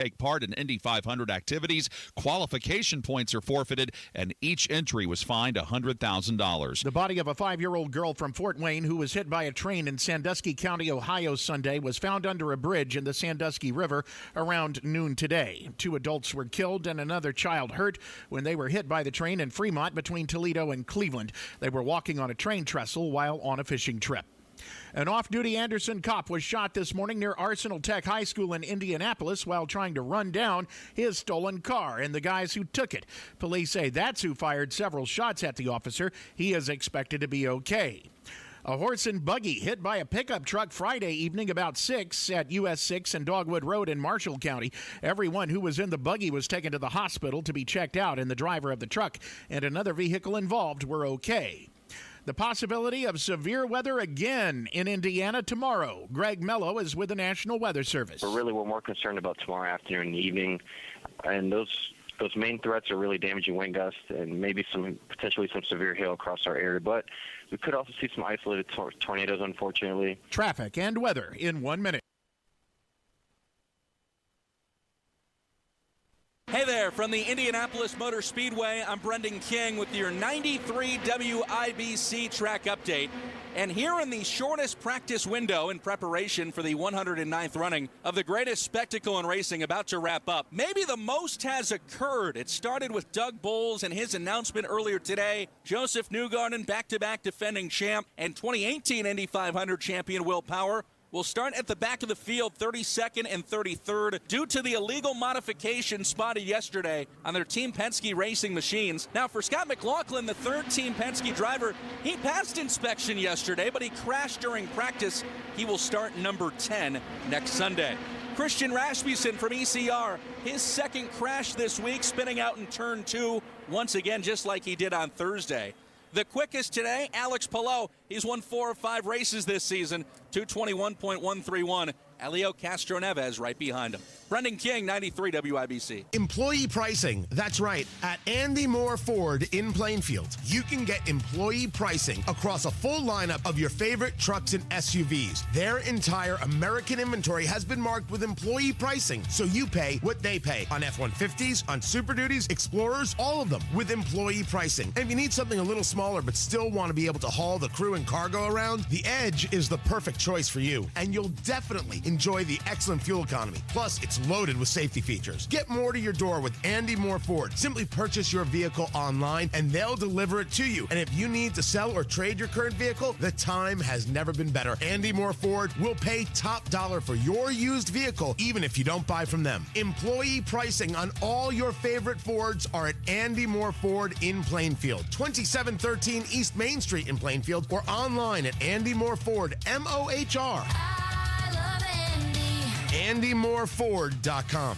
Take part in Indy 500 activities. Qualification points are forfeited, and each entry was fined $100,000. The body of a 5-year-old girl from Fort Wayne who was hit by a train in Sandusky County, Ohio, Sunday was found under a bridge in the Sandusky River around noon today. 2 adults were killed and another child hurt when they were hit by the train in Fremont between Toledo and Cleveland. They were walking on a train trestle while on a fishing trip. An off-duty Anderson cop was shot this morning near Arsenal Tech High School in Indianapolis while trying to run down his stolen car and the guys who took it. Police say that's who fired several shots at the officer. He is expected to be okay. A horse and buggy hit by a pickup truck Friday evening about 6 at US 6 and Dogwood Road in Marshall County. Everyone who was in the buggy was taken to the hospital to be checked out, and the driver of the truck and another vehicle involved were okay. The possibility of severe weather again in Indiana tomorrow. Greg Mello is with the National Weather Service. We're more concerned about tomorrow afternoon and evening, and those main threats are really damaging wind gusts and maybe potentially some severe hail across our area. But we could also see some isolated tornadoes, unfortunately. Traffic and weather in 1 minute. Hey there, from the Indianapolis Motor Speedway, I'm Brendan King with your 93 WIBC track update. And here in the shortest practice window in preparation for the 109th running of the greatest spectacle in racing about to wrap up, maybe the most has occurred. It started with Doug Bowles and his announcement earlier today. Joseph Newgarden, back-to-back defending champ, and 2018 Indy 500 champion Will Power will start at the back of the field, 32nd and 33rd, due to the illegal modification spotted yesterday on their Team Penske racing machines. Now, for Scott McLaughlin, the third Team Penske driver, he passed inspection yesterday, but he crashed during practice. He will start number 10 next Sunday. Christian Rasmussen from ECR, his second crash this week, spinning out in turn 2, once again, just like he did on Thursday. The quickest today, Alex Palou. He's won 4 of 5 races this season, 2:21.131. Elio Castro-Neves right behind him. Brendan King, 93 WIBC. Employee pricing. That's right. At Andy Moore Ford in Plainfield, you can get employee pricing across a full lineup of your favorite trucks and SUVs. Their entire American inventory has been marked with employee pricing, so you pay what they pay on F-150s, on Super Duties, Explorers, all of them with employee pricing. And if you need something a little smaller but still want to be able to haul the crew and cargo around, the Edge is the perfect choice for you. And you'll definitely enjoy the excellent fuel economy. Plus, it's loaded with safety features. Get more to your door with Andy Moore Ford. Simply purchase your vehicle online and they'll deliver it to you. And if you need to sell or trade your current vehicle, the time has never been better. Andy Moore Ford will pay top dollar for your used vehicle, even if you don't buy from them. Employee pricing on all your favorite Fords are at Andy Moore Ford in Plainfield, 2713 East Main Street in Plainfield, or online at Andy Moore Ford, MOHR. AndyMooreFord.com.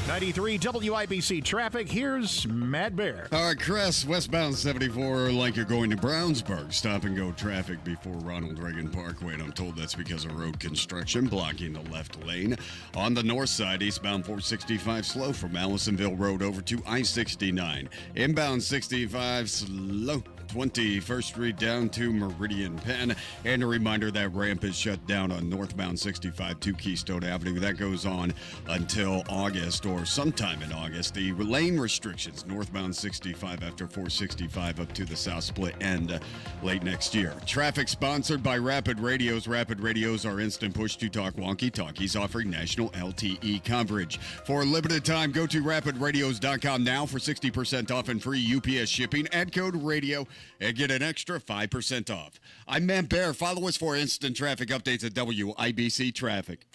93 WIBC traffic. Here's Matt Bear. All right, Chris, westbound 74, like you're going to Brownsburg. Stop and go traffic before Ronald Reagan Parkway, and I'm told that's because of road construction blocking the left lane. On the north side, eastbound 465 slow from Allisonville Road over to I-69. Inbound 65 slow. 21st Street down to Meridian Penn. And a reminder that ramp is shut down on northbound 65 to Keystone Avenue. That goes on until August or sometime in August. The lane restrictions northbound 65 after 465 up to the South Split end late next year. Traffic sponsored by Rapid Radios. Rapid Radios are instant push to talk walkie-talkies offering national LTE coverage. For a limited time, go to rapidradios.com now for 60% off and free UPS shipping. Add code radio and get an extra 5% off. I'm Matt Bear. Follow us for instant traffic updates at WIBC Traffic.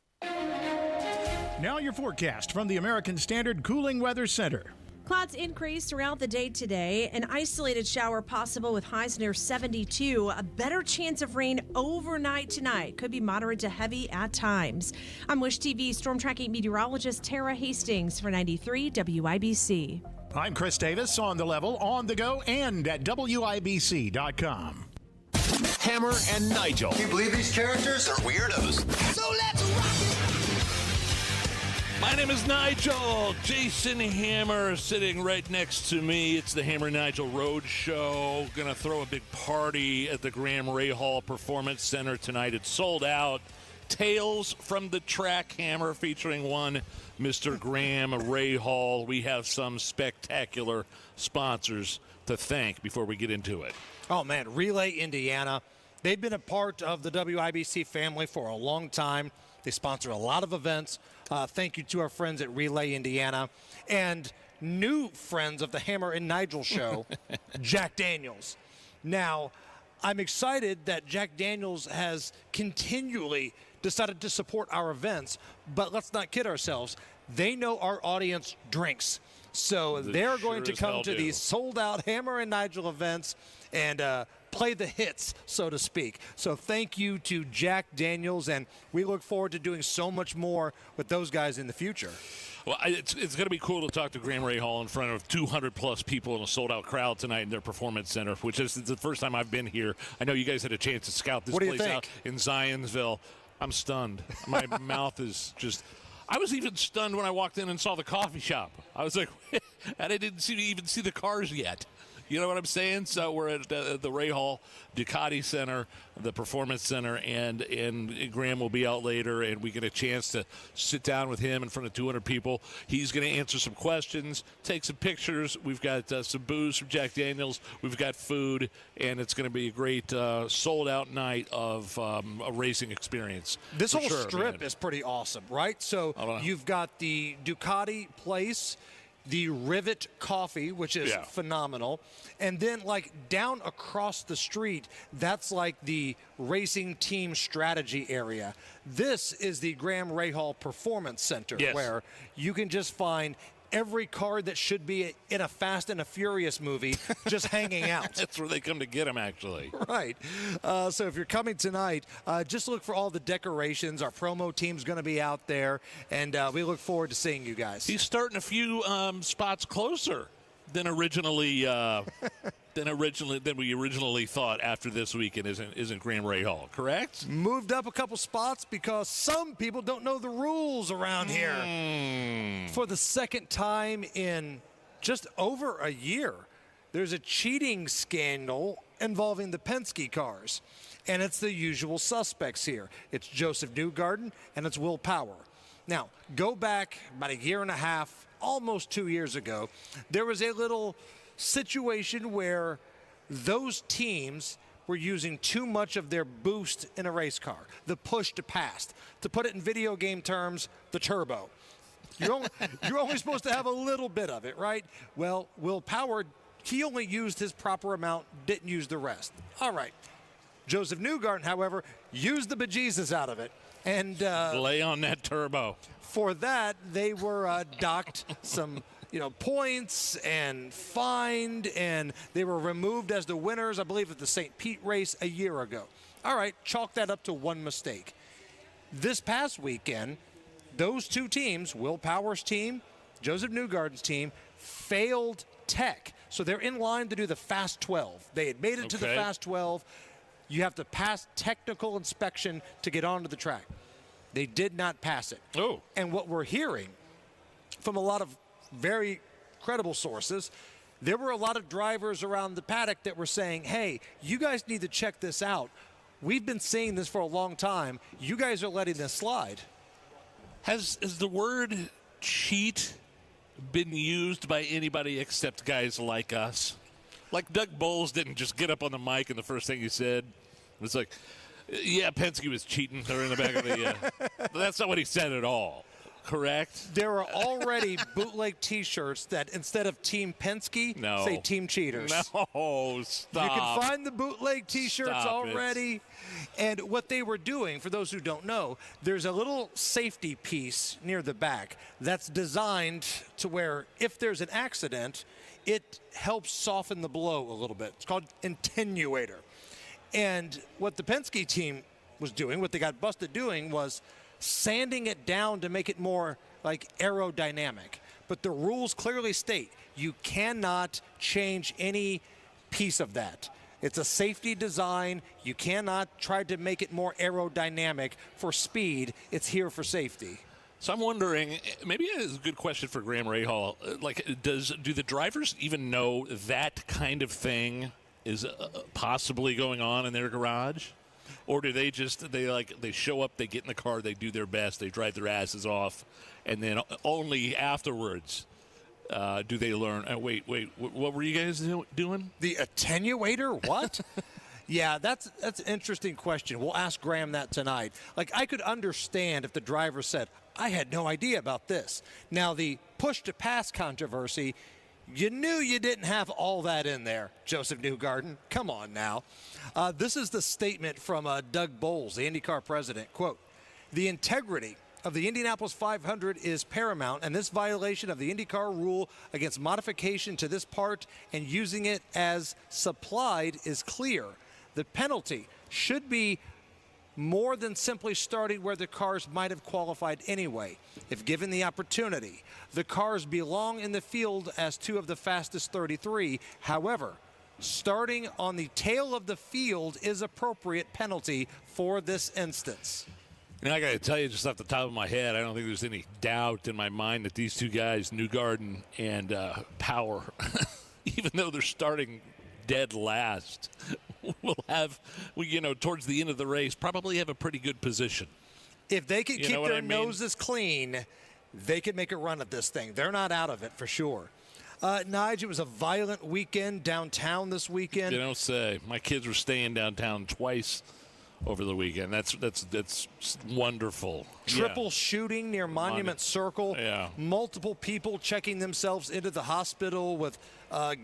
Now your forecast from the American Standard Cooling Weather Center. Clouds increase throughout the day today. An isolated shower possible with highs near 72. A better chance of rain overnight tonight. Could be moderate to heavy at times. I'm Wish TV storm tracking meteorologist Tara Hastings for 93 WIBC. I'm Chris Davis, on the level, on the go, and at WIBC.com. Hammer and Nigel. Can you believe these characters are weirdos? So let's rock it! My name is Nigel. Jason Hammer sitting right next to me. It's the Hammer Nigel Road Show. Gonna throw a big party at the Graham Rahal Performance Center tonight. It's sold out. Tales from the Track Hammer featuring one Mr. Graham Rahal. We have some spectacular sponsors to thank before we get into it. Oh, man, Relay Indiana. They've been a part of the WIBC family for a long time. They sponsor a lot of events. Thank you to our friends at Relay Indiana. And new friends of the Hammer and Nigel show, Jack Daniels. Now, I'm excited that Jack Daniels has continually decided to support our events, but let's not kid ourselves. They know our audience drinks. So they're going to come to these sold-out Hammer and Nigel events and play the hits, so to speak. So thank you to Jack Daniels, and we look forward to doing so much more with those guys in the future. Well, it's going to be cool to talk to Graham Rahal in front of 200-plus people in a sold-out crowd tonight in their performance center, which is the first time I've been here. I know you guys had a chance to scout this place out in Zionsville. I'm stunned. My mouth is just – I was even stunned when I walked in and saw the coffee shop. I was like, and I didn't even see the cars yet. You know what I'm saying? So we're at the Rahal Ducati Center, the Performance Center, and Graham will be out later, and we get a chance to sit down with him in front of 200 people. He's going to answer some questions, take some pictures. We've got some booze from Jack Daniels. We've got food, and it's going to be a great sold-out night of a racing experience. This whole strip is pretty awesome, right? So you've got the Ducati place, the Rivet Coffee, which is phenomenal. And then, like, down across the street, that's like the racing team strategy area. This is the Graham Rahal Performance Center, where you can just find every car that should be in a Fast and a Furious movie just hanging out. That's where they come to get them, actually. Right. So if you're coming tonight, just look for all the decorations. Our promo team's going to be out there, and we look forward to seeing you guys. He's starting a few spots closer than originally than we originally thought after this weekend. Isn't Graham Rahal, correct? Moved up a couple spots because some people don't know the rules around here. For the second time in just over a year, there's a cheating scandal involving the Penske cars, and it's the usual suspects here. It's Joseph Newgarden and it's Will Power. Now, go back about a year and a half, almost 2 years ago, there was a little situation where those teams were using too much of their boost in a race car, the push to pass. To put it in video game terms, the turbo. You're only supposed to have a little bit of it, right? Well, Will Power, he only used his proper amount, didn't use the rest. All right. Joseph Newgarden, however, used the bejesus out of it. And lay on that turbo. For that, they were docked some points and fined, and they were removed as the winners, I believe, at the St. Pete race a year ago. All right, chalk that up to one mistake. This past weekend, those two teams, Will Power's team, Joseph Newgarden's team, failed tech. So they're in line to do the Fast 12. They had made it to the Fast 12. You have to pass technical inspection to get onto the track. They did not pass it. Oh. And what we're hearing from a lot of very credible sources, there were a lot of drivers around the paddock that were saying, hey, you guys need to check this out. We've been seeing this for a long time. You guys are letting this slide. Has the word cheat been used by anybody except guys like us? Like Doug Bowles didn't just get up on the mic and the first thing he said was like, yeah, Penske was cheating. They're in the back of the that's not what he said at all. Correct? There are already bootleg T-shirts that instead of Team Penske, say Team Cheaters. No, stop. You can find the bootleg T-shirts already. And what they were doing, for those who don't know, there's a little safety piece near the back that's designed to where if there's an accident, it helps soften the blow a little bit. It's called attenuator. And what the Penske team was doing, what they got busted doing, was sanding it down to make it more like aerodynamic. But the rules clearly state you cannot change any piece of that. It's a safety design. You cannot try to make it more aerodynamic for speed. It's here for safety. So I'm wondering, maybe it's a good question for Graham Rahal. Like, do the drivers even know that kind of thing is possibly going on in their garage? Or do they they show up, they get in the car, they do their best, they drive their asses off, and then only afterwards do they learn? Wait, what were you guys doing? The attenuator? What? Yeah, that's an interesting question. We'll ask Graham that tonight. Like, I could understand if the driver said, I had no idea about this. Now, the push-to-pass controversy, you knew you didn't have all that in there, Joseph Newgarden. Come on now. This is the statement from Doug Bowles, the IndyCar president. Quote, the integrity of the Indianapolis 500 is paramount, and this violation of the IndyCar rule against modification to this part and using it as supplied is clear. The penalty should be more than simply starting where the cars might have qualified anyway. If given the opportunity, the cars belong in the field as two of the fastest 33. However, starting on the tail of the field is appropriate penalty for this instance. And I got to tell you, just off the top of my head, I don't think there's any doubt in my mind that these two guys, Newgarden and Power, even though they're starting dead last, will have, towards the end of the race, probably have a pretty good position. If they can keep their noses clean, they can make a run at this thing. They're not out of it for sure. Nigel, it was a violent weekend downtown this weekend. You don't say. My kids were staying downtown twice over the weekend. That's wonderful. Triple shooting near Monument Circle. Yeah. Multiple people checking themselves into the hospital with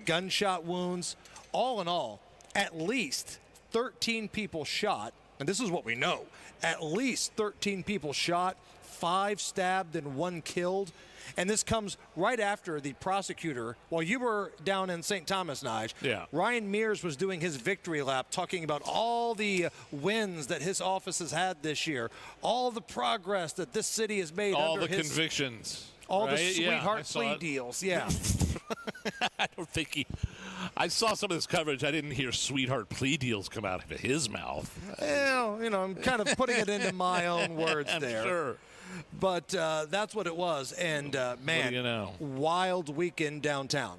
gunshot wounds. All in all, at least 13 people shot, and this is what we know. At least 13 people shot, 5 stabbed and 1 killed. And this comes right after the prosecutor, while you were down in St. Thomas, Nige, Ryan Mears was doing his victory lap, talking about all the wins that his office has had this year, all the progress that this city has made. All the convictions. All the sweetheart plea deals, yeah. I don't think I saw some of this coverage. I didn't hear sweetheart plea deals come out of his mouth. Well, I'm kind of putting it into my own words there. Sure. But that's what it was. And, man, wild weekend downtown.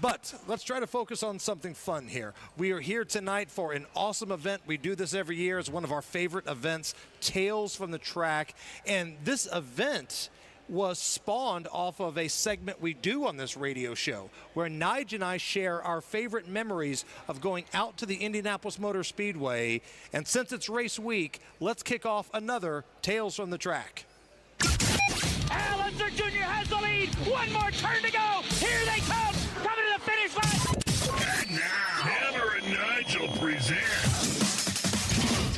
But let's try to focus on something fun here. We are here tonight for an awesome event. We do this every year. It's one of our favorite events, Tales from the Track. And this event was spawned off of a segment we do on this radio show where Nigel and I share our favorite memories of going out to the Indianapolis Motor Speedway. And since it's race week, let's kick off another Tales from the Track. Allister Jr. has the lead. One more turn to go. Here they come. Coming to the finish line. And now, Hammer and Nigel present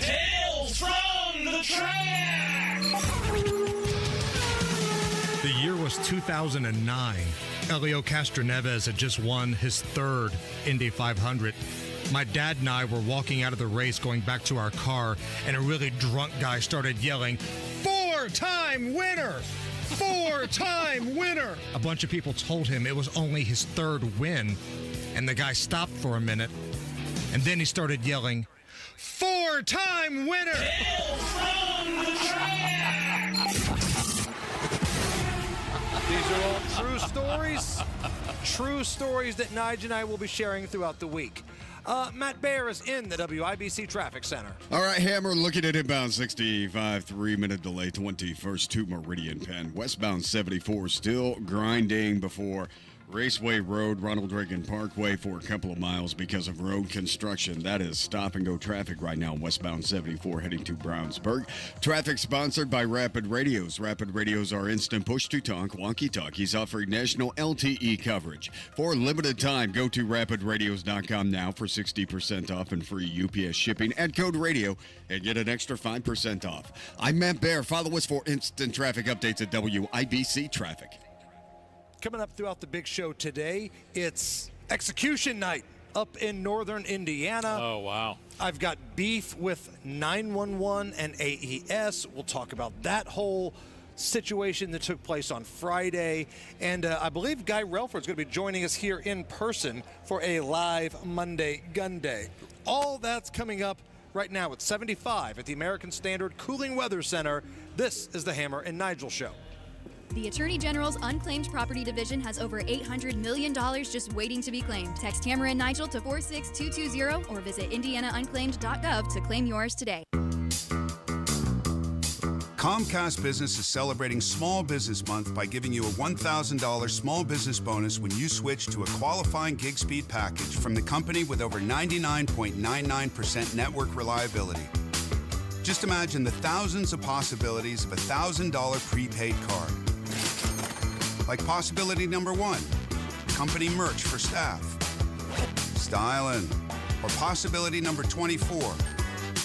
Tales from the Track. The year was 2009. Elio Castroneves had just won his 3rd Indy 500. My dad and I were walking out of the race going back to our car, and a really drunk guy started yelling, "Four-time winner! Four-time winner!" A bunch of people told him it was only his 3rd win, and the guy stopped for a minute, and then he started yelling, "Four-time winner!" Tales from the Track. These are all true stories. True stories that Nigel and I will be sharing throughout the week. Matt Baer is in the WIBC Traffic Center. All right, Hammer, looking at inbound 65, 3-minute delay, 21st to Meridian Penn. Westbound 74 still grinding before Raceway Road, Ronald Reagan Parkway for a couple of miles because of road construction. That is stop-and-go traffic right now, westbound 74 heading to Brownsburg. Traffic sponsored by Rapid Radios. Rapid Radios are instant push-to-talk walkie-talkies offering national LTE coverage. For a limited time, go to rapidradios.com now for 60% off and free UPS shipping. Add code radio and get an extra 5% off. I'm Matt Baer. Follow us for instant traffic updates at WIBC Traffic. Coming up throughout the big show today, it's execution night up in northern Indiana. Oh, wow. I've got beef with 911 and AES. We'll talk about that whole situation that took place on Friday. And I believe Guy Relford's going to be joining us here in person for a live Monday Gun Day. All that's coming up right now at 75 at the American Standard Cooling Weather Center. This is the Hammer and Nigel Show. The Attorney General's Unclaimed Property Division has over $800 million just waiting to be claimed. Text Hammer and Nigel to 46220 or visit indianaunclaimed.gov to claim yours today. Comcast Business is celebrating Small Business Month by giving you a $1,000 small business bonus when you switch to a qualifying gig speed package from the company with over 99.99% network reliability. Just imagine the thousands of possibilities of a $1,000 prepaid card. Like possibility number 1, company merch for staff. Styling. Or possibility number 24,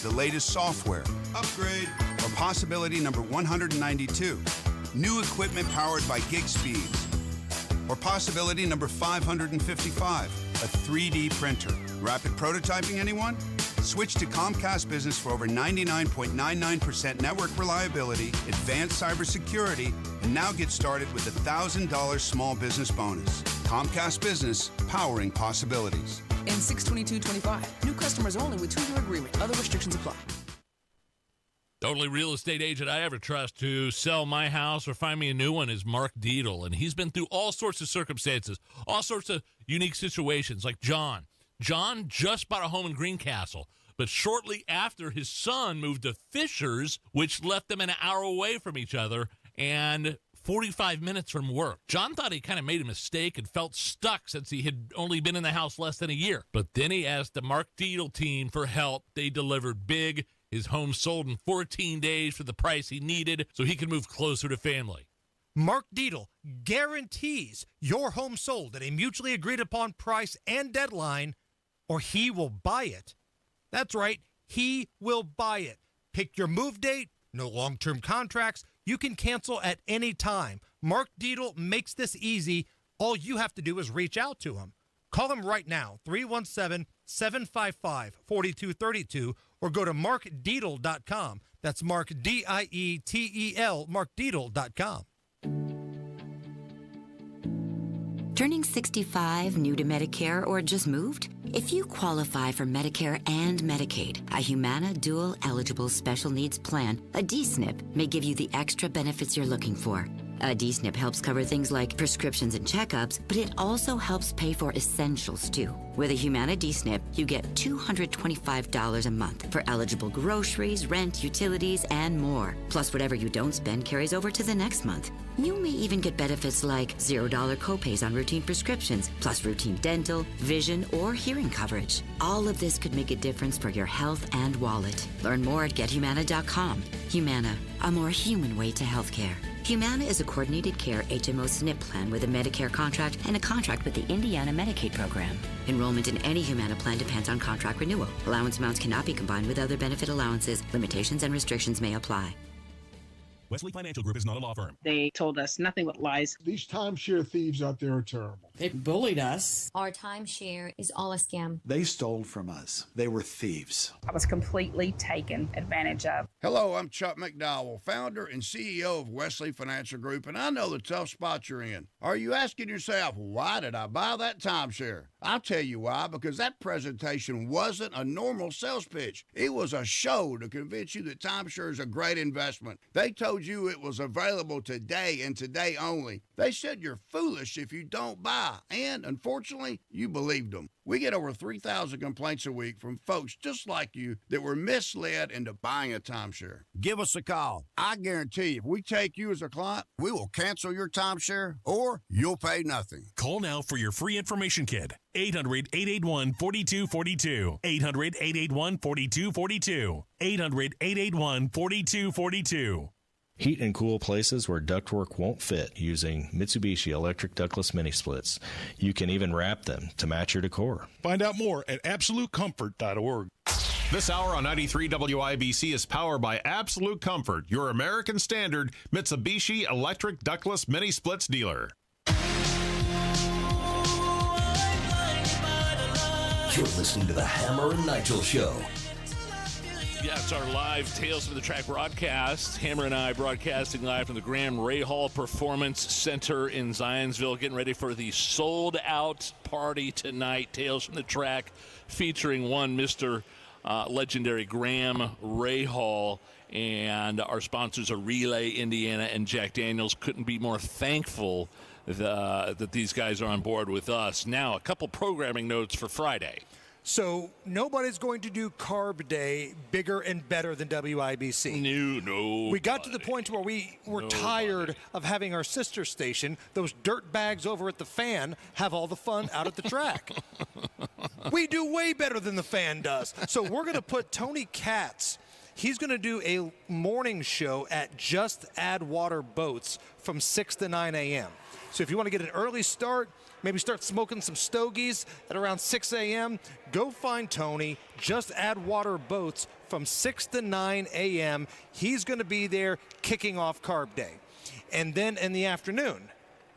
the latest software. Upgrade. Or possibility number 192, new equipment powered by gig speeds. Or possibility number 555, a 3D printer. Rapid prototyping, anyone? Switch to Comcast Business for over 99.99% network reliability, advanced cybersecurity, and now get started with a $1,000 small business bonus. Comcast Business, powering possibilities. And 6/22/25. New customers only with 2-year agreement. Other restrictions apply. The only real estate agent I ever trust to sell my house or find me a new one is Mark Dietl, and he's been through all sorts of circumstances, all sorts of unique situations, like John. John just bought a home in Greencastle, but shortly after, his son moved to Fishers, which left them an hour away from each other and 45 minutes from work. John thought he kind of made a mistake and felt stuck since he had only been in the house less than a year. But then he asked the Mark Dietl team for help. They delivered big. His home sold in 14 days for the price he needed so he could move closer to family. Mark Dietl guarantees your home sold at a mutually agreed upon price and deadline, or he will buy it. That's right, he will buy it. Pick your move date, no long-term contracts. You can cancel at any time. Mark Dietl makes this easy. All you have to do is reach out to him. Call him right now, 317-755-4232, or go to markdietl.com. That's Mark, D-I-E-T-E-L, markdietl.com. Turning 65, new to Medicare, or just moved? If you qualify for Medicare and Medicaid, a Humana Dual Eligible Special Needs Plan, a D-SNP, may give you the extra benefits you're looking for. A D-SNP helps cover things like prescriptions and checkups, but it also helps pay for essentials, too. With a Humana D-SNP, you get $225 a month for eligible groceries, rent, utilities, and more. Plus, whatever you don't spend carries over to the next month. You may even get benefits like $0 copays on routine prescriptions, plus routine dental, vision, or hearing coverage. All of this could make a difference for your health and wallet. Learn more at GetHumana.com. Humana, a more human way to healthcare. Humana is a coordinated care HMO SNP plan with a Medicare contract and a contract with the Indiana Medicaid program. Enrollment in any Humana plan depends on contract renewal. Allowance amounts cannot be combined with other benefit allowances. Limitations and restrictions may apply. Wesley Financial Group is not a law firm. They told us nothing but lies. These timeshare thieves out there are terrible. They bullied us. Our timeshare is all a scam. They stole from us. They were thieves. I was completely taken advantage of. Hello, I'm Chuck McDowell, founder and CEO of Wesley Financial Group, and I know the tough spot you're in. Are you asking yourself, why did I buy that timeshare? I'll tell you why, because that presentation wasn't a normal sales pitch. It was a show to convince you that timeshare is a great investment. They told you it was available today and today only. They said you're foolish if you don't buy, and unfortunately, you believed them. We get over 3,000 complaints a week from folks just like you that were misled into buying a timeshare. Give us a call. I guarantee if we take you as a client, we will cancel your timeshare or you'll pay nothing. Call now for your free information kit. 800-881-4242. 800-881-4242. 800-881-4242. Heat and cool places where ductwork won't fit using Mitsubishi electric ductless mini splits. You can even wrap them to match your decor. Find out more at absolutecomfort.org. This hour on 93 WIBC is powered by Absolute Comfort, your American standard Mitsubishi electric ductless mini splits dealer. You're listening to the Hammer and Nigel Show. Yeah, it's our live Tales from the Track broadcast. Hammer and I broadcasting live from the Graham Rahal Performance Center in Zionsville, getting ready for the sold-out party tonight. Tales from the Track featuring one Mr. Legendary Graham Rahal. And our sponsors are Relay, Indiana, and Jack Daniels. Couldn't be more thankful that these guys are on board with us. Now, a couple programming notes for Friday. So nobody's going to do Carb Day bigger and better than WIBC. No. We got to the point where we were tired of having our sister station, those dirt bags over at the Fan, have all the fun out at the track. We do way better than the Fan does. So we're going to put Tony Katz. He's going to do a morning show at Just Add Water Boats from 6 to 9 a.m. So if you want to get an early start, maybe start smoking some stogies at around 6 a.m., go find Tony. Just Add Water Boats from 6 to 9 a.m. He's going to be there kicking off Carb Day. And then in the afternoon,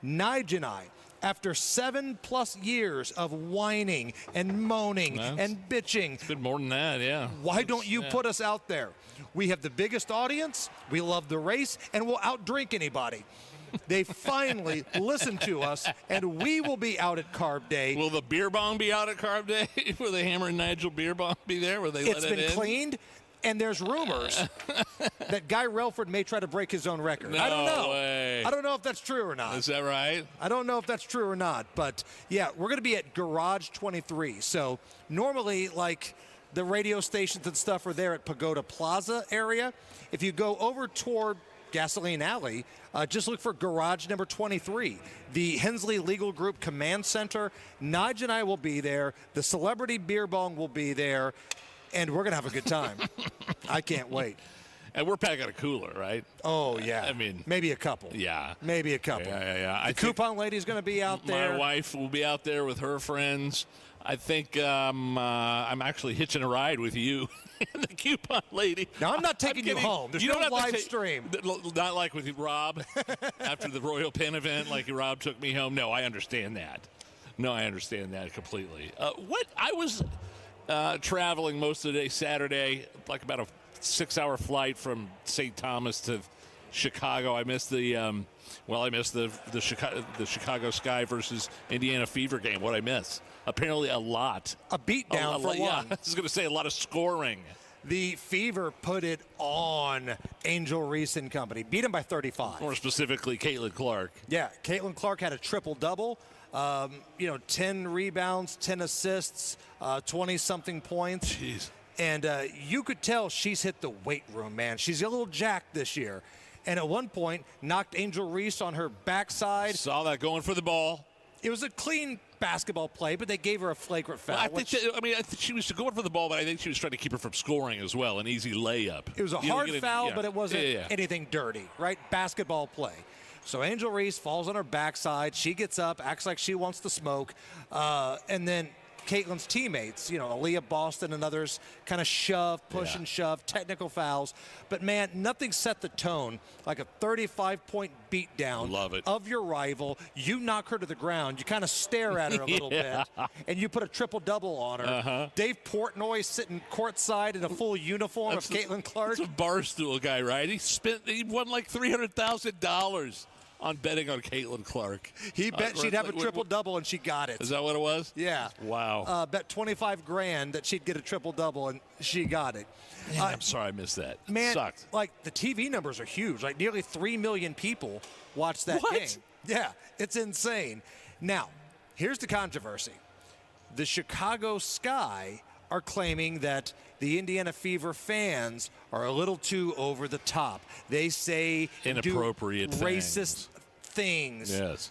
Nigel and I, after 7+ years of whining and moaning and bitching. It's been more than that, yeah. Why don't you put us out there? We have the biggest audience, we love the race, and we'll outdrink anybody. They finally listened to us, and we will be out at Carb Day. Will the beer bong be out at Carb Day? Will the Hammer and Nigel beer bong be there? Will they let it in? It's been cleaned. And there's rumors that Guy Relford may try to break his own record. I don't know. Way. I don't know if that's true or not. Is that right? I don't know if that's true or not. But, yeah, we're going to be at Garage 23. So normally, like, the radio stations and stuff are there at Pagoda Plaza area. If you go over toward Gasoline Alley, just look for Garage number 23. The Hensley Legal Group Command Center. Nigel and I will be there. The Celebrity Beer Bong will be there. And we're going to have a good time. I can't wait. And we're packing a cooler, right? Oh, yeah. I mean, maybe a couple. Yeah. Maybe a couple. Yeah. The coupon lady's going to be out there. My wife will be out there with her friends. I think I'm actually hitching a ride with you and the coupon lady. Now, I'm not taking you home. There's no live stream. Not like with Rob after the Royal Pen event, like Rob took me home. No, I understand that. Completely. I was traveling most of the day Saturday, like about a 6-hour flight from St. Thomas to Chicago. I missed the Chicago Sky versus Indiana Fever game. What'd I miss? Apparently a lot. A beatdown for one. Yeah, I was going to say a lot of scoring. The Fever put it on Angel Reese and company. Beat him by 35. More specifically, Caitlin Clark. Yeah, Caitlin Clark had a triple-double. 10 rebounds, 10 assists, 20-something points. Jeez. And you could tell she's hit the weight room, man. She's a little jacked this year. And at one point, knocked Angel Reese on her backside. Saw that going for the ball. It was a clean basketball play, but they gave her a flagrant foul. Well, I think she was going for the ball, but I think she was trying to keep her from scoring as well, an easy layup. It was a hard foul, but it wasn't anything dirty, right? Basketball play. So Angel Reese falls on her backside. She gets up, acts like she wants to smoke. And then Caitlin's teammates, Aaliyah Boston and others, kind of push and shove, technical fouls. But, man, nothing set the tone like a 35-point beatdown of your rival. You knock her to the ground. You kind of stare at her a little bit, and you put a triple-double on her. Uh-huh. Dave Portnoy sitting courtside in a full uniform of Caitlin Clark. That's a Barstool guy, right? He won like $300,000 on betting on Caitlin Clark. He bet she'd have a triple-double, and she got it. Is that what it was? Yeah. Wow. Bet $25,000 that she'd get a triple-double, and she got it. Man, I'm sorry I missed that. Man, it sucked. Like, the TV numbers are huge. Like, nearly 3 million people watched that game. Yeah, it's insane. Now, here's the controversy. The Chicago Sky are claiming that the Indiana Fever fans are a little too over the top. They say inappropriate racist things. Yes.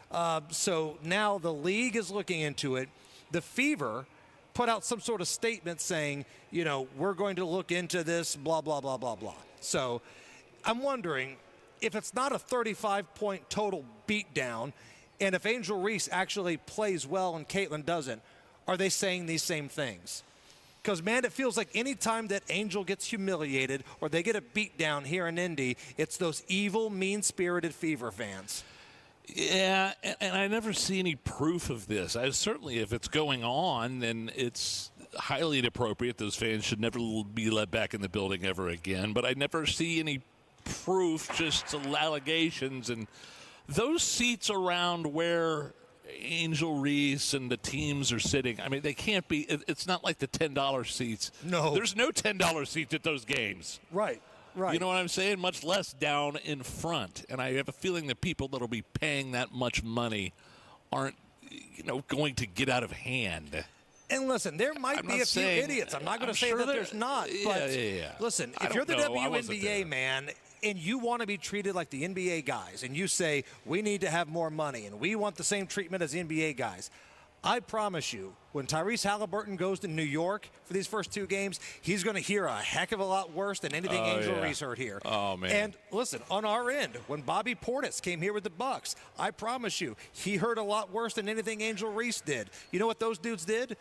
So now the league is looking into it. The Fever put out some sort of statement saying, we're going to look into this, blah, blah, blah, blah, blah. So I'm wondering if it's not a 35-point total beatdown, and if Angel Reese actually plays well and Caitlin doesn't, are they saying these same things? Because, man, it feels like any time that Angel gets humiliated or they get a beat down here in Indy, it's those evil, mean-spirited Fever fans. Yeah, and I never see any proof of this. Certainly, if it's going on, then it's highly inappropriate. Those fans should never be let back in the building ever again. But I never see any proof, just allegations. And those seats around where Angel Reese and the teams are sitting, I mean, they can't be, it's not like the $10 seats. No. There's no $10 seats at those games. Right. Right. You know what I'm saying? Much less down in front. And I have a feeling that people that will be paying that much money aren't, going to get out of hand. And listen, there might be a few idiots. I'm not going to say that there's not. But listen, if you're the WNBA, man, and you want to be treated like the NBA guys, and you say, we need to have more money, and we want the same treatment as the NBA guys, I promise you, when Tyrese Halliburton goes to New York for these first 2 games, he's going to hear a heck of a lot worse than anything Angel Reese heard here. Oh, man. And listen, on our end, when Bobby Portis came here with the Bucks, I promise you, he heard a lot worse than anything Angel Reese did. You know what those dudes did?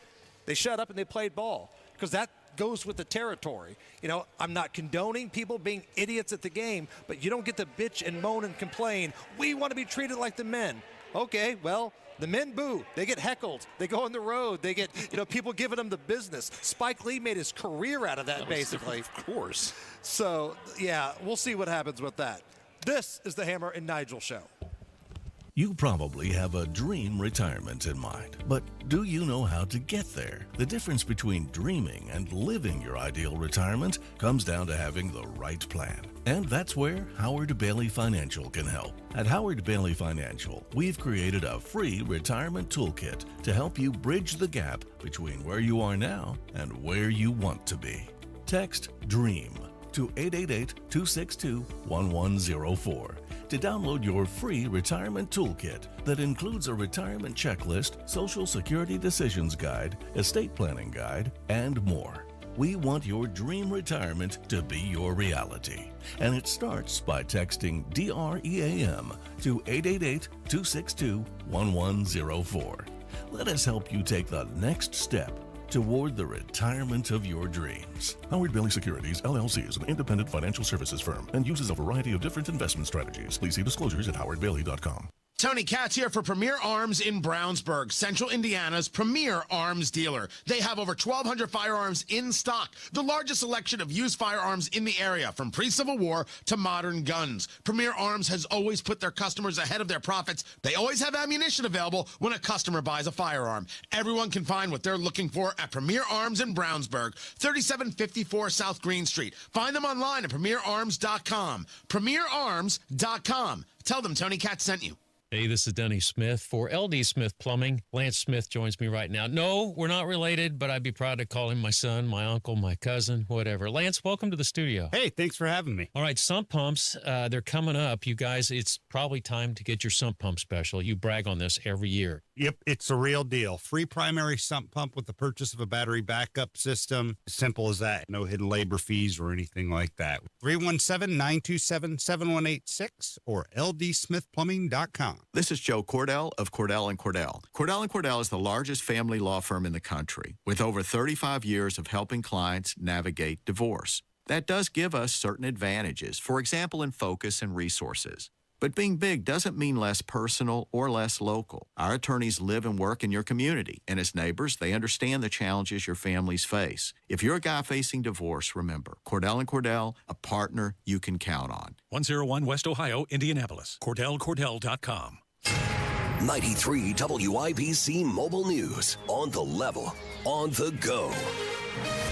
They shut up and they played ball, because that goes with the territory. I'm not condoning people being idiots at the game, but you don't get to bitch and moan and complain. We want to be treated like the men. Okay, well, the men boo. They get heckled. They go on the road. They get, people giving them the business. Spike Lee made his career out of that basically. Of course. So, yeah, we'll see what happens with that. This is the Hammer and Nigel Show. You probably have a dream retirement in mind, but do you know how to get there? The difference between dreaming and living your ideal retirement comes down to having the right plan. And that's where Howard Bailey Financial can help. At Howard Bailey Financial, we've created a free retirement toolkit to help you bridge the gap between where you are now and where you want to be. Text DREAM to 888-262-1104 to download your free retirement toolkit that includes a retirement checklist, Social Security decisions guide, estate planning guide, and more. We want your dream retirement to be your reality. And it starts by texting DREAM to 888-262-1104. Let us help you take the next step toward the retirement of your dreams. Howard Bailey Securities, LLC is an independent financial services firm and uses a variety of different investment strategies. Please see disclosures at howardbailey.com. Tony Katz here for Premier Arms in Brownsburg, Central Indiana's premier arms dealer. They have over 1,200 firearms in stock, the largest selection of used firearms in the area, from pre-Civil War to modern guns. Premier Arms has always put their customers ahead of their profits. They always have ammunition available when a customer buys a firearm. Everyone can find what they're looking for at Premier Arms in Brownsburg, 3754 South Green Street. Find them online at premierarms.com. Premierarms.com. Tell them Tony Katz sent you. Hey, this is Denny Smith for LD Smith Plumbing. Lance Smith joins me right now. No, we're not related, but I'd be proud to call him my son, my uncle, my cousin, whatever. Lance, welcome to the studio. Hey, thanks for having me. All right, sump pumps, they're coming up. You guys, it's probably time to get your sump pump special. You brag on this every year. Yep, it's a real deal. Free primary sump pump with the purchase of a battery backup system. Simple as that. No hidden labor fees or anything like that. 317-927-7186 or ldsmithplumbing.com. This is Joe Cordell of Cordell & Cordell. Cordell & Cordell is the largest family law firm in the country with over 35 years of helping clients navigate divorce. That does give us certain advantages, for example, in focus and resources. But being big doesn't mean less personal or less local. Our attorneys live and work in your community, and as neighbors, they understand the challenges your families face. If you're a guy facing divorce, remember, Cordell & Cordell, a partner you can count on. 101 West Ohio, Indianapolis. CordellCordell.com. 93 WIBC Mobile News. On the level, on the go.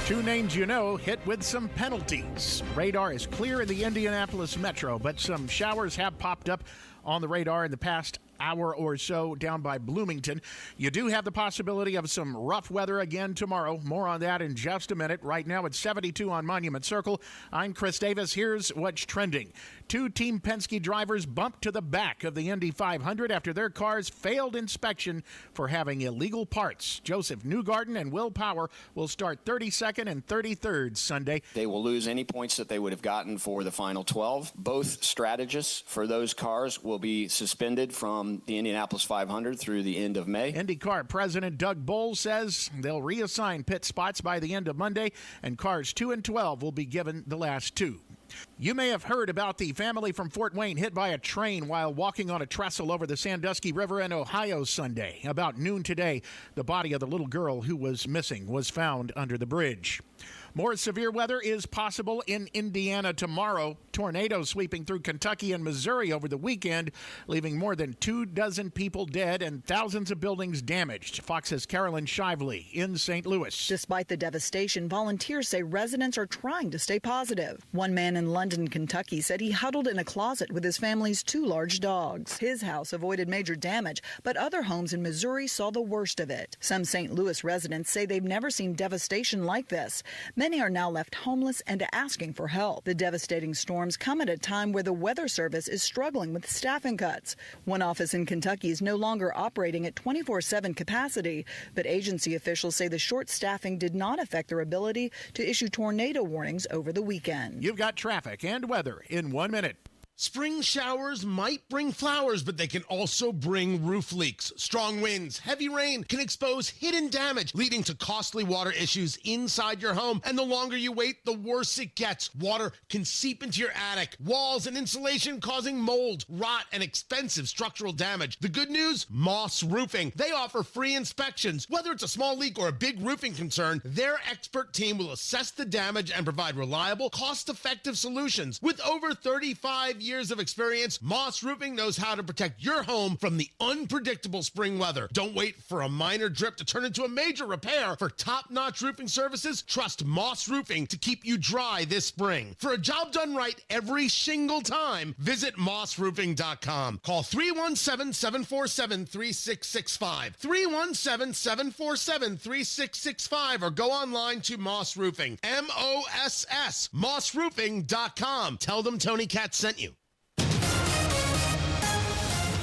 Two names you know hit with some penalties. Radar is clear in the Indianapolis metro, but some showers have popped up on the radar in the past hour or so down by Bloomington. You do have the possibility of some rough weather again tomorrow. More on that in just a minute. Right now it's 72 on Monument Circle. I'm Chris Davis. Here's what's trending. Two Team Penske drivers bumped to the back of the Indy 500 after their cars failed inspection for having illegal parts. Joseph Newgarden and Will Power will start 32nd and 33rd Sunday. They will lose any points that they would have gotten for the final 12. Both strategists for those cars will be suspended from the Indianapolis 500 through the end of May. IndyCar President Doug Bowles says they'll reassign pit spots by the end of Monday, and cars 2 and 12 will be given the last two. You may have heard about the family from Fort Wayne hit by a train while walking on a trestle over the Sandusky River in Ohio Sunday. About noon today, the body of the little girl who was missing was found under the bridge. More severe weather is possible in Indiana tomorrow. Tornadoes sweeping through Kentucky and Missouri over the weekend, leaving more than 24 people dead and thousands of buildings damaged. Fox's Carolyn Shively in St. Louis. Despite the devastation, volunteers say residents are trying to stay positive. One man in London, Kentucky said he huddled in a closet with his family's 2 large dogs. His house avoided major damage, but other homes in Missouri saw the worst of it. Some St. Louis residents say they've never seen devastation like this. Many are now left homeless and asking for help. The devastating storms come at a time where the Weather Service is struggling with staffing cuts. One office in Kentucky is no longer operating at 24/7 capacity, but agency officials say the short staffing did not affect their ability to issue tornado warnings over the weekend. You've got traffic and weather in 1 minute. Spring showers might bring flowers, but they can also bring roof leaks. Strong winds, heavy rain can expose hidden damage, leading to costly water issues inside your home. And the longer you wait, the worse it gets. Water can seep into your attic, walls, and insulation, causing mold, rot, and expensive structural damage. The good news? Moss Roofing. They offer free inspections. Whether it's a small leak or a big roofing concern, their expert team will assess the damage and provide reliable, cost-effective solutions. With over 35 years of experience, Moss Roofing knows how to protect your home from the unpredictable spring weather. Don't wait for a minor drip to turn into a major repair. For top-notch roofing services, trust Moss Roofing to keep you dry this spring. For a job done right every single time, visit mossroofing.com. Call 317-747-3665. 317-747-3665 or go online to Moss Roofing. MOSS. mossroofing.com. Tell them Tony Katz sent you.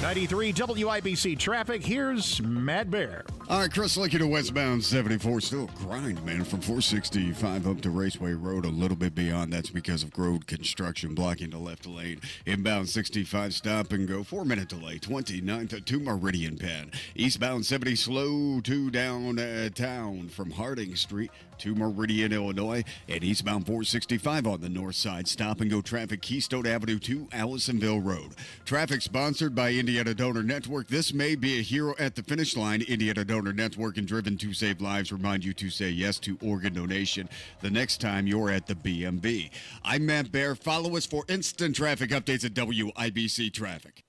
93 WIBC traffic. Here's Matt Bear. All right, Chris, looking to westbound 74. Still a grind, man, from 465 up to Raceway Road. A little bit beyond. That's because of road construction blocking the left lane. Inbound 65, stop and go. 4-minute delay. 29th to Meridian Pad. Eastbound 70, slow to downtown from Harding Street to Meridian, Illinois. And eastbound 465 on the north side. Stop and go traffic. Keystone Avenue to Allisonville Road. Traffic sponsored by Indiana Donor Network. This may be a hero at the finish line. Indiana Donor Network and Driven to Save Lives remind you to say yes to organ donation the next time you're at the BMB. I'm Matt Bear. Follow us for instant traffic updates at WIBC Traffic.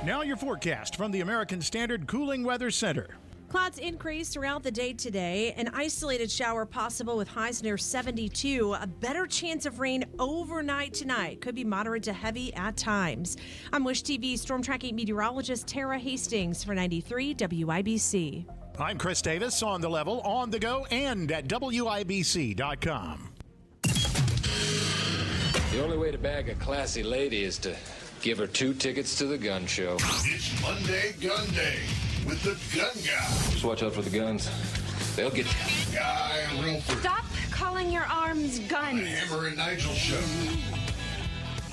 Now your forecast from the American Standard Cooling Weather Center. Clouds increase throughout the day today. An isolated shower possible with highs near 72. A better chance of rain overnight tonight. Could be moderate to heavy at times. I'm Wish TV storm tracking meteorologist Tara Hastings for 93 WIBC. I'm Chris Davis, on the level, on the go, and at WIBC.com. The only way to bag a classy lady is to give her 2 tickets to the gun show. It's Monday Gun Day with the Gun Guy. Just watch out for the guns. They'll get you. Guy Relford. Stop calling your arms guns. The Hammer and Nigel Show.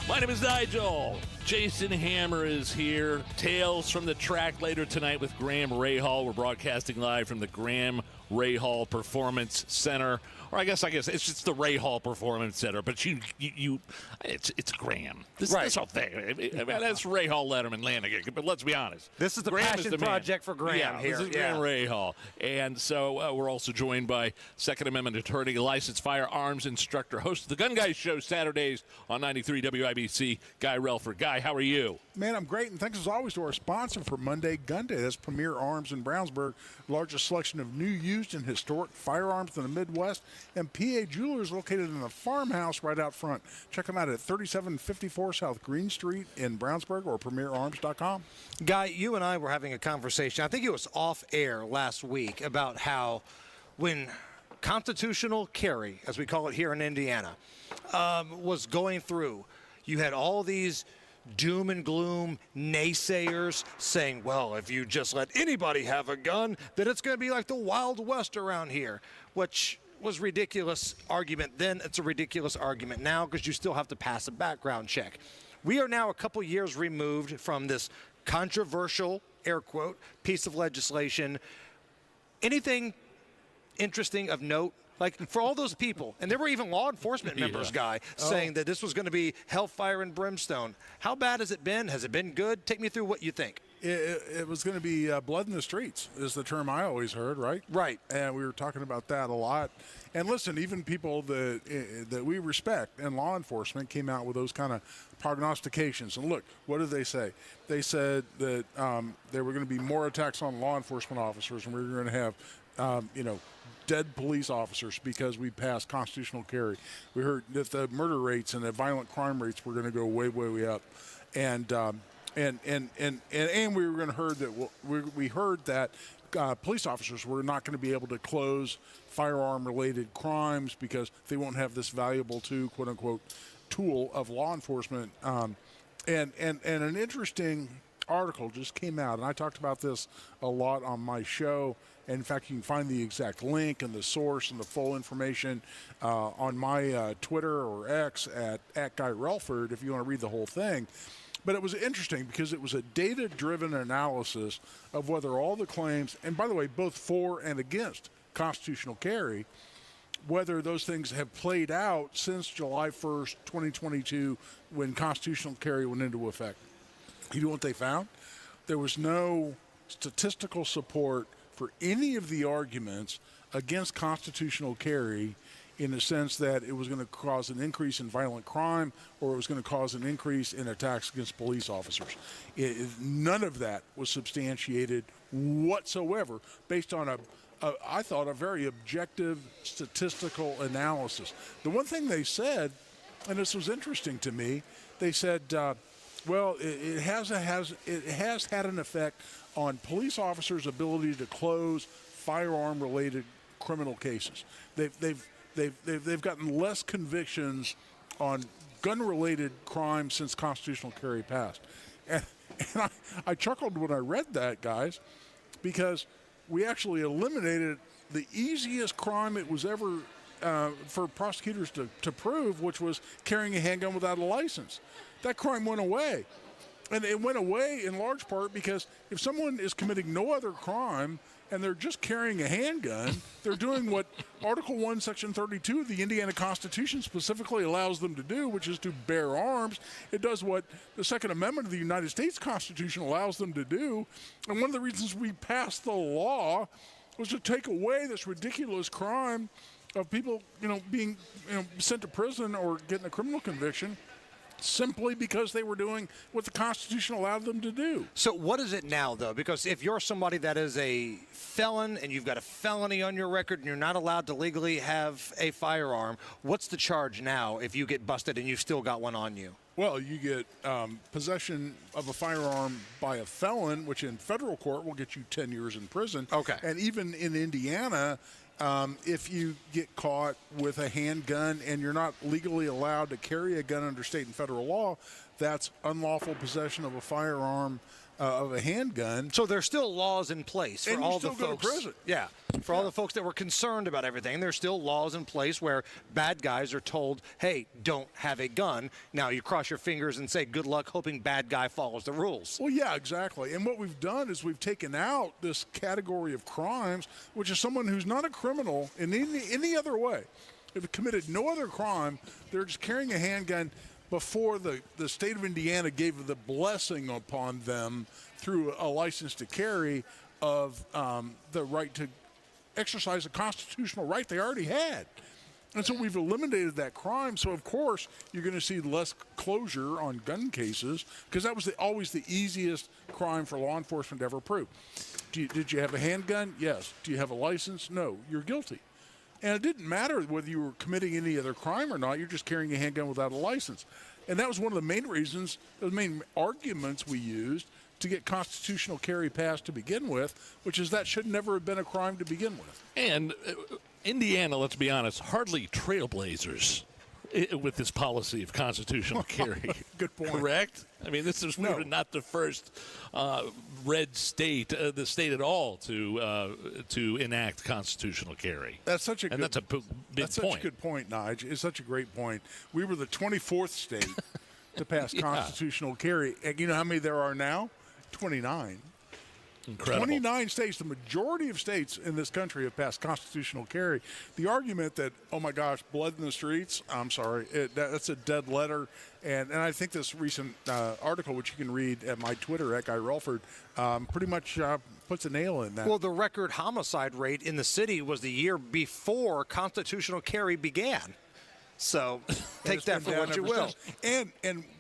My name is Nigel. Jason Hammer is here. Tales from the track later tonight with Graham Rahal. We're broadcasting live from the Graham Rahal Performance Center. Or I guess it's just the Rahal Performance Center, but it's Graham. This whole thing. I mean, that's Rahal, Letterman, Lanigan. But let's be honest. This is the Graham passion is the project for Graham here. This is Graham Rahal. And so we're also joined by Second Amendment attorney, licensed firearms instructor, host of the Gun Guy Show Saturdays on 93 WIBC, Guy Relford. Guy, how are you? Man, I'm great, and thanks as always to our sponsor for Monday Gun Day. That's Premier Arms in Brownsburg, largest selection of new, used, and historic firearms in the Midwest, and PA Jewelers located in a farmhouse right out front. Check them out at 3754 South Green Street in Brownsburg or premierarms.com. Guy, you and I were having a conversation, I think it was off air last week, about how when constitutional carry, as we call it here in Indiana, was going through, you had all these doom and gloom naysayers saying, well, if you just let anybody have a gun, then it's going to be like the Wild West around here, which was ridiculous argument then. It's a ridiculous argument now because you still have to pass a background check. We are now a couple years removed from this controversial, air quote, piece of legislation. Anything interesting of note? Like, for all those people, and there were even law enforcement members, Guy, saying that this was going to be hellfire and brimstone. How bad has it been? Has it been good? Take me through what you think. It was going to be blood in the streets is the term I always heard, right? Right. And we were talking about that a lot. And listen, even people that we respect in law enforcement came out with those kind of prognostications. And look, what did they say? They said that there were going to be more attacks on law enforcement officers, and we were going to have, dead police officers because we passed constitutional carry. We heard that the murder rates and the violent crime rates were going to go way, way, way up. And we were going to heard that we heard that police officers were not going to be able to close firearm-related crimes because they won't have this valuable quote unquote tool of law enforcement. And an interesting article just came out, and I talked about this a lot on my show. And in fact, you can find the exact link and the source and the full information on my Twitter or X at Guy Relford if you want to read the whole thing. But it was interesting because it was a data-driven analysis of whether all the claims, and by the way, both for and against constitutional carry, whether those things have played out since July 1st, 2022, when constitutional carry went into effect. You know what they found? There was no statistical support for any of the arguments against constitutional carry in the sense that it was going to cause an increase in violent crime or it was going to cause an increase in attacks against police officers. None of that was substantiated whatsoever based on I thought, a very objective statistical analysis. The one thing they said, and this was interesting to me, they said, it has had an effect on police officers' ability to close firearm-related criminal cases. They've gotten less convictions on gun-related crimes since constitutional carry passed. And I chuckled when I read that, guys, because we actually eliminated the easiest crime it was ever for prosecutors to prove, which was carrying a handgun without a license. That crime went away. And it went away in large part because if someone is committing no other crime and they're just carrying a handgun, they're doing what Article 1, Section 32 of the Indiana Constitution specifically allows them to do, which is to bear arms. It does what the Second Amendment of the United States Constitution allows them to do. And one of the reasons we passed the law was to take away this ridiculous crime of people, being sent to prison or getting a criminal conviction simply because they were doing what the Constitution allowed them to do. So what is it now, though? Because if you're somebody that is a felon and you've got a felony on your record and you're not allowed to legally have a firearm, what's the charge now if you get busted and you've still got one on you? Well, you get possession of a firearm by a felon, which in federal court will get you 10 years in prison. Okay. And even in Indiana, if you get caught with a handgun and you're not legally allowed to carry a gun under state and federal law, that's unlawful possession of a firearm of a handgun. So there's still laws in place for and all you still the folks. Go to prison. Yeah, for all the folks that were concerned about everything. There's still laws in place where bad guys are told, "Hey, don't have a gun." Now you cross your fingers and say, "Good luck," hoping bad guy follows the rules. Well, yeah, exactly. And what we've done is we've taken out this category of crimes, which is someone who's not a criminal in any other way. If it committed no other crime, they're just carrying a handgun before the state of Indiana gave the blessing upon them through a license to carry of the right to exercise a constitutional right they already had. And so we've eliminated that crime. So, of course, you're going to see less closure on gun cases because that was always the easiest crime for law enforcement to ever prove. Did you have a handgun? Yes. Do you have a license? No. You're guilty. And it didn't matter whether you were committing any other crime or not. You're just carrying a handgun without a license. And that was one of the main reasons, the main arguments we used to get constitutional carry passed to begin with, which is that should never have been a crime to begin with. And Indiana, let's be honest, hardly trailblazers with this policy of constitutional carry. Good point. Correct? I mean, we were not the first red state, the state at all, to enact constitutional carry. That's such a good, that's a big that's point. Such a good point, Nigel. It's such a great point. We were the 24th state to pass constitutional carry. And you know how many there are now? 29. Incredible. 29 states, the majority of states in this country have passed constitutional carry. The argument that, oh my gosh, blood in the streets, I'm sorry, that's a dead letter. And I think this recent article, which you can read at my Twitter, at Guy Relford, pretty much puts a nail in that. Well, the record homicide rate in the city was the year before constitutional carry began. So take that for what you will. And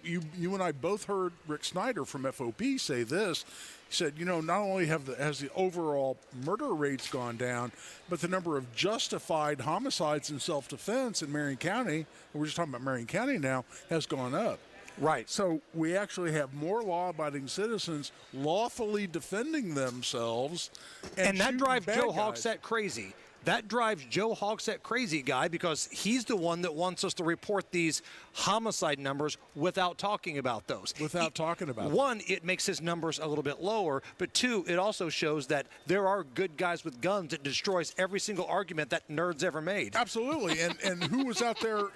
you and I both heard Rick Snyder from FOP say this. He said, not only has the overall murder rates gone down, but the number of justified homicides in self-defense in Marion County, and we're just talking about Marion County now, has gone up. Right. So we actually have more law-abiding citizens lawfully defending themselves. And that drives Joe guys. Hogsett crazy. That drives Joe Hogsett crazy, Guy, because he's the one that wants us to report these homicide numbers without talking about those. One, it makes his numbers a little bit lower, but two, it also shows that there are good guys with guns that destroys every single argument that nerds ever made. Absolutely. And who was out there,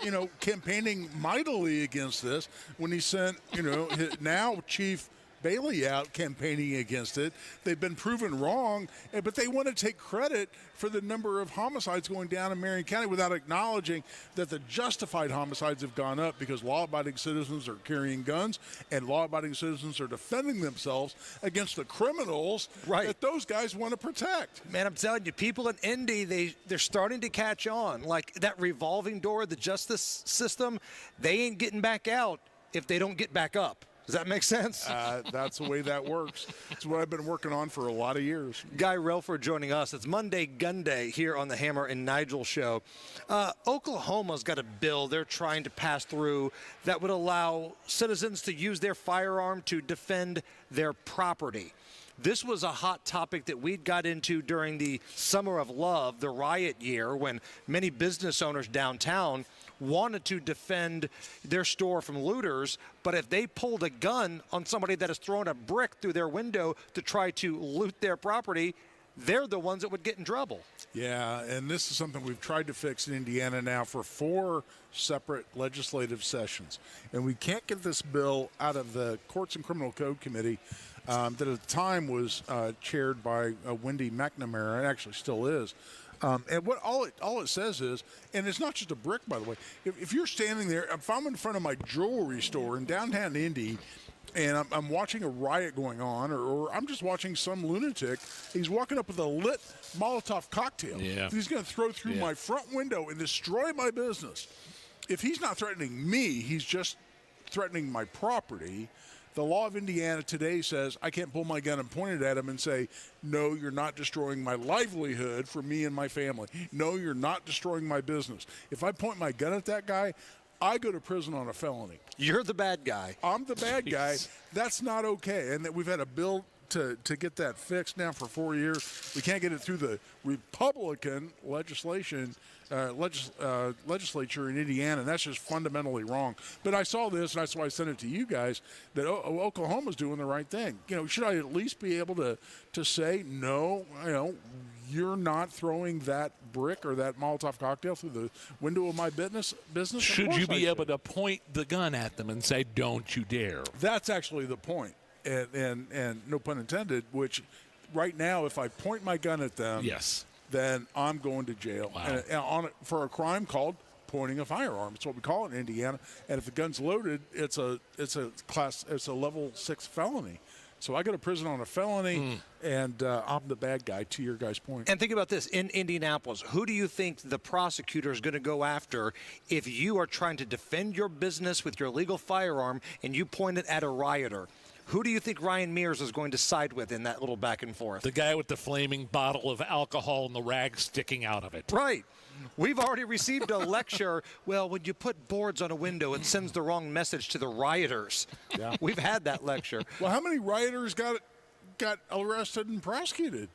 campaigning mightily against this when he sent, his now Chief Bailey out campaigning against it. They've been proven wrong, but they want to take credit for the number of homicides going down in Marion County without acknowledging that the justified homicides have gone up because law-abiding citizens are carrying guns and law-abiding citizens are defending themselves against the criminals that those guys want to protect. Man, I'm telling you, people in Indy, they're starting to catch on. Like that revolving door of the justice system, they ain't getting back out if they don't get back up. Does that make sense? That's the way that works. It's what I've been working on for a lot of years. Guy Relford joining us. It's Monday Gun Day here on the Hammer and Nigel show. Oklahoma's got a bill they're trying to pass through that would allow citizens to use their firearm to defend their property. This was a hot topic that we got into during the Summer of Love, the riot year, when many business owners downtown wanted to defend their store from looters, but if they pulled a gun on somebody that has thrown a brick through their window to try to loot their property, they're the ones that would get in trouble. Yeah, and this is something we've tried to fix in Indiana now for 4 separate legislative sessions. And we can't get this bill out of the Courts and Criminal Code Committee that at the time was chaired by Wendy McNamara, and actually still is. And what all it says is, and it's not just a brick, by the way. If you're standing there, if I'm in front of my jewelry store in downtown Indy, and I'm watching a riot going on, or I'm just watching some lunatic, he's walking up with a lit Molotov cocktail. Yeah. He's going to throw through my front window and destroy my business. If he's not threatening me, he's just threatening my property. The law of Indiana today says I can't pull my gun and point it at him and say, no, you're not destroying my livelihood for me and my family. No, you're not destroying my business. If I point my gun at that guy, I go to prison on a felony. You're the bad guy. I'm the bad guy. That's not okay. And that we've had a bill to get that fixed now for 4 years. We can't get it through the Republican legislature in Indiana, and that's just fundamentally wrong. But I saw this, and that's why I sent it to you guys, that Oklahoma's doing the right thing. Should I at least be able to say, no, you're not throwing that brick or that Molotov cocktail through the window of my business? Should you be able to point the gun at them and say, don't you dare? That's actually the point. And no pun intended, which right now, if I point my gun at them, yes, then I'm going to jail. Wow. For a crime called pointing a firearm. It's what we call it in Indiana. And if the gun's loaded, it's a level 6 felony. So I go to prison on a felony, and I'm the bad guy, to your guy's point. And think about this. In Indianapolis, who do you think the prosecutor is going to go after if you are trying to defend your business with your legal firearm and you point it at a rioter? Who do you think Ryan Mears is going to side with in that little back and forth? The guy with the flaming bottle of alcohol and the rag sticking out of it. Right. We've already received a lecture. Well, when you put boards on a window, it sends the wrong message to the rioters. Yeah. We've had that lecture. Well, how many rioters got arrested and prosecuted?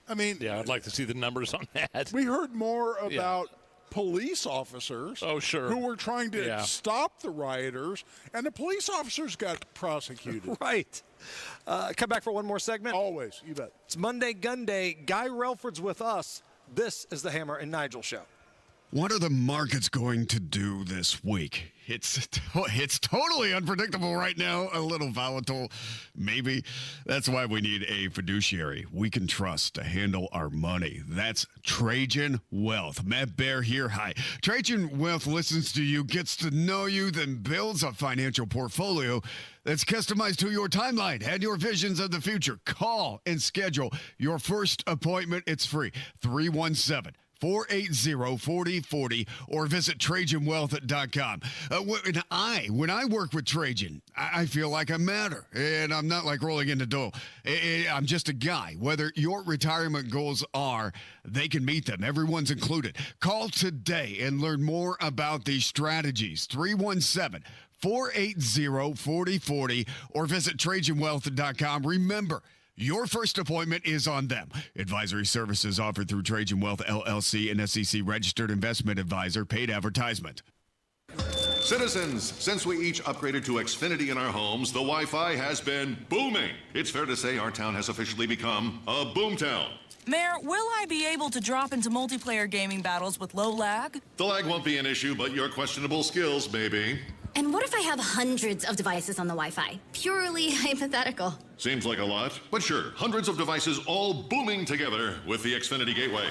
I mean, yeah, I'd like to see the numbers on that. We heard more about police officers who were trying to stop the rioters, and the police officers got prosecuted. Right. Come back for one more segment? Always, you bet. It's Monday Gun Day. Guy Relford's with us. This is the Hammer and Nigel Show. What are the markets going to do this week? It's totally unpredictable right now, a little volatile, maybe. That's why we need a fiduciary we can trust to handle our money. That's Trajan Wealth. Matt Bear here. Hi. Trajan Wealth listens to you, gets to know you, then builds a financial portfolio that's customized to your timeline and your visions of the future. Call and schedule your first appointment. It's free. 317-480-4040 or visit TrajanWealth.com. When I work with Trajan, I feel like I matter, and I'm not like rolling in the dough. I'm just a guy. Whether your retirement goals are, they can meet them. Everyone's included. Call today and learn more about these strategies. 317-480-4040 or visit TrajanWealth.com. Remember, your first appointment is on them. Advisory services offered through Trajan Wealth, LLC, an SEC-registered investment advisor. Paid advertisement. Citizens, since we each upgraded to Xfinity in our homes, the Wi-Fi has been booming. It's fair to say our town has officially become a boomtown. Mayor, will I be able to drop into multiplayer gaming battles with low lag? The lag won't be an issue, but your questionable skills may be. And what if I have hundreds of devices on the Wi-Fi? Purely hypothetical. Seems like a lot, but sure, hundreds of devices all booming together with the Xfinity Gateway.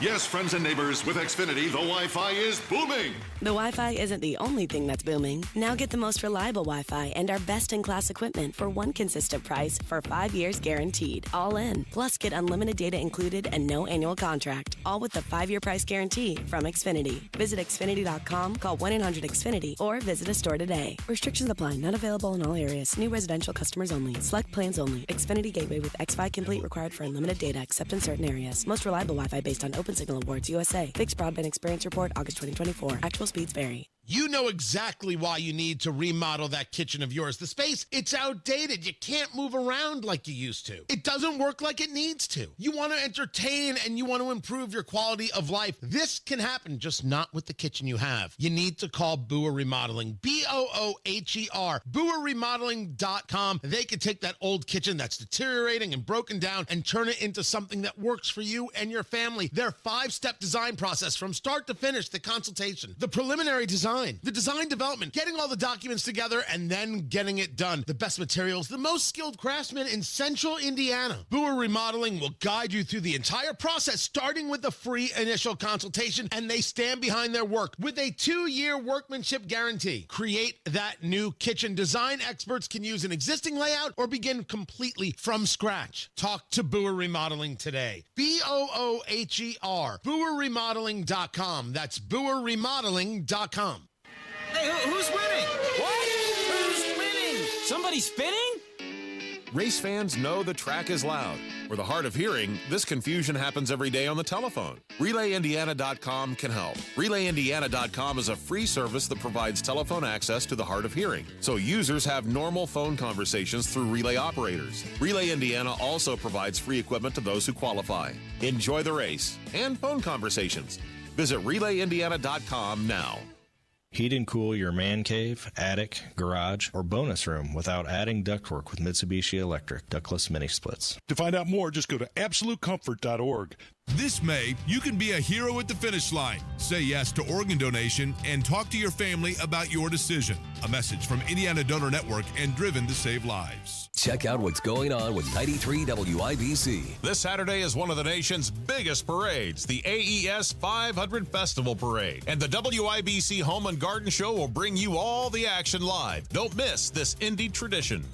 Yes, friends and neighbors, with Xfinity, the Wi-Fi is booming. The Wi-Fi isn't the only thing that's booming. Now get the most reliable Wi-Fi and our best-in-class equipment for one consistent price for 5 years guaranteed. All in. Plus, get unlimited data included and no annual contract. All with the 5-year price guarantee from Xfinity. Visit Xfinity.com, call 1-800-XFINITY, or visit a store today. Restrictions apply. Not available in all areas. New residential customers only. Select plans only. Xfinity Gateway with X-Fi Complete required for unlimited data except in certain areas. Most reliable Wi-Fi based on Open Signal Awards USA. Fixed Broadband Experience Report, August 2024. Actual speeds vary. You know exactly why you need to remodel that kitchen of yours. The space, it's outdated. You can't move around like you used to. It doesn't work like it needs to. You want to entertain and you want to improve your quality of life. This can happen, just not with the kitchen you have. You need to call Booher Remodeling. B-O-O-H-E-R. BooherRemodeling.com. They can take that old kitchen that's deteriorating and broken down and turn it into something that works for you and your family. Their 5-step design process from start to finish, the consultation, the preliminary design, the design development, getting all the documents together, and then getting it done. The best materials, the most skilled craftsmen in Central Indiana. Booher Remodeling will guide you through the entire process, starting with the free initial consultation, and they stand behind their work with a 2-year workmanship guarantee. Create that new kitchen. Design experts can use an existing layout or begin completely from scratch. Talk to Booher Remodeling today. B-O-O-H-E-R. BooherRemodeling.com. That's BooherRemodeling.com. Hey, who's winning? What? Who's winning? Somebody spinning? Race fans know the track is loud. For the hard of hearing, this confusion happens every day on the telephone. RelayIndiana.com can help. RelayIndiana.com is a free service that provides telephone access to the hard of hearing, so users have normal phone conversations through relay operators. Relay Indiana also provides free equipment to those who qualify. Enjoy the race and phone conversations. Visit RelayIndiana.com now. Heat and cool your man cave, attic, garage, or bonus room without adding ductwork with Mitsubishi Electric ductless mini splits. To find out more, just go to absolutecomfort.org. This May, you can be a hero at the finish line. Say yes to organ donation and talk to your family about your decision. A message from Indiana Donor Network and Driven to Save Lives. Check out what's going on with 93 WIBC. This Saturday is one of the nation's biggest parades, the AES 500 Festival Parade. And the WIBC Home and Garden Show will bring you all the action live. Don't miss this indie tradition.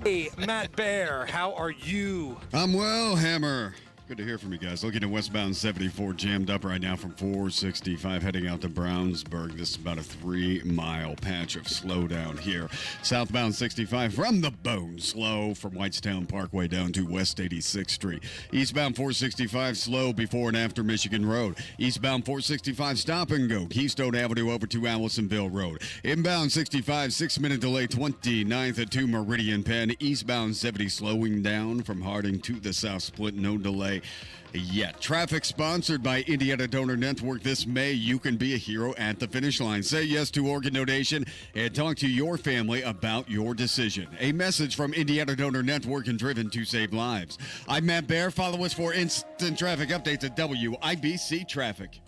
Hey, Matt Bear, how are you? I'm well, Hammer. Good to hear from you guys. Looking at westbound 74, jammed up right now from 465 heading out to Brownsburg. This is about a 3-mile patch of slowdown here. Southbound 65 from the bone slow from Whitestown Parkway down to West 86th Street. Eastbound 465 slow before and after Michigan Road. Eastbound 465 stop and go. Keystone Avenue over to Allisonville Road. Inbound 65 6-minute delay 29th at 2 Meridian Penn. Eastbound 70 slowing down from Harding to the South Split. No delay family yet. Traffic sponsored by Indiana Donor Network this May. You can be a hero at the finish line. Say yes to organ donation and talk to your family about your decision. A message from Indiana Donor Network and Driven to Save Lives. I'm Matt Bear. Follow us for instant traffic updates at WIBC Traffic.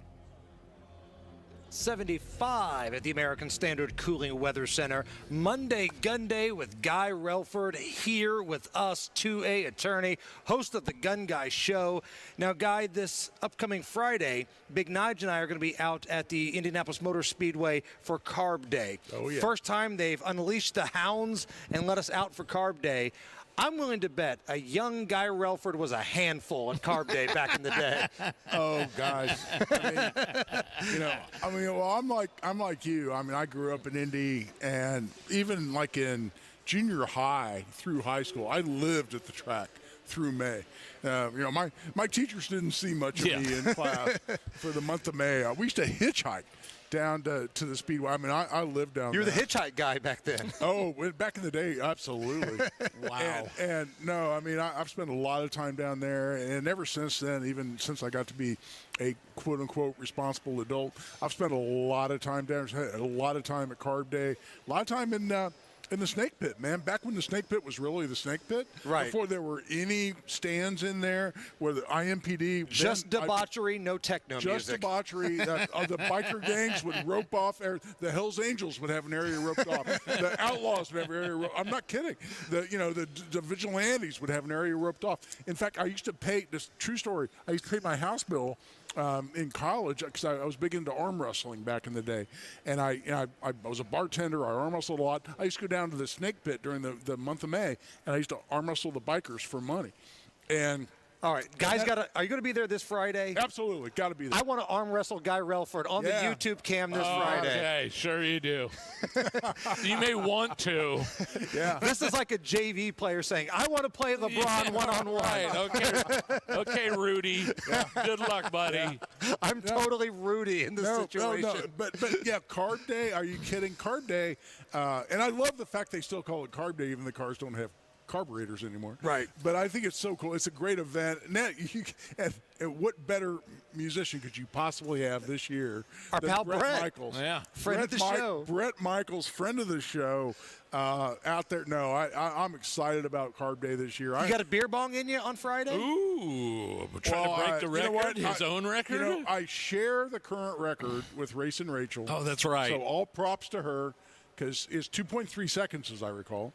75 at the American Standard Cooling Weather Center. Monday Gun Day with Guy Relford here with us, 2A attorney, host of the Gun Guy Show. Now, Guy, this upcoming Friday, Big Nigel and I are going to be out at the Indianapolis Motor Speedway for Carb Day. Oh, yeah. First time they've unleashed the hounds and let us out for Carb Day. I'm willing to bet a young Guy Relford was a handful at Carb Day back in the day. Oh, guys. I'm like you. I mean, I grew up in Indy, and even like in junior high through high school, I lived at the track through May. My teachers didn't see much of me in class for the month of May. We used to hitchhike down to the speedway. I mean, I lived down there. You were the hitchhike guy back then. Oh, back in the day, absolutely. Wow. And no, I mean, I've spent a lot of time down there, and ever since then, even since I got to be a quote-unquote responsible adult, I've spent a lot of time down there, a lot of time at Carb Day, a lot of time in the Snake Pit, man. Back when the Snake Pit was really the Snake Pit. Right. Before there were any stands in there, where the IMPD... Just debauchery, no techno music. Just debauchery. The biker gangs would rope off. The Hells Angels would have an area roped off. The Outlaws would have an area roped off. I'm not kidding. The Vigilantes would have an area roped off. In fact, I used to pay, this true story, I used to pay my house bill in college, because I was big into arm wrestling back in the day, and I was a bartender. I arm wrestled a lot. I used to go down to the Snake Pit during the month of May, and I used to arm wrestle the bikers for money. And all right, guys, are you going to be there this Friday? Absolutely, got to be there. I want to arm wrestle Guy Relford on the YouTube cam this Friday. Okay, sure you do. You may want to. Yeah. This is like a JV player saying, "I want to play LeBron one-on-one." Right. Okay, Rudy. Yeah. Good luck, buddy. Yeah. I'm totally Rudy in this situation. No. But yeah, Carb Day. Are you kidding? Carb Day. And I love the fact they still call it Carb Day, even the cars don't have carburetors anymore. Right. But I think it's so cool. It's a great event. And what better musician could you possibly have this year Our than pal Brett Michaels? Yeah. Friend of the show. Brett Michaels, friend of the show, out there. No, I'm excited about Carb Day this year. You got a beer bong in you on Friday? Ooh, trying to break the record, his own record? I share the current record with Race and Rachel. Oh, that's right. So all props to her, because it's 2.3 seconds, as I recall.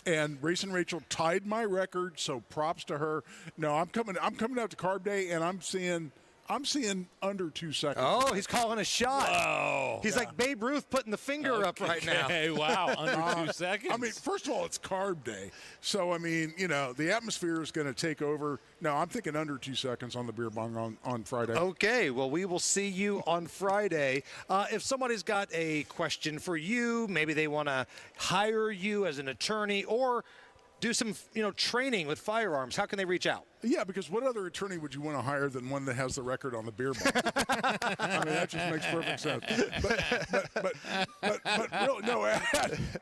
And Race and Rachel tied my record, so props to her. No, I'm coming out to Carb Day, and I'm seeing under 2 seconds. Oh, he's calling a shot. Whoa. He's like Babe Ruth putting the finger up right now. Hey, wow, under 2 seconds. I mean, first of all, it's Carb Day. So, I mean, the atmosphere is going to take over. No, I'm thinking under 2 seconds on the beer bong on Friday. Okay, well, we will see you on Friday. If somebody's got a question for you, maybe they want to hire you as an attorney or do some, training with firearms, how can they reach out? Yeah, because what other attorney would you want to hire than one that has the record on the beer bong? I mean, that just makes perfect sense. But really, no,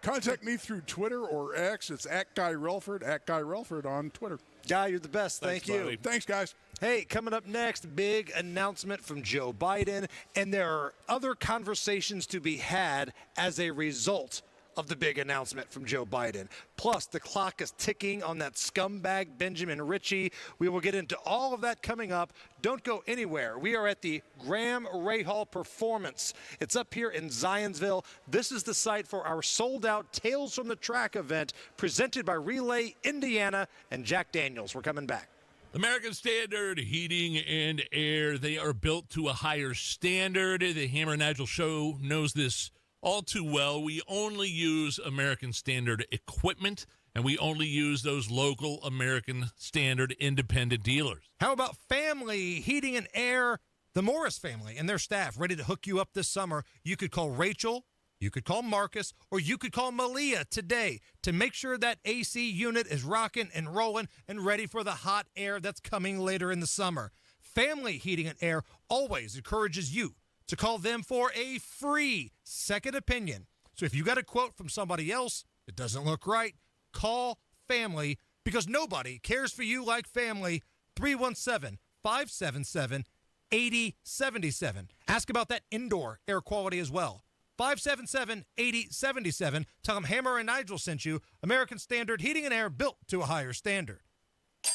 contact me through Twitter or X. It's @Guy Relford on Twitter. Guy, you're the best. Thank you. Buddy. Thanks, guys. Hey, coming up next, big announcement from Joe Biden, and there are other conversations to be had as a result of the big announcement from Joe Biden. Plus, the clock is ticking on that scumbag Benjamin Ritchie. We will get into all of that coming up. Don't go anywhere. We are at the Graham Rahal Performance. It's up here in Zionsville. This is the site for our sold-out Tales from the Track event presented by Relay Indiana and Jack Daniels. We're coming back. American Standard Heating and Air. They are built to a higher standard. The Hammer and Nigel show knows this all too well. We only use American Standard equipment, and we only use those local American Standard independent dealers. How about Family Heating and Air? The Morris family and their staff ready to hook you up this summer. You could call Rachel, you could call Marcus, or you could call Malia today to make sure that AC unit is rocking and rolling and ready for the hot air that's coming later in the summer. Family Heating and Air always encourages you to call them for a free second opinion. So if you got a quote from somebody else that doesn't look right, call Family, because nobody cares for you like Family. 317-577-8077. Ask about that indoor air quality as well. 577-8077. Tell them Hammer and Nigel sent you. American Standard Heating and Air, built to a higher standard.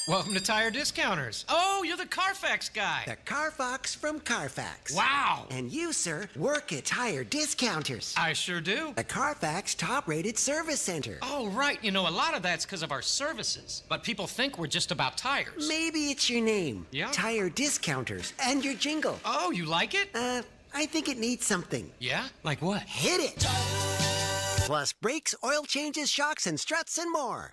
Welcome to Tire Discounters. Oh, you're the Carfax guy. The Carfax from Carfax. Wow. And you, sir, work at Tire Discounters. I sure do. The Carfax top-rated service center. Oh, right. You know, a lot of that's because of our services. But people think we're just about tires. Maybe it's your name. Yeah? Tire Discounters. And your jingle. Oh, you like it? I think it needs something. Yeah? Like what? Hit it. Plus brakes, oil changes, shocks, and struts, and more.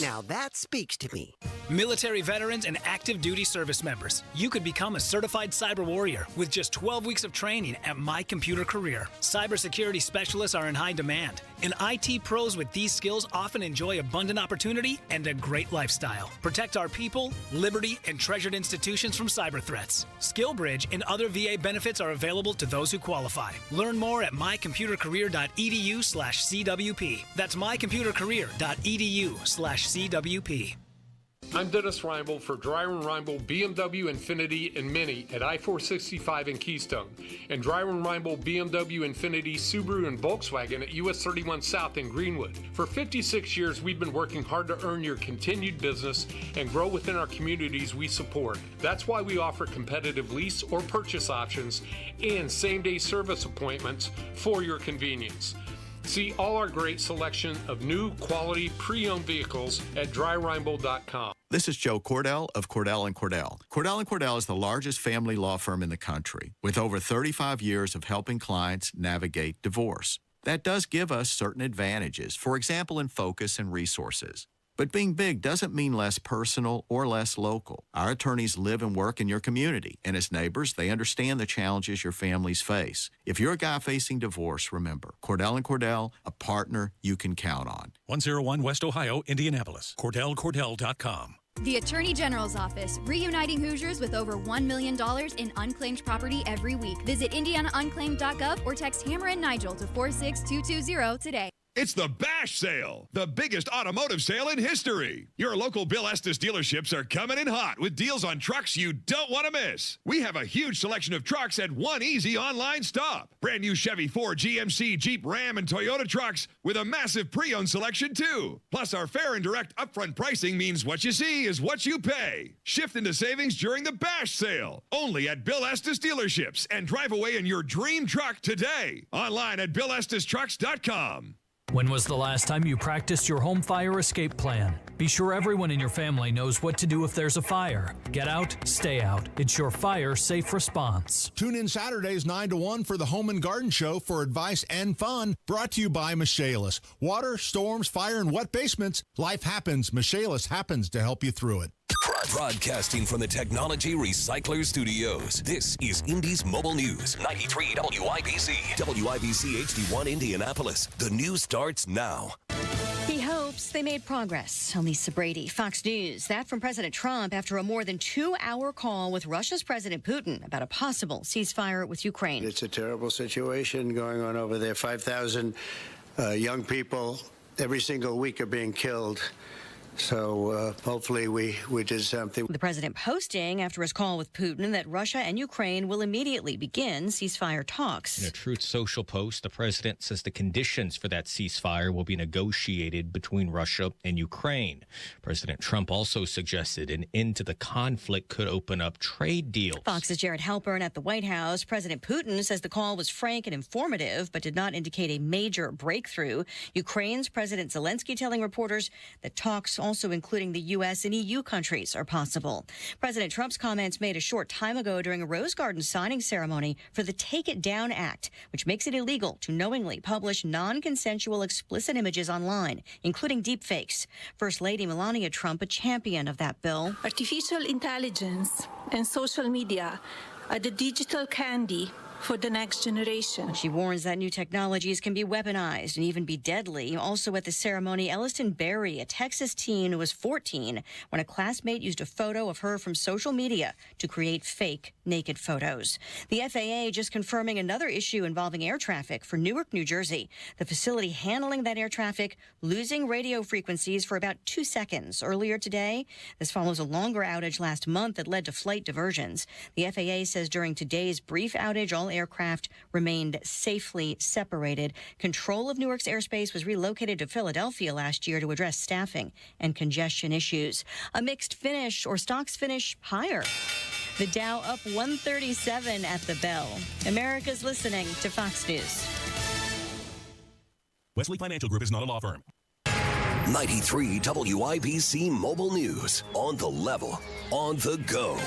Now that speaks to me. Military veterans and active duty service members, you could become a certified cyber warrior with just 12 weeks of training at My Computer Career. Cybersecurity specialists are in high demand, and IT pros with these skills often enjoy abundant opportunity and a great lifestyle. Protect our people, liberty, and treasured institutions from cyber threats. SkillBridge and other VA benefits are available to those who qualify. Learn more at mycomputercareer.edu/CWP. That's mycomputercareer.edu/CWP. I'm Dennis Reinbold for Dryer & Reinbold BMW, Infiniti, and Mini at I-465 in Keystone, and Dryer & Reinbold BMW, Infiniti, Subaru, and Volkswagen at US 31 South in Greenwood. For 56 years, we've been working hard to earn your continued business and grow within our communities we support. That's why we offer competitive lease or purchase options and same-day service appointments for your convenience. See all our great selection of new quality pre-owned vehicles at dryreinbold.com. This is Joe Cordell of Cordell & Cordell. Cordell & Cordell is the largest family law firm in the country with over 35 years of helping clients navigate divorce. That does give us certain advantages, for example, in focus and resources. But being big doesn't mean less personal or less local. Our attorneys live and work in your community, and as neighbors, they understand the challenges your families face. If you're a guy facing divorce, remember, Cordell & Cordell, a partner you can count on. 101 West Ohio, Indianapolis. CordellCordell.com. The Attorney General's Office, reuniting Hoosiers with over $1 million in unclaimed property every week. Visit IndianaUnclaimed.gov or text Hammer and Nigel to 46220 today. It's the Bash Sale, the biggest automotive sale in history. Your local Bill Estes dealerships are coming in hot with deals on trucks you don't want to miss. We have a huge selection of trucks at one easy online stop. Brand new Chevy, Ford, GMC, Jeep, Ram, and Toyota trucks with a massive pre-owned selection too. Plus, our fair and direct upfront pricing means what you see is what you pay. Shift into savings during the Bash Sale, only at Bill Estes dealerships, and drive away in your dream truck today. Online at BillEstesTrucks.com. When was the last time you practiced your home fire escape plan? Be sure everyone in your family knows what to do if there's a fire. Get out, stay out. It's your fire safe response. Tune in Saturdays 9 to 1 for the Home and Garden Show for advice and fun. Brought to you by Michaelis. Water, storms, fire, and wet basements. Life happens. Michaelis happens to help you through it. Broadcasting from the Technology Recycler Studios, this is Indy's Mobile News. 93 WIBC. WIBC HD1 Indianapolis. The news starts now. He hopes they made progress. Lisa Brady, Fox News. That from President Trump after a more than 2-hour call with Russia's President Putin about a possible ceasefire with Ukraine. It's a terrible situation going on over there. 5,000 young people every single week are being killed. So hopefully we did something. The president posting after his call with Putin that Russia and Ukraine will immediately begin ceasefire talks. In a Truth Social post, the president says the conditions for that ceasefire will be negotiated between Russia and Ukraine. President Trump also suggested an end to the conflict could open up trade deals. Fox's Jared Halpern at the White House. President Putin says the call was frank and informative, but did not indicate a major breakthrough. Ukraine's President Zelensky telling reporters that talks also including the U.S. and EU countries, are possible. President Trump's comments made a short time ago during a Rose Garden signing ceremony for the Take It Down Act, which makes it illegal to knowingly publish non-consensual explicit images online, including deepfakes. First Lady Melania Trump, a champion of that bill. Artificial intelligence and social media are the digital candy for the next generation. She warns that new technologies can be weaponized and even be deadly. Also at the ceremony, Elliston Berry, a Texas teen who was 14 when a classmate used a photo of her from social media to create fake naked photos. The FAA just confirming another issue involving air traffic for Newark, New Jersey. The facility handling that air traffic losing radio frequencies for about 2 seconds earlier today. This follows a longer outage last month that led to flight diversions. The FAA says during today's brief outage, all aircraft remained safely separated. Control of Newark's airspace was relocated to Philadelphia last year to address staffing and congestion issues. A mixed finish, or stocks finish higher. The Dow up 137 at the bell. America's listening to Fox News. Wesley Financial Group is not a law firm. 93 WIBC Mobile News. On the level, on the go.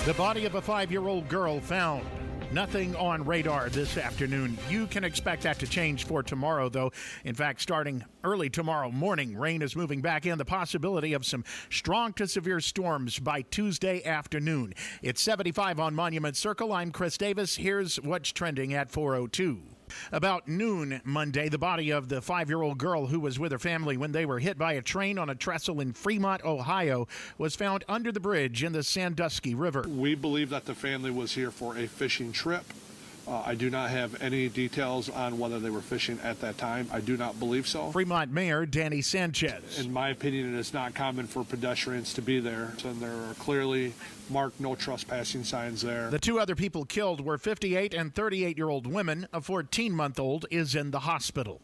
The body of a 5-year-old girl found. Nothing on radar this afternoon. You can expect that to change for tomorrow, though. In fact, starting early tomorrow morning, rain is moving back in. The possibility of some strong to severe storms by Tuesday afternoon. It's 75 on Monument Circle. I'm Chris Davis. Here's what's trending at 4:02. About noon Monday, the body of the 5-year-old girl who was with her family when they were hit by a train on a trestle in Fremont, Ohio, was found under the bridge in the Sandusky River. We believe that the family was here for a fishing trip. I do not have any details on whether they were fishing at that time. I do not believe so. Fremont Mayor Danny Sanchez. In my opinion, it is not common for pedestrians to be there, and there are clearly marked no trespassing signs there. The 2 other people killed were 58 and 38-year-old women. A 14-month-old is in the hospital.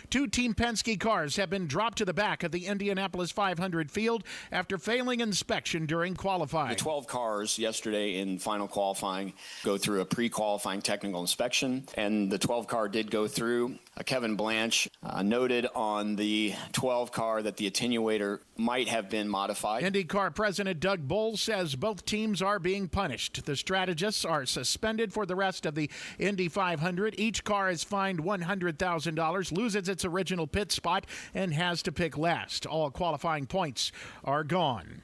2 Team Penske cars have been dropped to the back of the Indianapolis 500 field after failing inspection during qualifying. The 12 cars yesterday in final qualifying go through a pre-qualifying technical inspection, and the 12 car did go through. Kevin Blanche noted on the 12 car that the attenuator might have been modified. IndyCar President Doug Bowles says both teams are being punished. The strategists are suspended for the rest of the Indy 500. Each car is fined $100,000, loses its original pit spot, and has to pick last. All qualifying points are gone.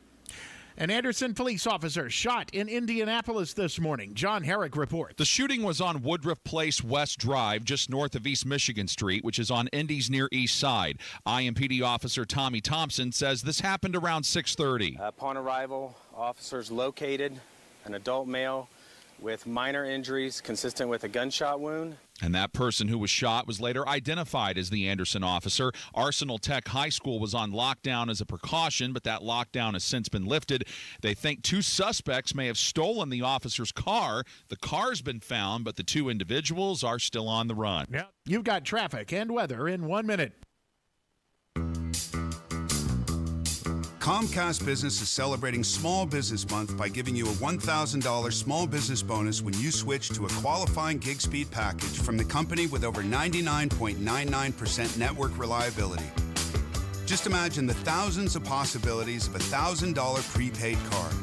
An Anderson police officer shot in Indianapolis this morning. John Herrick reports. The shooting was on Woodruff Place West Drive, just north of East Michigan Street, which is on Indy's near east side. IMPD officer Tommy Thompson says this happened around 6:30. Upon arrival, officers located an adult male with minor injuries consistent with a gunshot wound. And that person who was shot was later identified as the Anderson officer. Arsenal Tech High School was on lockdown as a precaution, but that lockdown has since been lifted. They think 2 suspects may have stolen the officer's car. The car's been found, but the 2 individuals are still on the run. Yeah, you've got traffic and weather in 1 minute. Comcast Business is celebrating Small Business Month by giving you a $1,000 small business bonus when you switch to a qualifying gig speed package from the company with over 99.99% network reliability. Just imagine the thousands of possibilities of a $1,000 prepaid card.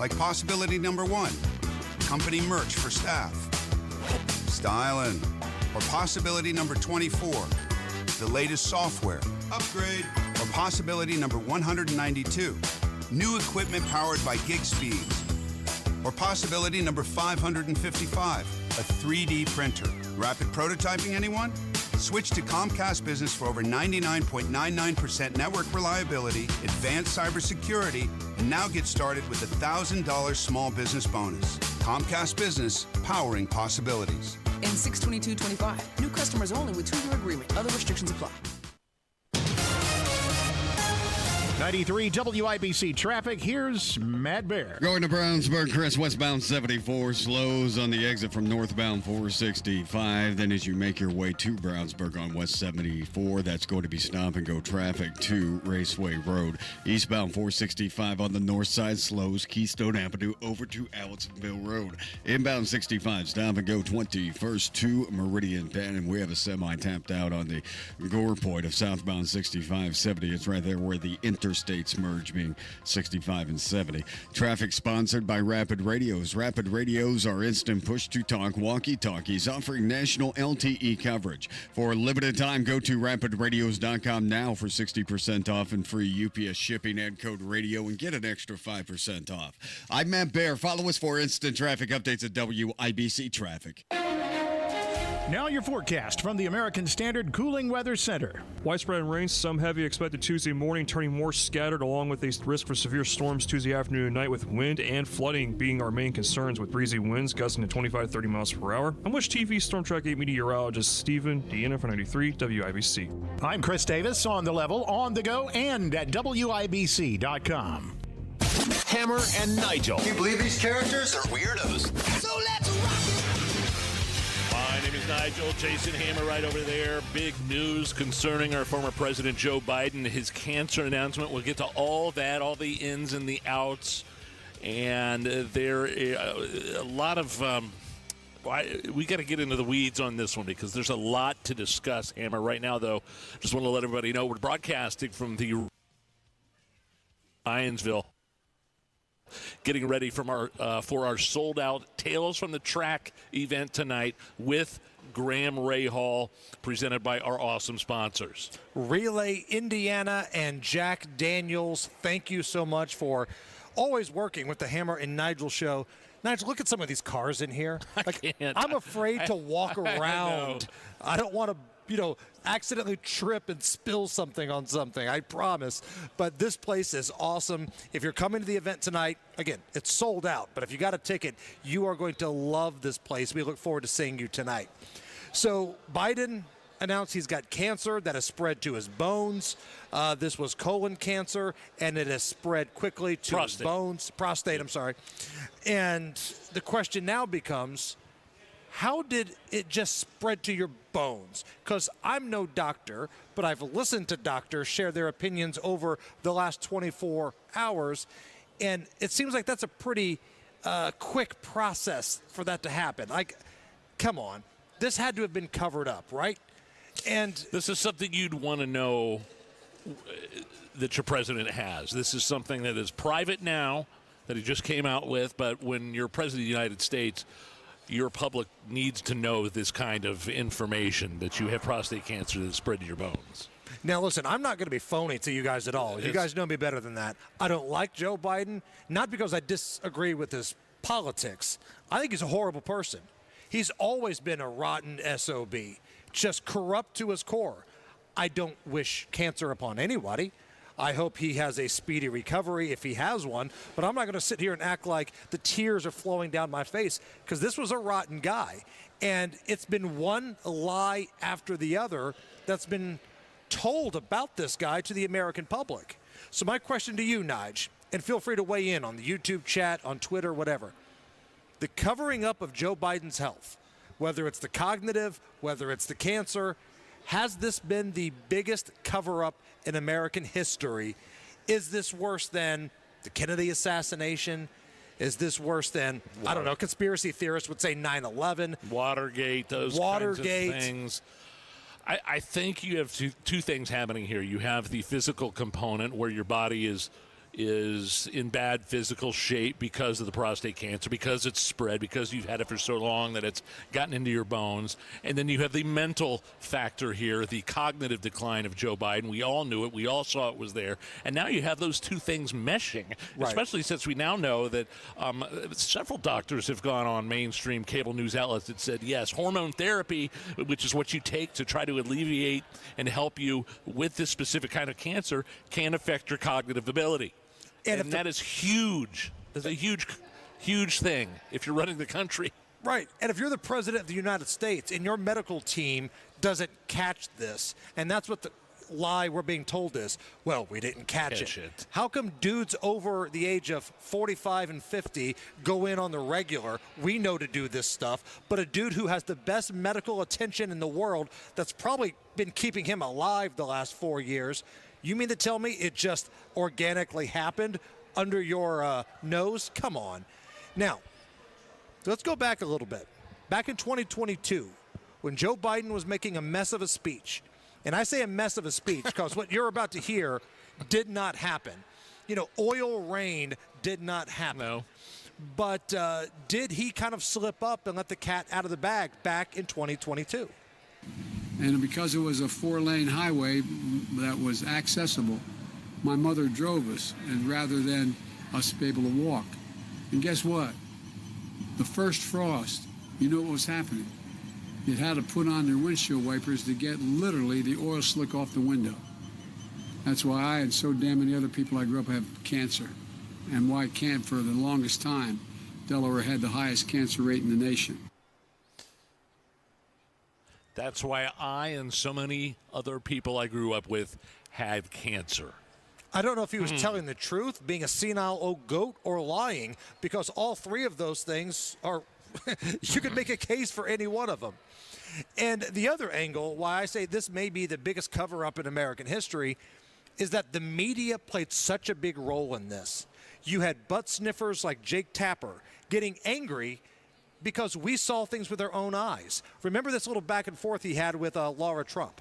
Like possibility number 1, company merch for staff. Styling. Or possibility number 24, the latest software. Upgrade. Or possibility number 192, new equipment powered by gig speeds. Or possibility number 555, a 3D printer. Rapid prototyping, anyone? Switch to Comcast Business for over 99.99% network reliability, advanced cybersecurity, and now get started with a $1,000 small business bonus. Comcast Business, powering possibilities. In 6/22/25, new customers only with 2-year agreement. Other restrictions apply. 93 WIBC traffic. Here's Matt Bear. Going to Brownsburg, Chris, westbound 74, slows on the exit from northbound 465. Then as you make your way to Brownsburg on West 74, that's going to be stop and go traffic to Raceway Road. Eastbound 465 on the north side slows Keystone Avenue over to Allisonville Road. Inbound 65, stop and go 21st to Meridian Penn. And we have a semi tapped out on the Gore point of southbound 6570. It's right there where the interstates merge, being 65 and 70. Traffic sponsored by Rapid Radios. Rapid Radios are instant push-to-talk walkie-talkies offering national LTE coverage. For a limited time, go to rapidradios.com now for 60% off and free UPS shipping. Add code radio and get an extra 5% off. I'm Matt Bear. Follow us for instant traffic updates at WIBC Traffic. Now your forecast from the American Standard Cooling Weather Center. Widespread rain, some heavy expected Tuesday morning, turning more scattered, along with a risk for severe storms Tuesday afternoon and night, with wind and flooding being our main concerns, with breezy winds gusting to 25 to 30 miles per hour. I'm Wish TV Storm Track 8 meteorologist Stephen Deanna for 93 WIBC. I'm Chris Davis, on the level, on the go, and at WIBC.com. Hammer and Nigel. Can you believe these characters are weirdos? So let's rock it! My name is Nigel. Jason Hammer right over there. Big news concerning our former President Joe Biden, his cancer announcement. We'll get to all that, all the ins and the outs. And there a lot of we got to get into the weeds on this one because there's a lot to discuss, Hammer. Right now, though, just want to let everybody know we're broadcasting from the Ionsville, getting ready from for our sold-out Tales from the Track event tonight with Graham Rahal, presented by our awesome sponsors. Relay Indiana and Jack Daniels, thank you so much for always working with the Hammer and Nigel show. Nigel, look at some of these cars in here. I'm afraid to walk around. I don't want to, accidentally trip and spill something on something, I promise. But this place is awesome. If you're coming to the event tonight, again, it's sold out. But if you got a ticket, you are going to love this place. We look forward to seeing you tonight. So Biden announced he's got cancer that has spread to his bones. This was colon cancer, and it has spread quickly to his bones. Prostate, I'm sorry. And the question now becomes, how did it just spread to your bones? Because I'm no doctor, but I've listened to doctors share their opinions over the last 24 hours, and it seems like that's a pretty quick process for that to happen. Like, come on. This had to have been covered up, right? And this is something you'd want to know that your president has. This is something that is private now, that he just came out with, but when you're president of the United States, your public needs to know this kind of information, that you have prostate cancer that spread to your bones. Now, listen, I'm not going to be phony to you guys at all. You guys know me better than that. I don't like Joe Biden, not because I disagree with his politics. I think he's a horrible person. He's always been a rotten SOB, just corrupt to his core. I don't wish cancer upon anybody. I hope he has a speedy recovery if he has one, but I'm not going to sit here and act like the tears are flowing down my face, because this was a rotten guy. And it's been one lie after the other that's been told about this guy to the American public. So my question to you, Nige, and feel free to weigh in on the YouTube chat, on Twitter, whatever. The covering up of Joe Biden's health, whether it's the cognitive, whether it's the cancer, has this been the biggest cover-up in American history? Is this worse than the Kennedy assassination? Is this worse than, I don't know, conspiracy theorists would say 9/11? Watergate, those kinds of things. I think you have two things happening here. You have the physical component where your body is in bad physical shape because of the prostate cancer, because it's spread, because you've had it for so long that it's gotten into your bones. And then you have the mental factor here, the cognitive decline of Joe Biden. We all knew it. We all saw it was there. And now you have those two things meshing, especially since we now know that several doctors have gone on mainstream cable news outlets that said, yes, hormone therapy, which is what you take to try to alleviate and help you with this specific kind of cancer, can affect your cognitive ability. And that is huge. That's a huge, huge thing if you're running the country. Right. And if you're the president of the United States and your medical team doesn't catch this, and that's what the lie we're being told is, well, we didn't catch it. How come dudes over the age of 45 and 50 go in on the regular? We know to do this stuff, but a dude who has the best medical attention in the world that's probably been keeping him alive the last 4 years, you mean to tell me it just organically happened under your nose? Come on. Now, let's go back a little bit. Back in 2022, when Joe Biden was making a mess of a speech, and I say a mess of a speech because what you're about to hear did not happen. Oil rain did not happen. No. But did he kind of slip up and let the cat out of the bag back in 2022? And because it was a 4-lane highway that was accessible, my mother drove us, and rather than us be able to walk. And guess what? The first frost, you know what was happening? You had to put on their windshield wipers to get literally the oil slick off the window. That's why I and so damn many other people I grew up have cancer. And why can't, for the longest time, Delaware had the highest cancer rate in the nation. That's why I and so many other people I grew up with had cancer. I don't know if he was telling the truth, being a senile old goat, or lying, because all three of those things are, you could make a case for any one of them. And the other angle, why I say this may be the biggest cover-up in American history, is that the media played such a big role in this. You had butt sniffers like Jake Tapper getting angry because we saw things with our own eyes. Remember this little back and forth he had with Laura Trump?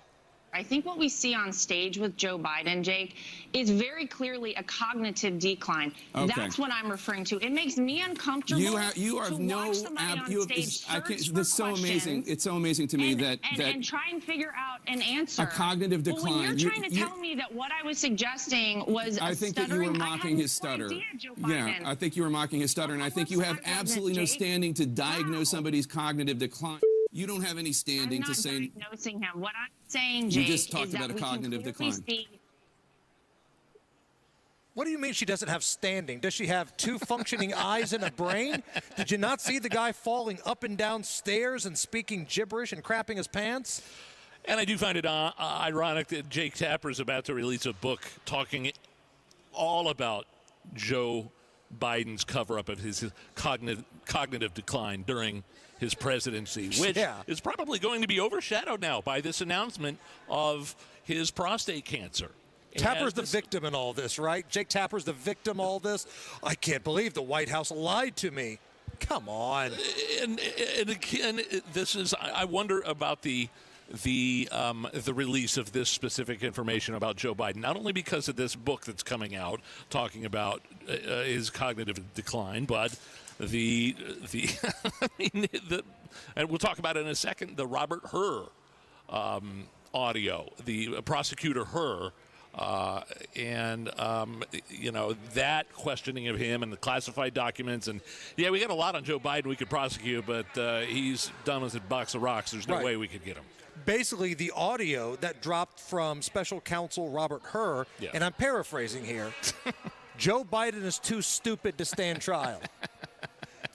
I think what we see on stage with Joe Biden, Jake, is very clearly a cognitive decline. Okay. That's what I'm referring to. It makes me uncomfortable. You are to no. watch somebody on stage That's so amazing. It's so amazing to me that try and figure out an answer. A cognitive decline. Well, when you're trying to tell me that what I was suggesting was I think that you were mocking his stutter. Yeah, I think you were mocking his stutter, and I think you have absolutely no standing to diagnose somebody's cognitive decline. You don't have any standing to say. I'm not diagnosing him. What I'm saying, Jake, you just talked is about that a cognitive decline. What do you mean she doesn't have standing? Does she have two functioning eyes and a brain? Did you not see the guy falling up and down stairs and speaking gibberish and crapping his pants? And I do find it ironic that Jake Tapper is about to release a book talking all about Joe Biden's cover-up of his cognitive decline during his presidency, which is probably going to be overshadowed now by this announcement of his prostate cancer. Tapper's the victim in all this, right? Jake Tapper's the victim in all this? I can't believe the White House lied to me. Come on. And again, this is, I wonder about the release of this specific information about Joe Biden, not only because of this book that's coming out talking about his cognitive decline, but and we'll talk about it in a second, the Robert Hur audio, the prosecutor Hur, that questioning of him and the classified documents. And yeah, we got a lot on Joe Biden we could prosecute, but he's dumb as a box of rocks. There's no way we could get him. Basically, the audio that dropped from special counsel Robert Hur, and I'm paraphrasing here, Joe Biden is too stupid to stand trial.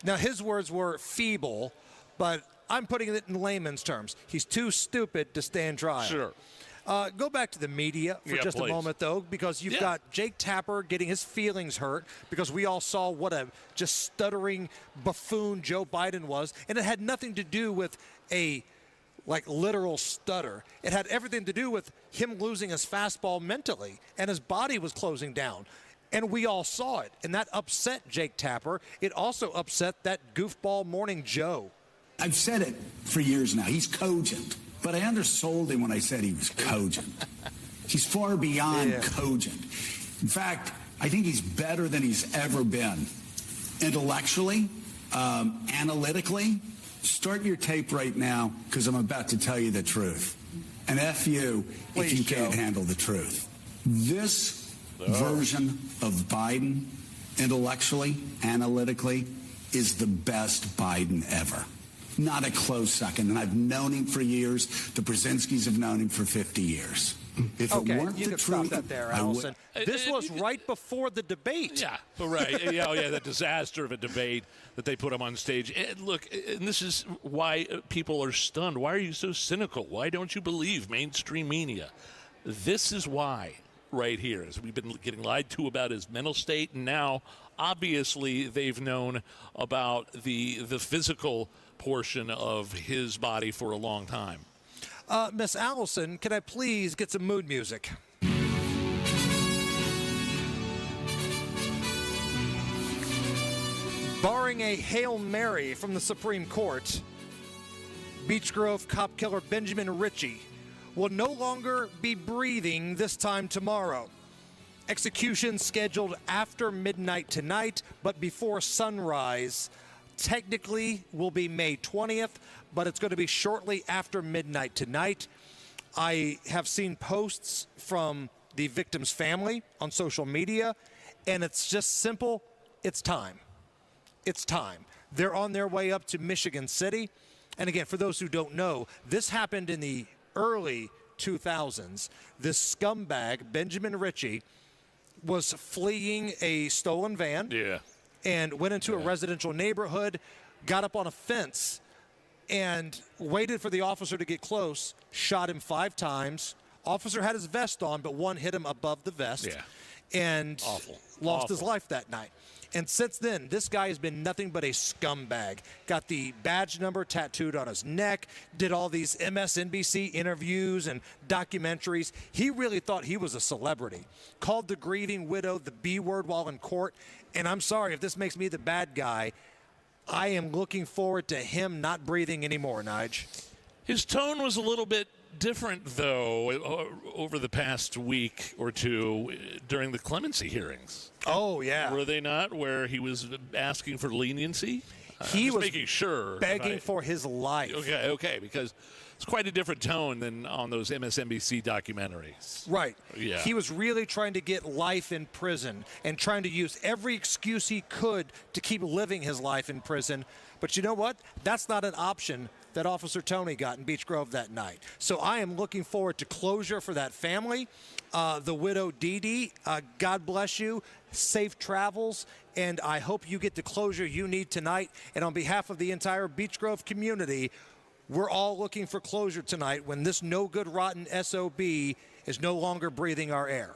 Now, his words were feeble, but I'm putting it in layman's terms. He's too stupid to stand trial. Sure. Go back to the media for just a moment, though, because you've got Jake Tapper getting his feelings hurt because we all saw what a just stuttering buffoon Joe Biden was, and it had nothing to do with a literal stutter. It had everything to do with him losing his fastball mentally, and his body was closing down. And we all saw it, and that upset Jake Tapper. It also upset that goofball Morning Joe. I've said it for years now. He's cogent, but I undersold him when I said he was cogent. He's far beyond cogent. In fact, I think he's better than he's ever been. Intellectually, analytically. Start your tape right now, because I'm about to tell you the truth. And F you if you can't handle the truth. This version of Biden, intellectually, analytically, is the best Biden ever. Not a close second. And I've known him for years. The Brzezinskis have known him for 50 years. If it weren't you the can truth, stop that there, Allison. This was right before the debate. Yeah, right. The disaster of a debate that they put him on stage. And look, and this is why people are stunned. Why are you so cynical? Why don't you believe mainstream media? This is why. Right here, as we've been getting lied to about his mental state, and now obviously they've known about the physical portion of his body for a long time. Miss Allison, can I please get some mood music? Barring a Hail Mary from the Supreme Court, Beech Grove cop killer Benjamin Ritchie will no longer be breathing this time tomorrow. Execution scheduled after midnight tonight, but before sunrise. Technically will be May 20th, but it's going to be shortly after midnight tonight. I have seen posts from the victim's family on social media, and it's just simple. It's time. It's time. They're on their way up to Michigan City. And again, for those who don't know, this happened in the early 2000s. This scumbag, Benjamin Ritchie, was fleeing a stolen van. Yeah. And went into a residential neighborhood, got up on a fence, and waited for the officer to get close, shot him 5 times. Officer had his vest on, but one hit him above the vest. Yeah. And lost his life that night. And since then, this guy has been nothing but a scumbag. Got the badge number tattooed on his neck, did all these MSNBC interviews and documentaries. He really thought he was a celebrity. Called the grieving widow the B word while in court. And I'm sorry if this makes me the bad guy. I am looking forward to him not breathing anymore, Nige. His tone was a little bit different, though, over the past week or two during the clemency hearings. Oh, yeah. Were they not, where he was asking for leniency? He was making sure. begging for his life. Okay, because it's quite a different tone than on those MSNBC documentaries. Right. Yeah. He was really trying to get life in prison and trying to use every excuse he could to keep living his life in prison. But you know what? That's not an option that Officer Tony got in Beech Grove that night. So I am looking forward to closure for that family. The widow Dee Dee, God bless you. Safe travels, and I hope you get the closure you need tonight. And on behalf of the entire Beech Grove community, we're all looking for closure tonight when this no good, rotten SOB is no longer breathing our air.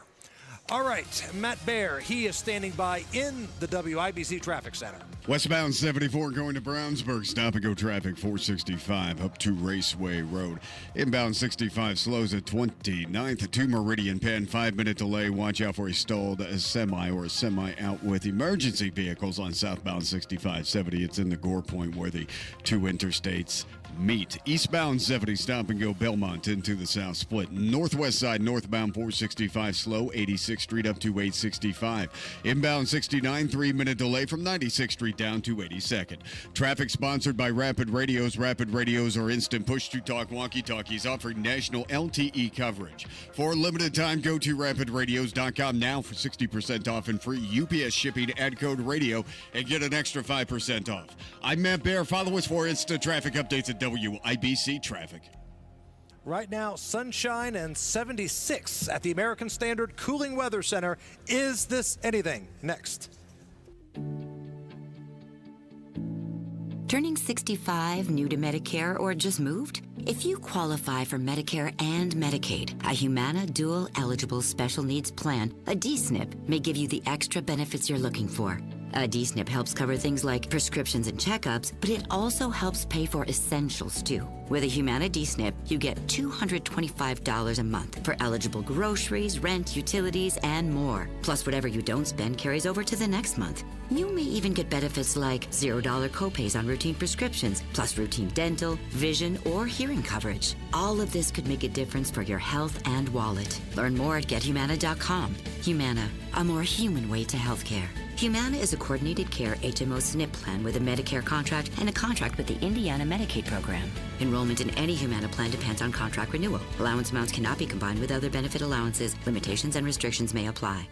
All right, Matt Baer, he is standing by in the WIBC Traffic Center. Westbound 74 going to Brownsburg. Stop and go traffic 465 up to Raceway Road. Inbound 65 slows at 29th to Meridian Penn. 5-minute delay. Watch out for a stalled semi or a semi out with emergency vehicles on southbound 6570. It's in the Gore Point where the two interstates meet. Eastbound 70 stop and go Belmont into the south split. Northwest side northbound 465 slow 86th Street up to 865. Inbound 69 3-minute delay from 96th Street down to 82nd. Traffic sponsored by Rapid Radios. Rapid Radios are instant push to talk walkie-talkies offering national LTE coverage. For a limited time, go to rapidradios.com now for 60% off and free UPS shipping. Add code radio and get an extra 5% off. I'm Matt Baer. Follow us for instant traffic updates at WIBC Traffic. Right now, sunshine and 76 at the American Standard Cooling Weather Center. Is this anything? Next. Turning 65, new to Medicare, or just moved? If you qualify for Medicare and Medicaid, a Humana Dual Eligible Special Needs Plan, a D-SNP, may give you the extra benefits you're looking for. A D-SNP helps cover things like prescriptions and checkups, but it also helps pay for essentials, too. With a Humana D-SNP, you get $225 a month for eligible groceries, rent, utilities, and more. Plus, whatever you don't spend carries over to the next month. You may even get benefits like $0 copays on routine prescriptions, plus routine dental, vision, or hearing coverage. All of this could make a difference for your health and wallet. Learn more at GetHumana.com. Humana, a more human way to healthcare. Humana is a coordinated care HMO SNP plan with a Medicare contract and a contract with the Indiana Medicaid program. Enrollment in any Humana plan depends on contract renewal. Allowance amounts cannot be combined with other benefit allowances. Limitations and restrictions may apply.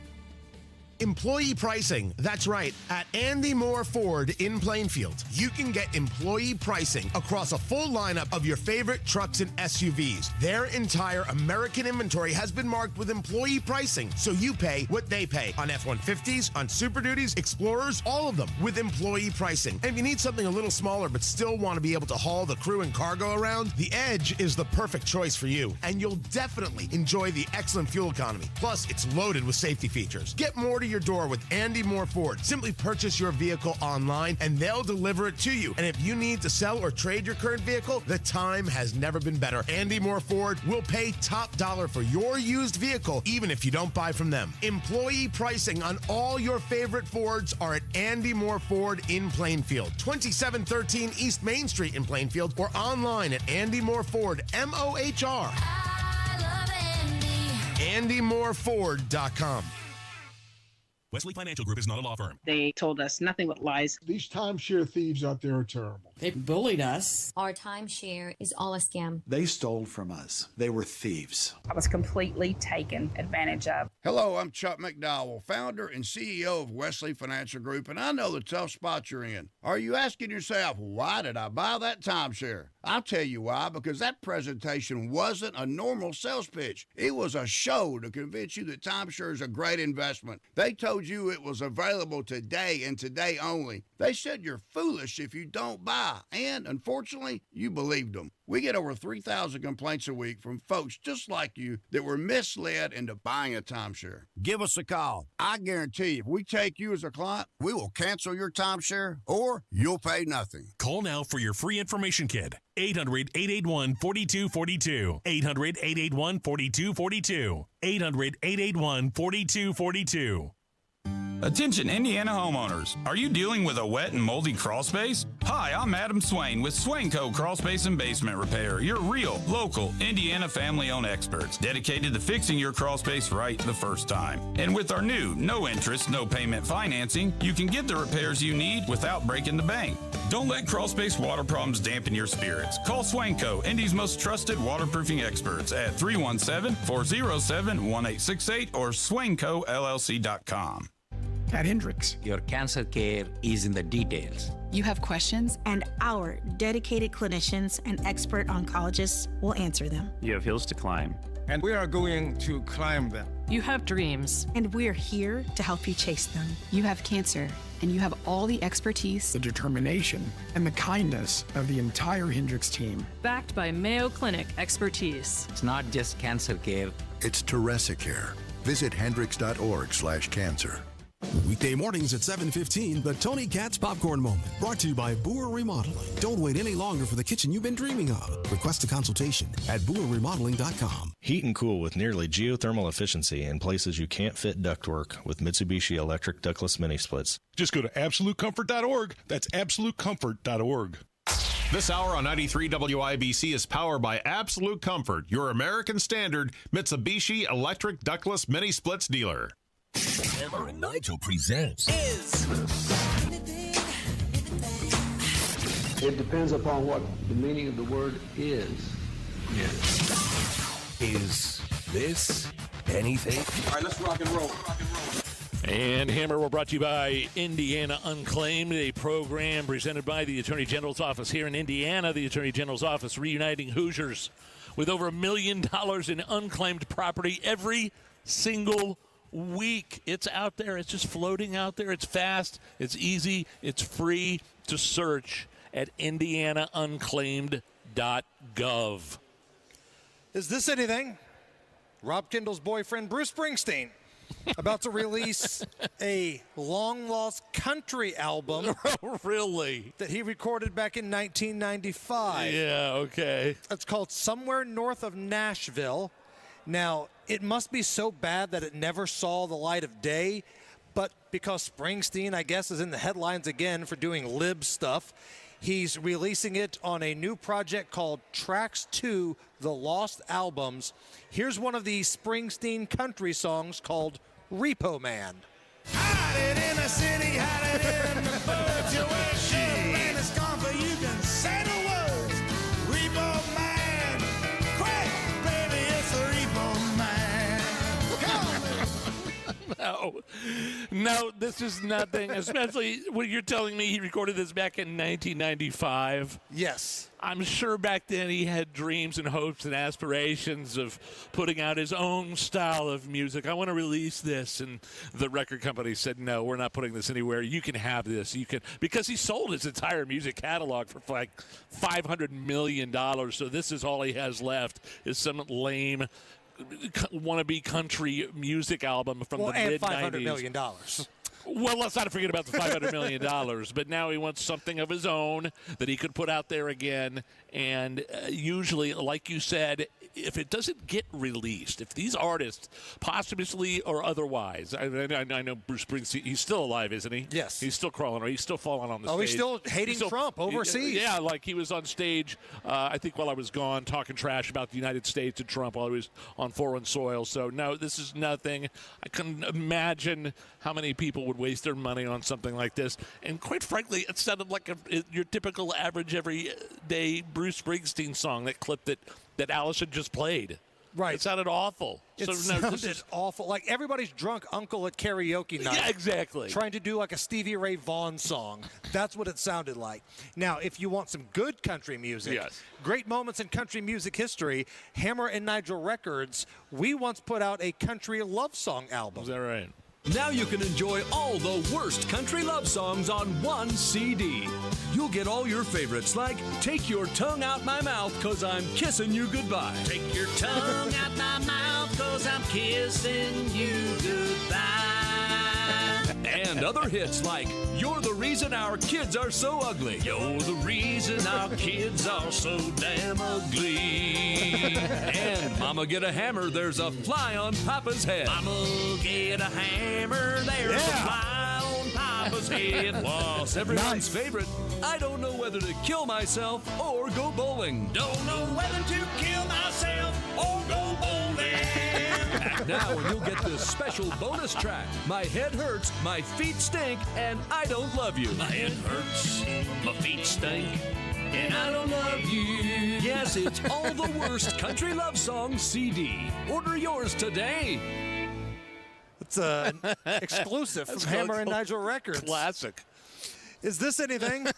Employee pricing. That's right. At Andy Moore Ford in Plainfield, you can get employee pricing across a full lineup of your favorite trucks and SUVs. Their entire American inventory has been marked with employee pricing, so you pay what they pay on F-150s, on Super Duties, Explorers, all of them with employee pricing. And if you need something a little smaller but still want to be able to haul the crew and cargo around, the Edge is the perfect choice for you. And you'll definitely enjoy the excellent fuel economy. Plus, it's loaded with safety features. Get more to your door with Andy Moore Ford. Simply purchase your vehicle online and they'll deliver it to you. And if you need to sell or trade your current vehicle, the time has never been better. Andy Moore Ford will pay top dollar for your used vehicle, even if you don't buy from them. Employee pricing on all your favorite Fords are at Andy Moore Ford in Plainfield, 2713 East Main Street in Plainfield, or online at Andy Moore Ford, MOHR. AndyMooreFord.com. Wesley Financial Group is not a law firm. They told us nothing but lies. These timeshare thieves out there are terrible. They bullied us. Our timeshare is all a scam. They stole from us. They were thieves. I was completely taken advantage of. Hello, I'm Chuck McDowell, founder and CEO of Wesley Financial Group, and I know the tough spot you're in. Are you asking yourself, why did I buy that timeshare? I'll tell you why, because that presentation wasn't a normal sales pitch. It was a show to convince you that timeshare is a great investment. They told you it was available today and today only. They said you're foolish if you don't buy, and unfortunately, you believed them. We get over 3,000 complaints a week from folks just like you that were misled into buying a timeshare. Give us a call. I guarantee if we take you as a client, we will cancel your timeshare or you'll pay nothing. Call now for your free information kit. 800-881-4242. 800-881-4242. 800-881-4242. Attention Indiana homeowners. Are you dealing with a wet and moldy crawl space? Hi, I'm Adam Swain with Swain Co. Crawl Space and Basement Repair, your real, local, Indiana family-owned experts dedicated to fixing your crawl space right the first time. And with our new no interest, no payment financing, you can get the repairs you need without breaking the bank. Don't let crawl space water problems dampen your spirits. Call Swain Co., Indy's most trusted waterproofing experts at 317-407-1868 or swaincollc.com. At Hendricks, your cancer care is in the details. You have questions, and our dedicated clinicians and expert oncologists will answer them. You have hills to climb, and we are going to climb them. You have dreams, and we're here to help you chase them. You have cancer, and you have all the expertise, the determination, and the kindness of the entire Hendricks team. Backed by Mayo Clinic expertise. It's not just cancer care. It's Teresa Care. Visit hendricks.org/cancer. Weekday mornings at 7:15, the Tony Katz Popcorn Moment, brought to you by Boer Remodeling. Don't wait any longer for the kitchen you've been dreaming of. Request a consultation at BoerRemodeling.com. Heat and cool with nearly geothermal efficiency in places you can't fit ductwork with Mitsubishi electric ductless mini splits. Just go to AbsoluteComfort.org. That's AbsoluteComfort.org. This hour on 93 WIBC is powered by Absolute Comfort, your American standard Mitsubishi electric ductless mini splits dealer. Hammer and Nigel presents It depends upon what the meaning of the word is. Is this anything? All right, let's rock and roll. And Hammer, we're brought to you by Indiana Unclaimed, a program presented by the Attorney General's Office here in Indiana. The Attorney General's Office reuniting Hoosiers with over $1 million in unclaimed property every single week. It's out there. It's just floating out there. It's fast. It's easy. It's free to search at indianaunclaimed.gov. Is this anything? Rob Kendall's boyfriend, Bruce Springsteen, about to release a long-lost country album. Really? That he recorded back in 1995. Yeah, okay. It's called Somewhere North of Nashville. Now, it must be so bad that it never saw the light of day, but because Springsteen, I guess, is in the headlines again for doing lib stuff, he's releasing it on a new project called Tracks 2, The Lost Albums. Here's one of the Springsteen country songs called Repo Man. Hide it in the city, hide it in the bush. You wear shoe and it's gone for you can say the words. Repo Man, quick, baby, it's a repo man. Come on. No, this is nothing, especially when you're telling me he recorded this back in 1995. Yes. I'm sure back then he had dreams and hopes and aspirations of putting out his own style of music. I want to release this, and the record company said, no, we're not putting this anywhere. You can have this. You can, because he sold his entire music catalog for like $500 million, so this is all he has left is some lame wannabe country music album from the mid-90s. And $500 million. Well, let's not forget about the $500 million, but now he wants something of his own that he could put out there again. And usually, like you said, if it doesn't get released, if these artists, posthumously or otherwise, I know Bruce Springsteen, he's still alive, isn't he? Yes. He's still crawling, or he's still falling on the stage. Oh, he's still hating Trump overseas. Yeah, like he was on stage, I think while I was gone, talking trash about the United States and Trump while he was on foreign soil. So, no, this is nothing. I couldn't imagine how many people would waste their money on something like this. And quite frankly, it sounded like your typical average everyday Bruce Springsteen song, that clip that Allison just played. Right. It sounded awful. Sounded awful. Like everybody's drunk uncle at karaoke night. Yeah, exactly. Trying to do like a Stevie Ray Vaughan song. That's what it sounded like. Now, if you want some good country music, yes, great moments in country music history, Hammer and Nigel Records, we once put out a country love song album. Is that right? Now you can enjoy all the worst country love songs on one CD. You'll get all your favorites like Take Your Tongue Out My Mouth 'Cause I'm Kissing You Goodbye. Take your tongue out my mouth 'cause I'm kissing you goodbye. And other hits like You're the Reason Our Kids Are So Ugly. You're the reason our kids are so damn ugly. And Mama Get a Hammer, There's a Fly on Papa's Head. Mama get a hammer, there's a fly on Papa's head. Plus, everyone's favorite, I Don't Know Whether to Kill Myself or Go Bowling. Don't know whether to kill myself or go bowling. Act now and you'll get this special bonus track, My Head Hurts, My Feet Stink, and I Don't Love You. My head hurts, my feet stink, and I don't love you. Yes, it's all the worst country love songs CD. Order yours today. It's an exclusive from Hammer and Nigel Records. Classic. Is this anything?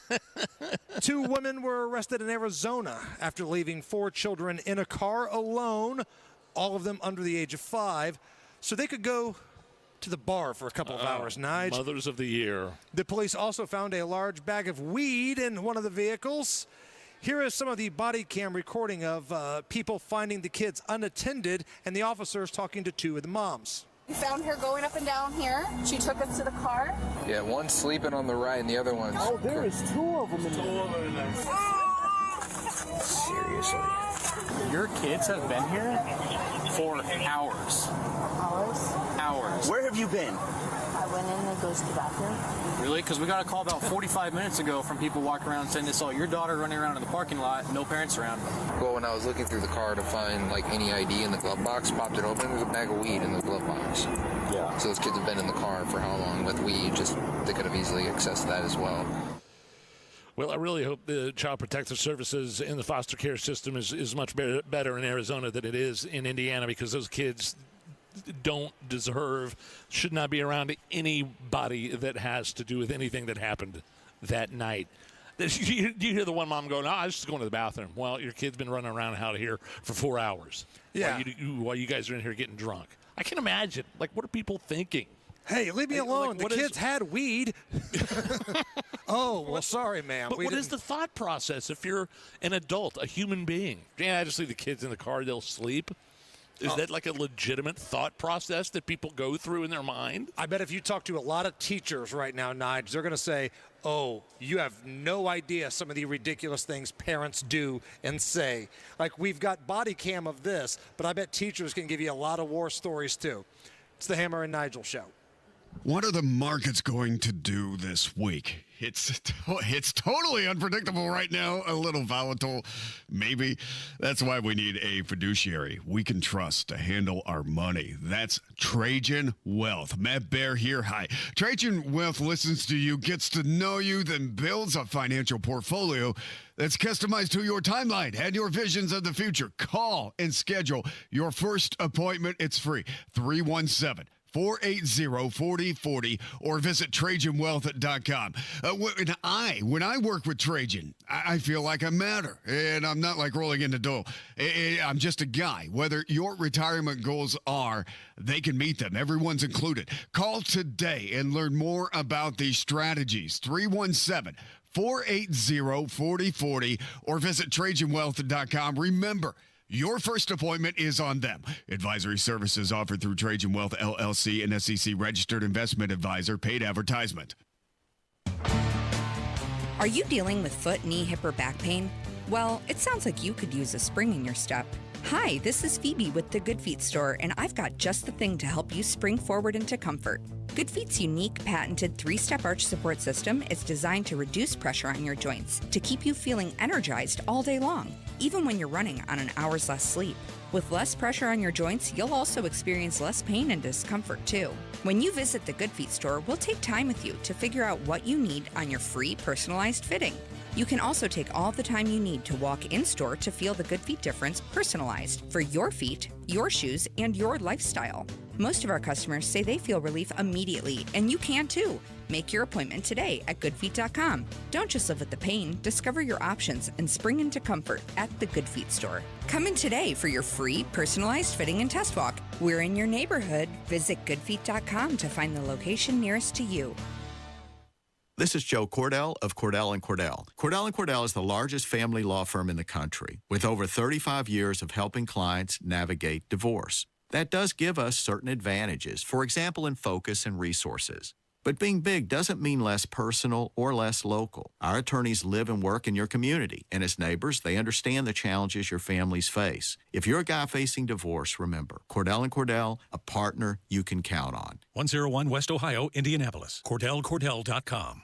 2 women were arrested in Arizona after leaving 4 children in a car alone, all of them under the age of 5, so they could go to the bar for a couple of hours. Nigel. Mothers of the Year. The police also found a large bag of weed in one of the vehicles. Here is some of the body cam recording of people finding the kids unattended and the officers talking to 2 of the moms. We found her going up and down here. She took us to the car. Yeah, one's sleeping on the right and the other one's... Oh, there is 2 of them in there. Seriously. Your kids have been here for hours. Hours? Where have you been? I went in and goes to the bathroom. Really? Because we got a call about 45 minutes ago from people walking around saying they saw your daughter running around in the parking lot, no parents around. Well, when I was looking through the car to find like any ID in the glove box, popped it open, there's a bag of weed in the glove box. Yeah. So those kids have been in the car for how long with weed? Just they could have easily accessed that as well. Well, I really hope the Child Protective Services in the foster care system is much better in Arizona than it is in Indiana, because those kids don't deserve, should not be around anybody that has to do with anything that happened that night. You hear the one mom going, I was just going to the bathroom. Well, your kid's been running around out here for 4 hours. Yeah. While you guys are in here getting drunk. I can imagine. Like, what are people thinking? Hey, leave me alone. Like, the kids had weed. Oh, well, sorry, ma'am. But what is the thought process if you're an adult, a human being? Yeah, I just leave the kids in the car, they'll sleep. Is that like a legitimate thought process that people go through in their mind? I bet if you talk to a lot of teachers right now, Nige, they're going to say, oh, you have no idea some of the ridiculous things parents do and say. Like, we've got body cam of this, but I bet teachers can give you a lot of war stories, too. It's the Hammer and Nigel Show. What are the markets going to do this week? It's totally unpredictable right now, a little volatile, maybe. That's why we need a fiduciary we can trust to handle our money. That's Trajan Wealth. Matt Bear here. Hi. Trajan Wealth listens to you, gets to know you, then builds a financial portfolio that's customized to your timeline and your visions of the future. Call and schedule your first appointment. It's free. 317-480-4040 or visit TrajanWealth.com. When I work with Trajan, I feel like I matter, and I'm not like rolling in the dough. I'm just a guy. Whether your retirement goals are, they can meet them. Everyone's included. Call today and learn more about these strategies. 317-480-4040 or visit TrajanWealth.com. Remember, Your first appointment is on them. Advisory services offered through Trajan Wealth LLC, an SEC registered investment advisor. Paid advertisement. Are you dealing with foot, knee, hip, or back pain? Well, it sounds like you could use a spring in your step. Hi, this is Phoebe with the Good Feet store, and I've got just the thing to help you spring forward into comfort. Good Feet's unique patented 3-step arch support system is designed to reduce pressure on your joints to keep you feeling energized all day long, even when you're running on an hour's less sleep. With less pressure on your joints, you'll also experience less pain and discomfort too. When you visit the Good Feet store, we'll take time with you to figure out what you need on your free personalized fitting. You can also take all the time you need to walk in-store to feel the Good Feet difference personalized for your feet, your shoes, and your lifestyle. Most of our customers say they feel relief immediately, and you can too. Make your appointment today at goodfeet.com. Don't just live with the pain. Discover your options and spring into comfort at the Good Feet store. Come in today for your free personalized fitting and test walk. We're in your neighborhood. Visit goodfeet.com to find the location nearest to you. This is Joe Cordell of Cordell & Cordell. Cordell & Cordell is the largest family law firm in the country with over 35 years of helping clients navigate divorce. That does give us certain advantages, for example, in focus and resources. But being big doesn't mean less personal or less local. Our attorneys live and work in your community, and as neighbors, they understand the challenges your families face. If you're a guy facing divorce, remember, Cordell & Cordell, a partner you can count on. 101 West Ohio, Indianapolis. CordellCordell.com.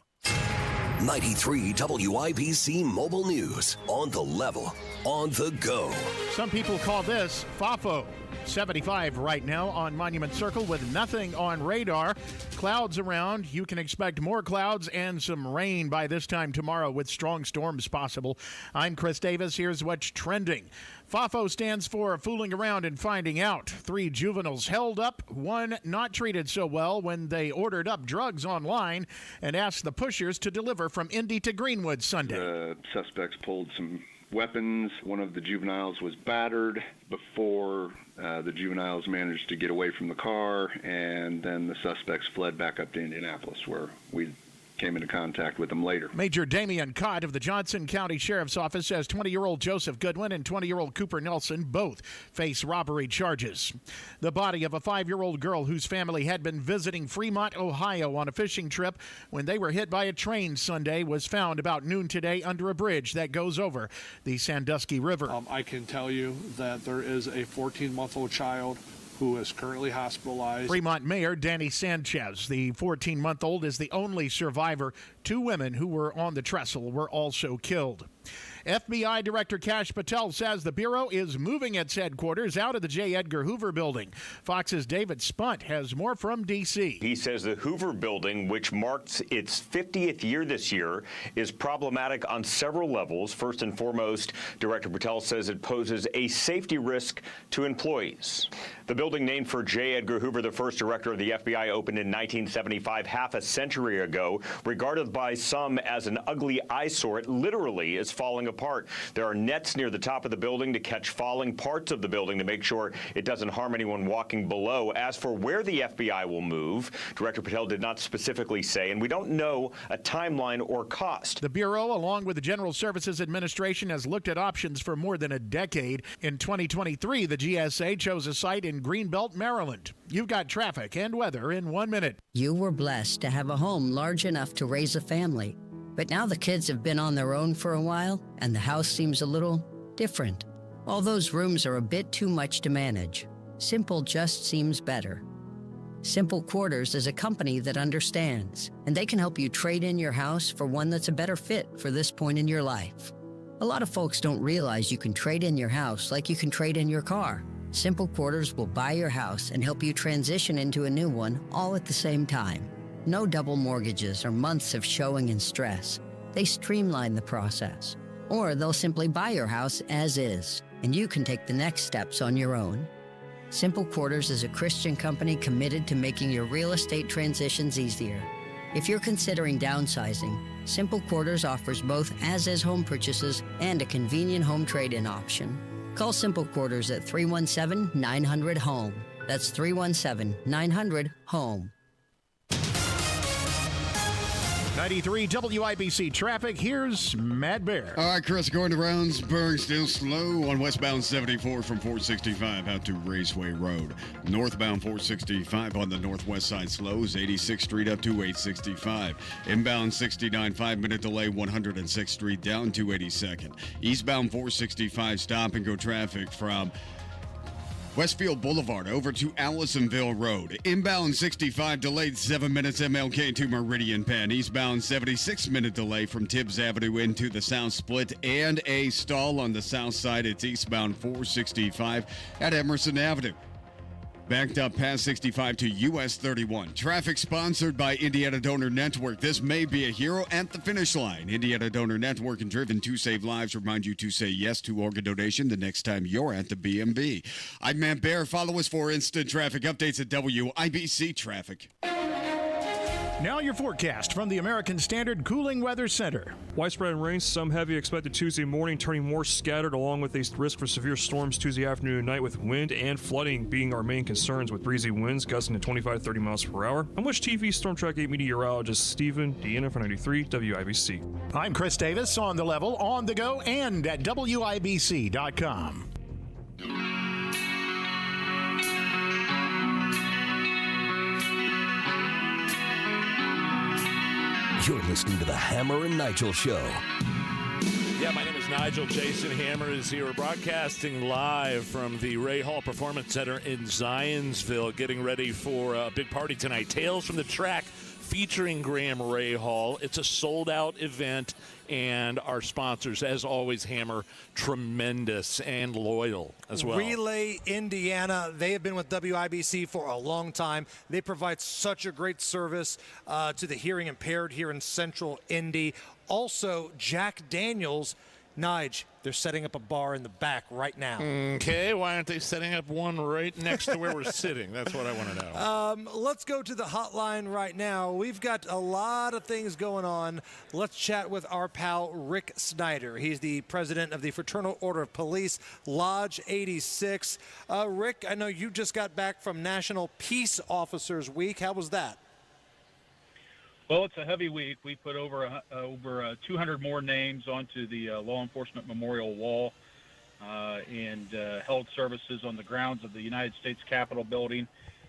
93 WIBC Mobile News. On the level, on the go. Some people call this FAFO. 75 right now on Monument Circle with nothing on radar. Clouds around. You can expect more clouds and some rain by this time tomorrow with strong storms possible. I'm Chris Davis. Here's what's trending. FAFO stands for fooling around and finding out. 3 juveniles held up, 1 not treated so well when they ordered up drugs online and asked the pushers to deliver from Indy to Greenwood Sunday. The suspects pulled some weapons. One of the juveniles was battered before the juveniles managed to get away from the car, and then the suspects fled back up to Indianapolis, where we came into contact with them later. Major Damian Cott of the Johnson County Sheriff's Office says 20-year-old Joseph Goodwin and 20-year-old Cooper Nelson both face robbery charges. The body of a 5-year-old girl whose family had been visiting Fremont, Ohio on a fishing trip when they were hit by a train Sunday was found about noon today under a bridge that goes over the Sandusky River. I can tell you that there is a 14-month-old child who is currently hospitalized. Fremont Mayor Danny Sanchez, the 14-month-old, is the only survivor. 2 women who were on the trestle were also killed. FBI Director Kash Patel says the Bureau is moving its headquarters out of the J. Edgar Hoover building. Fox's David Spunt has more from D.C. He says the Hoover building, which marks its 50th year this year, is problematic on several levels. First and foremost, Director Patel says it poses a safety risk to employees. The building named for J. Edgar Hoover, the first director of the FBI, opened in 1975, half a century ago. Regarded by some as an ugly eyesore, it literally is falling apart. There are nets near the top of the building to catch falling parts of the building to make sure it doesn't harm anyone walking below. As for where the FBI will move, Director Patel did not specifically say, and we don't know a timeline or cost. The Bureau, along with the General Services Administration, has looked at options for more than a decade. In 2023, the GSA chose a site in Greenbelt, Maryland. You've got traffic and weather in 1 minute. You were blessed to have a home large enough to raise a family. But now the kids have been on their own for a while, and the house seems a little different. All those rooms are a bit too much to manage. Simple just seems better. Simple Quarters is a company that understands, and they can help you trade in your house for one that's a better fit for this point in your life. A lot of folks don't realize you can trade in your house like you can trade in your car. Simple Quarters will buy your house and help you transition into a new one all at the same time. No double mortgages or months of showing and stress. They streamline the process. Or they'll simply buy your house as is, and you can take the next steps on your own. Simple Quarters is a Christian company committed to making your real estate transitions easier. If you're considering downsizing, Simple Quarters offers both as-is home purchases and a convenient home trade-in option. Call Simple Quarters at 317-900-HOME. That's 317-900-HOME. 93 WIBC traffic. Here's Matt Bear. All right, Chris, going to Brownsburg, still slow on westbound 74 from 465 out to Raceway Road. Northbound 465 on the northwest side slows, 86th Street up to 865. Inbound 69, 5-minute delay, 106th Street down to 82nd. Eastbound 465 stop and go traffic from Westfield Boulevard over to Allisonville Road. Inbound 65 delayed 7 minutes MLK to Meridian Penn. Eastbound 76-minute delay from Tibbs Avenue into the South Split and a stall on the south side. It's eastbound 465 at Emerson Avenue. Backed up past 65 to US 31. Traffic sponsored by Indiana Donor Network. This may be a hero at the finish line. Indiana Donor Network and Driven to Save Lives remind you to say yes to organ donation the next time you're at the BMV. I'm Matt Bear. Follow us for instant traffic updates at WIBC Traffic. Now your forecast from the American Standard Cooling Weather Center. Widespread rain, some heavy expected Tuesday morning, turning more scattered, along with a risk for severe storms Tuesday afternoon and night, with wind and flooding being our main concerns, with breezy winds gusting to 25 to 30 miles per hour. I'm Wish TV Storm Track 8 meteorologist Stephen Deanna for 93 WIBC. I'm Chris Davis, on the level, on the go, and at WIBC.com. You're listening to the Hammer and Nigel Show. Yeah, my name is Nigel. Jason Hammer is here. We're broadcasting live from the Rahal Performance Center in Zionsville, getting ready for a big party tonight. Tales from the Track featuring Graham Rahal. It's a sold-out event, and our sponsors, as always, Hammer, tremendous and loyal as well. Relay Indiana, they have been with WIBC for a long time. They provide such a great service to the hearing impaired here in Central Indy. Also, Jack Daniels, Nige, they're setting up a bar in the back right now. Okay, why aren't they setting up one right next to where we're sitting? That's what I want to know. Let's go to the hotline right now. We've got a lot of things going on. Let's chat with our pal Rick Snyder. He's the president of the Fraternal Order of Police, Lodge 86. Rick, I know you just got back from National Peace Officers Week. How was that? Well, it's a heavy week. We put over 200 more names onto the law enforcement memorial wall and held services on the grounds of the United States Capitol building.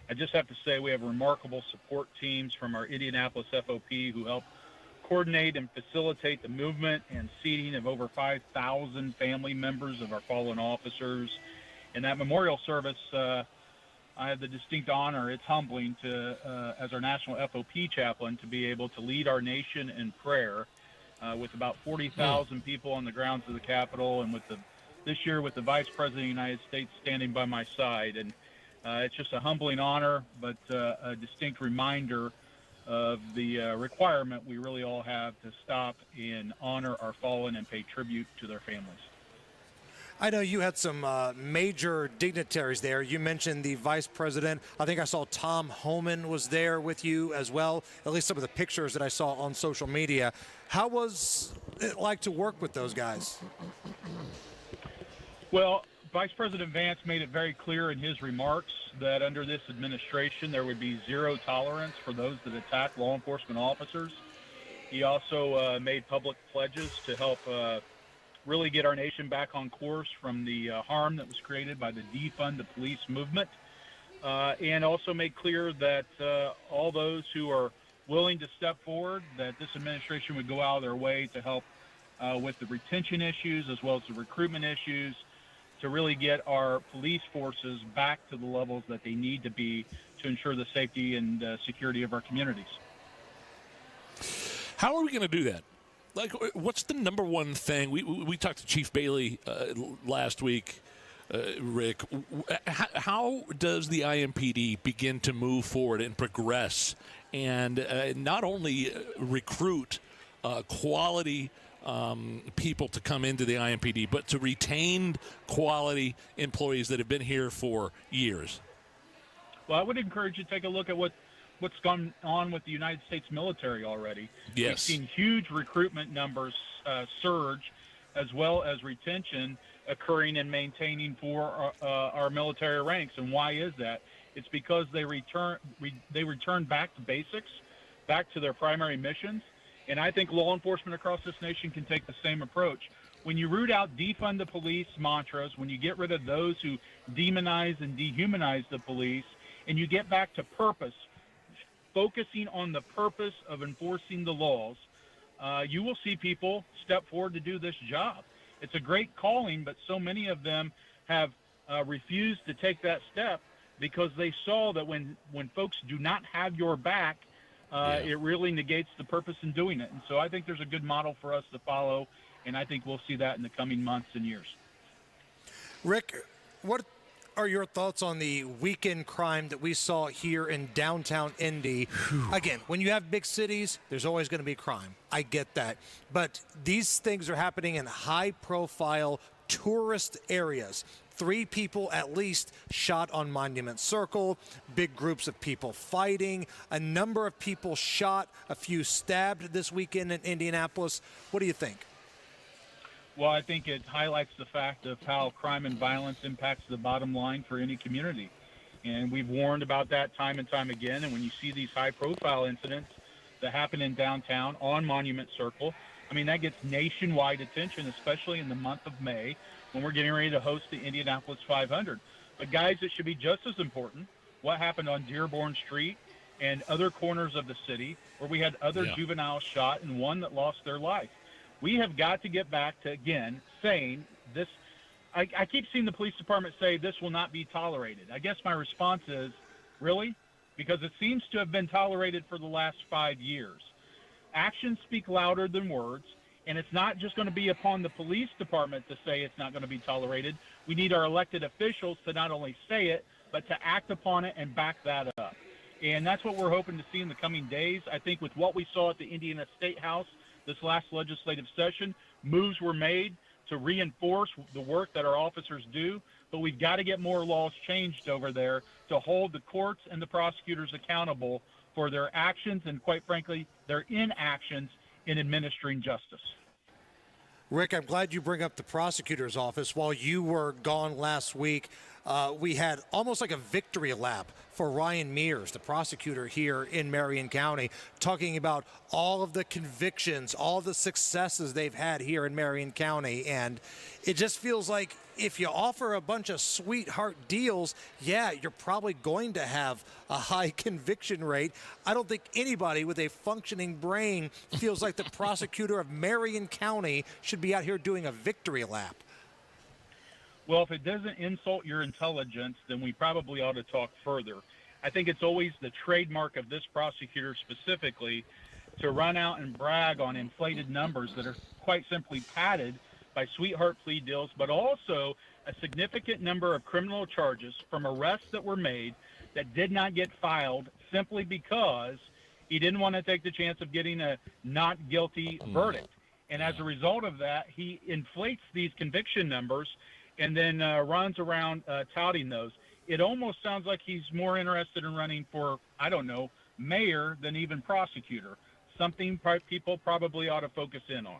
I just have to say we have remarkable support teams from our Indianapolis FOP who help coordinate and facilitate the movement and seating of over 5,000 family members of our fallen officers. In that memorial service, I have the distinct honor, it's humbling to, as our national FOP chaplain, to be able to lead our nation in prayer with about 40,000 people on the grounds of the Capitol, and this year with the Vice President of the United States standing by my side. And it's just a humbling honor, but a distinct reminder of the requirement we really all have to stop and honor our fallen and pay tribute to their families. I know you had some major dignitaries there. You mentioned the vice president. I think I saw Tom Homan was there with you as well, at least some of the pictures that I saw on social media. How was it like to work with those guys? Well, Vice President Vance made it very clear in his remarks that under this administration there would be zero tolerance for those that attack law enforcement officers. He also made public pledges to help really get our nation back on course from the harm that was created by the defund the police movement, and also made clear that all those who are willing to step forward, that this administration would go out of their way to help with the retention issues as well as the recruitment issues, to really get our police forces back to the levels that they need to be to ensure the safety and security of our communities. How are we going to do that? Like, what's the number one thing? We talked to Chief Bailey last week, Rick. How does the IMPD begin to move forward and progress and not only recruit quality people to come into the IMPD, but to retain quality employees that have been here for years? Well, I would encourage you to take a look at what's gone on with the United States military already. Yes. We've seen huge recruitment numbers surge, as well as retention occurring and maintaining for our military ranks. And why is that? It's because they return back to basics, back to their primary missions, And I think law enforcement across this nation can take the same approach. When you root out defund the police mantras, when you get rid of those who demonize and dehumanize the police, and you get back to purpose, focusing on the purpose of enforcing the laws, you will see people step forward to do this job. It's a great calling, but so many of them have refused to take that step because they saw that when folks do not have your back, it really negates the purpose in doing it. And so I think there's a good model for us to follow, and I think we'll see that in the coming months and years. Rick, what are your thoughts on the weekend crime that we saw here in downtown Indy? Again, when you have big cities, there's always going to be crime. I get that. But these things are happening in high-profile tourist areas. 3 people at least shot on Monument Circle, big groups of people fighting, a number of people shot, a few stabbed this weekend in Indianapolis. What do you think? Well, I think it highlights the fact of how crime and violence impacts the bottom line for any community. And we've warned about that time and time again. And when you see these high-profile incidents that happen in downtown on Monument Circle, I mean, that gets nationwide attention, especially in the month of May when we're getting ready to host the Indianapolis 500. But, guys, it should be just as important what happened on Dearborn Street and other corners of the city where we had other juveniles shot and one that lost their life. We have got to get back to, again, saying this. I keep seeing the police department say this will not be tolerated. I guess my response is, really? Because it seems to have been tolerated for the last 5 years. Actions speak louder than words, and it's not just going to be upon the police department to say it's not going to be tolerated. We need our elected officials to not only say it, but to act upon it and back that up. And that's what we're hoping to see in the coming days. I think with what we saw at the Indiana State House this last legislative session, moves were made to reinforce the work that our officers do, but we've got to get more laws changed over there to hold the courts and the prosecutors accountable for their actions and, quite frankly, their inactions in administering justice. Rick, I'm glad you bring up the prosecutor's office. While you were gone last week, we had almost like a victory lap for Ryan Mears, the prosecutor here in Marion County, talking about all of the convictions, all the successes they've had here in Marion County. And it just feels like if you offer a bunch of sweetheart deals, you're probably going to have a high conviction rate. I don't think anybody with a functioning brain feels like the prosecutor of Marion County should be out here doing a victory lap. Well, if it doesn't insult your intelligence, then we probably ought to talk further. I think it's always the trademark of this prosecutor specifically to run out and brag on inflated numbers that are quite simply padded by sweetheart plea deals, but also a significant number of criminal charges from arrests that were made that did not get filed simply because he didn't want to take the chance of getting a not guilty verdict. And as a result of that, he inflates these conviction numbers and then runs around touting those. It almost sounds like he's more interested in running for, I don't know, mayor than even prosecutor, something people probably ought to focus in on.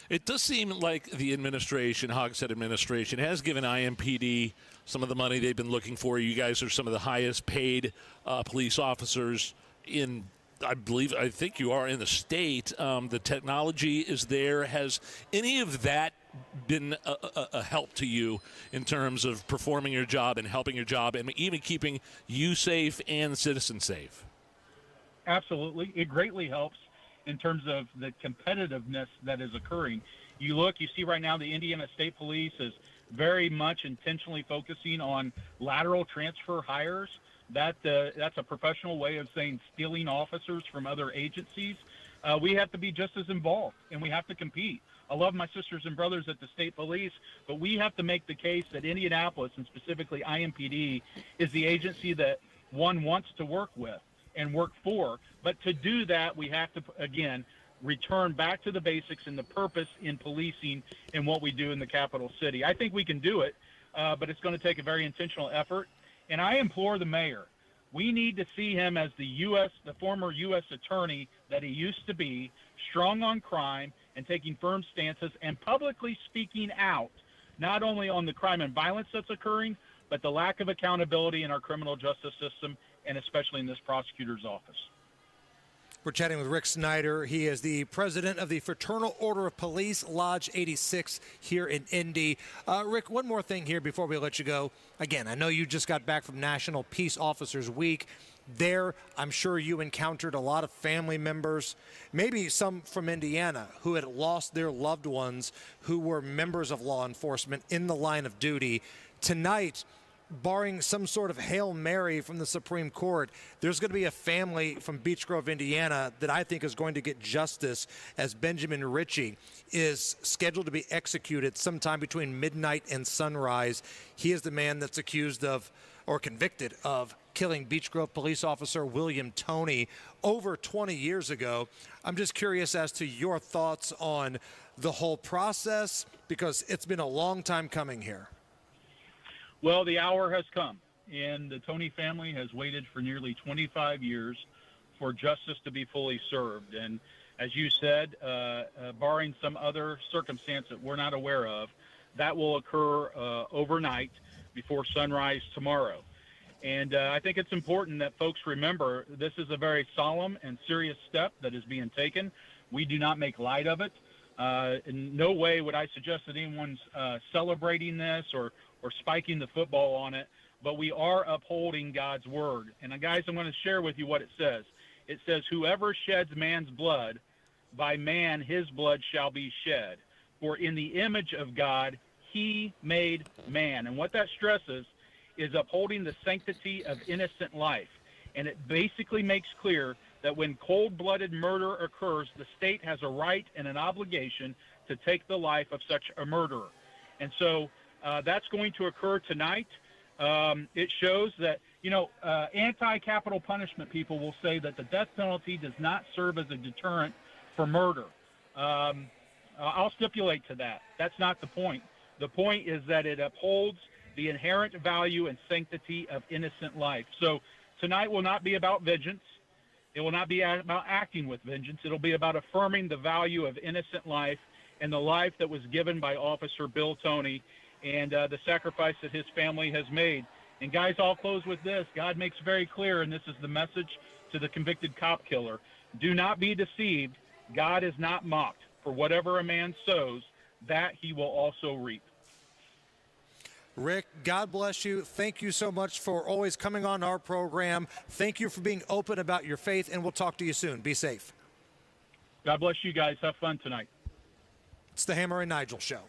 It does seem like the administration, Hogshead administration, has given IMPD some of the money they've been looking for. You guys are some of the highest paid police officers in, I think you are in the state. The technology is there. Has any of that been a help to you in terms of performing your job and helping your job and even keeping you safe and citizens safe? Absolutely. It greatly helps in terms of the competitiveness that is occurring. You see right now the Indiana State Police is very much intentionally focusing on lateral transfer hires. That's a professional way of saying stealing officers from other agencies. We have to be just as involved, and we have to compete. I love my sisters and brothers at the state police, but we have to make the case that Indianapolis, and specifically IMPD, is the agency that one wants to work with and work for. But to do that, we have to, again, return back to the basics and the purpose in policing and what we do in the capital city. I think we can do it, but it's going to take a very intentional effort. And I implore the mayor, we need to see him as the former U.S. attorney that he used to be, strong on crime and taking firm stances and publicly speaking out, not only on the crime and violence that's occurring, but the lack of accountability in our criminal justice system, and especially in this prosecutor's office. We're chatting with Rick Snyder. He is the president of the Fraternal Order of Police, Lodge 86 here in Indy. Rick, one more thing here before we let you go. Again, I know you just got back from National Peace Officers Week. There, I'm sure you encountered a lot of family members, maybe some from Indiana, who had lost their loved ones who were members of law enforcement in the line of duty. Tonight, barring some sort of Hail Mary from the Supreme Court, there's going to be a family from Beech Grove, Indiana, that I think is going to get justice, as Benjamin Ritchie is scheduled to be executed sometime between midnight and sunrise. He is the man that's accused of, or convicted of, killing Beech Grove police officer William Toney over 20 years ago. I'm just curious as to your thoughts on the whole process, because it's been a long time coming here. Well, the hour has come, and the Toney family has waited for nearly 25 years for justice to be fully served. And as you said, barring some other circumstance that we're not aware of, that will occur overnight before sunrise tomorrow. And I think it's important that folks remember this is a very solemn and serious step that is being taken. We do not make light of it. In no way would I suggest that anyone's celebrating this or spiking the football on it, but we are upholding God's word. And guys, I'm going to share with you what it says. It says, whoever sheds man's blood, by man his blood shall be shed. For in the image of God, he made man. And what that stresses is upholding the sanctity of innocent life. And it basically makes clear that when cold-blooded murder occurs, the state has a right and an obligation to take the life of such a murderer. And so that's going to occur tonight. It shows that, anti-capital punishment people will say that the death penalty does not serve as a deterrent for murder. I'll stipulate to that. That's not the point. The point is that it upholds the inherent value and sanctity of innocent life. So tonight will not be about vengeance. It will not be about acting with vengeance. It'll be about affirming the value of innocent life and the life that was given by Officer Bill Toney, and the sacrifice that his family has made. And guys, I'll close with this. God makes very clear, and this is the message to the convicted cop killer: do not be deceived. God is not mocked. For whatever a man sows, that he will also reap. Rick, God bless you. Thank you so much for always coming on our program. Thank you for being open about your faith, and we'll talk to you soon. Be safe. God bless you guys. Have fun tonight. It's the Hammer and Nigel Show.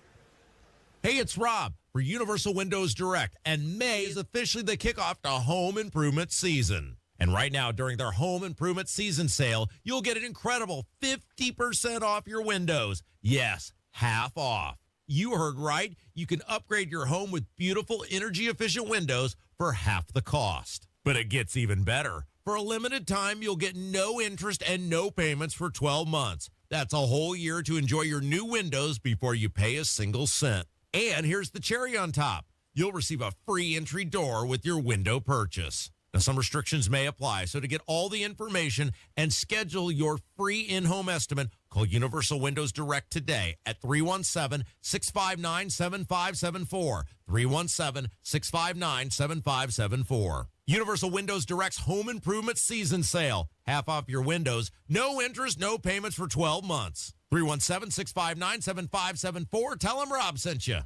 Hey, it's Rob for Universal Windows Direct, and May is officially the kickoff to home improvement season. And right now, during their home improvement season sale, you'll get an incredible 50% off your windows. Yes, half off. You heard right. You can upgrade your home with beautiful, energy-efficient windows for half the cost. But it gets even better. For a limited time, you'll get no interest and no payments for 12 months. That's a whole year to enjoy your new windows before you pay a single cent. And here's the cherry on top. You'll receive a free entry door with your window purchase. Now, some restrictions may apply, so to get all the information and schedule your free in-home estimate, call Universal Windows Direct today at 317-659-7574, 317-659-7574. Universal Windows Direct's home improvement season sale. Half off your windows, no interest, no payments for 12 months. 317-659-7574. Tell them Rob sent you.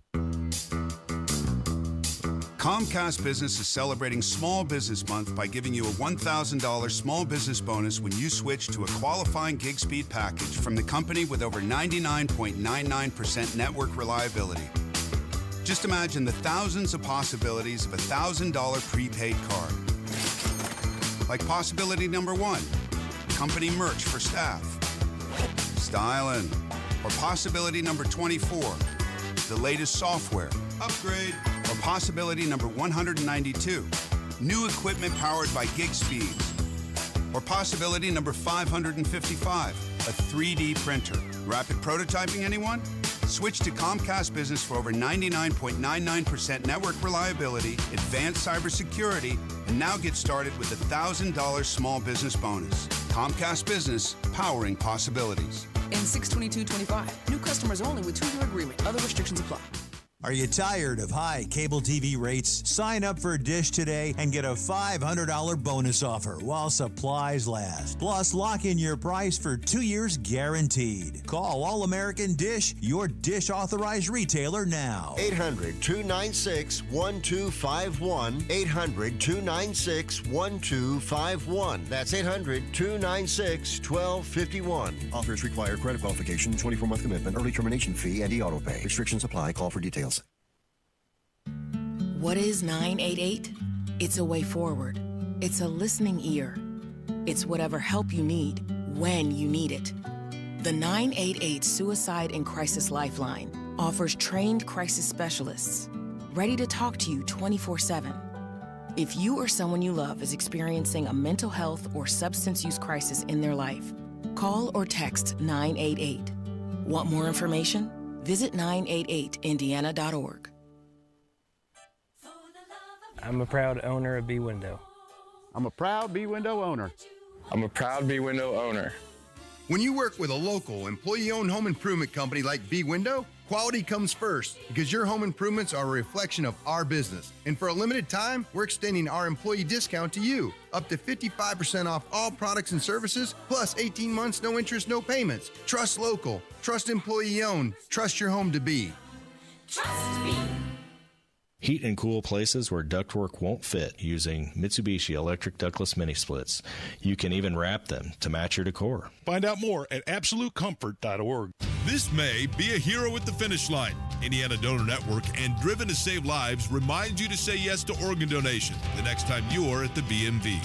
Comcast Business is celebrating Small Business Month by giving you a $1,000 small business bonus when you switch to a qualifying gig speed package from the company with over 99.99% network reliability. Just imagine the thousands of possibilities of a $1,000 prepaid card. Like possibility number 1, company merch for staff. Styling. Or possibility number 24, the latest software. Upgrade. Or possibility number 192, new equipment powered by gig speeds. Or possibility number 555, a 3D printer. Rapid prototyping, anyone? Switch to Comcast Business for over 99.99% network reliability, advanced cybersecurity, and now get started with a $1,000 small business bonus. Comcast Business, powering possibilities. And 62225. New customers only with 2-year agreement. Other restrictions apply. Are you tired of high cable TV rates? Sign up for Dish today and get a $500 bonus offer while supplies last. Plus, lock in your price for 2 years guaranteed. Call All American Dish, your Dish authorized retailer now. 800-296-1251. 800-296-1251. That's 800-296-1251. Offers require credit qualification, 24-month commitment, early termination fee, and e-auto pay. Restrictions apply. Call for details. What is 988? It's a way forward. It's a listening ear. It's whatever help you need, when you need it. The 988 Suicide and Crisis Lifeline offers trained crisis specialists, ready to talk to you 24/7. If you or someone you love is experiencing a mental health or substance use crisis in their life, call or text 988. Want more information? Visit 988indiana.org. I'm a proud owner of B-Window. I'm a proud B-Window owner. I'm a proud B-Window owner. When you work with a local, employee-owned home improvement company like B-Window, quality comes first because your home improvements are a reflection of our business. And for a limited time, we're extending our employee discount to you, up to 55% off all products and services, plus 18 months, no interest, no payments. Trust local, trust employee-owned, trust your home to be. Trust me. Heat and cool places where ductwork won't fit using Mitsubishi electric ductless mini splits. You can even wrap them to match your decor. Find out more at absolutecomfort.org. This May, be a hero at the finish line. Indiana Donor Network and Driven to Save Lives reminds you to say yes to organ donation the next time you're at the BMV.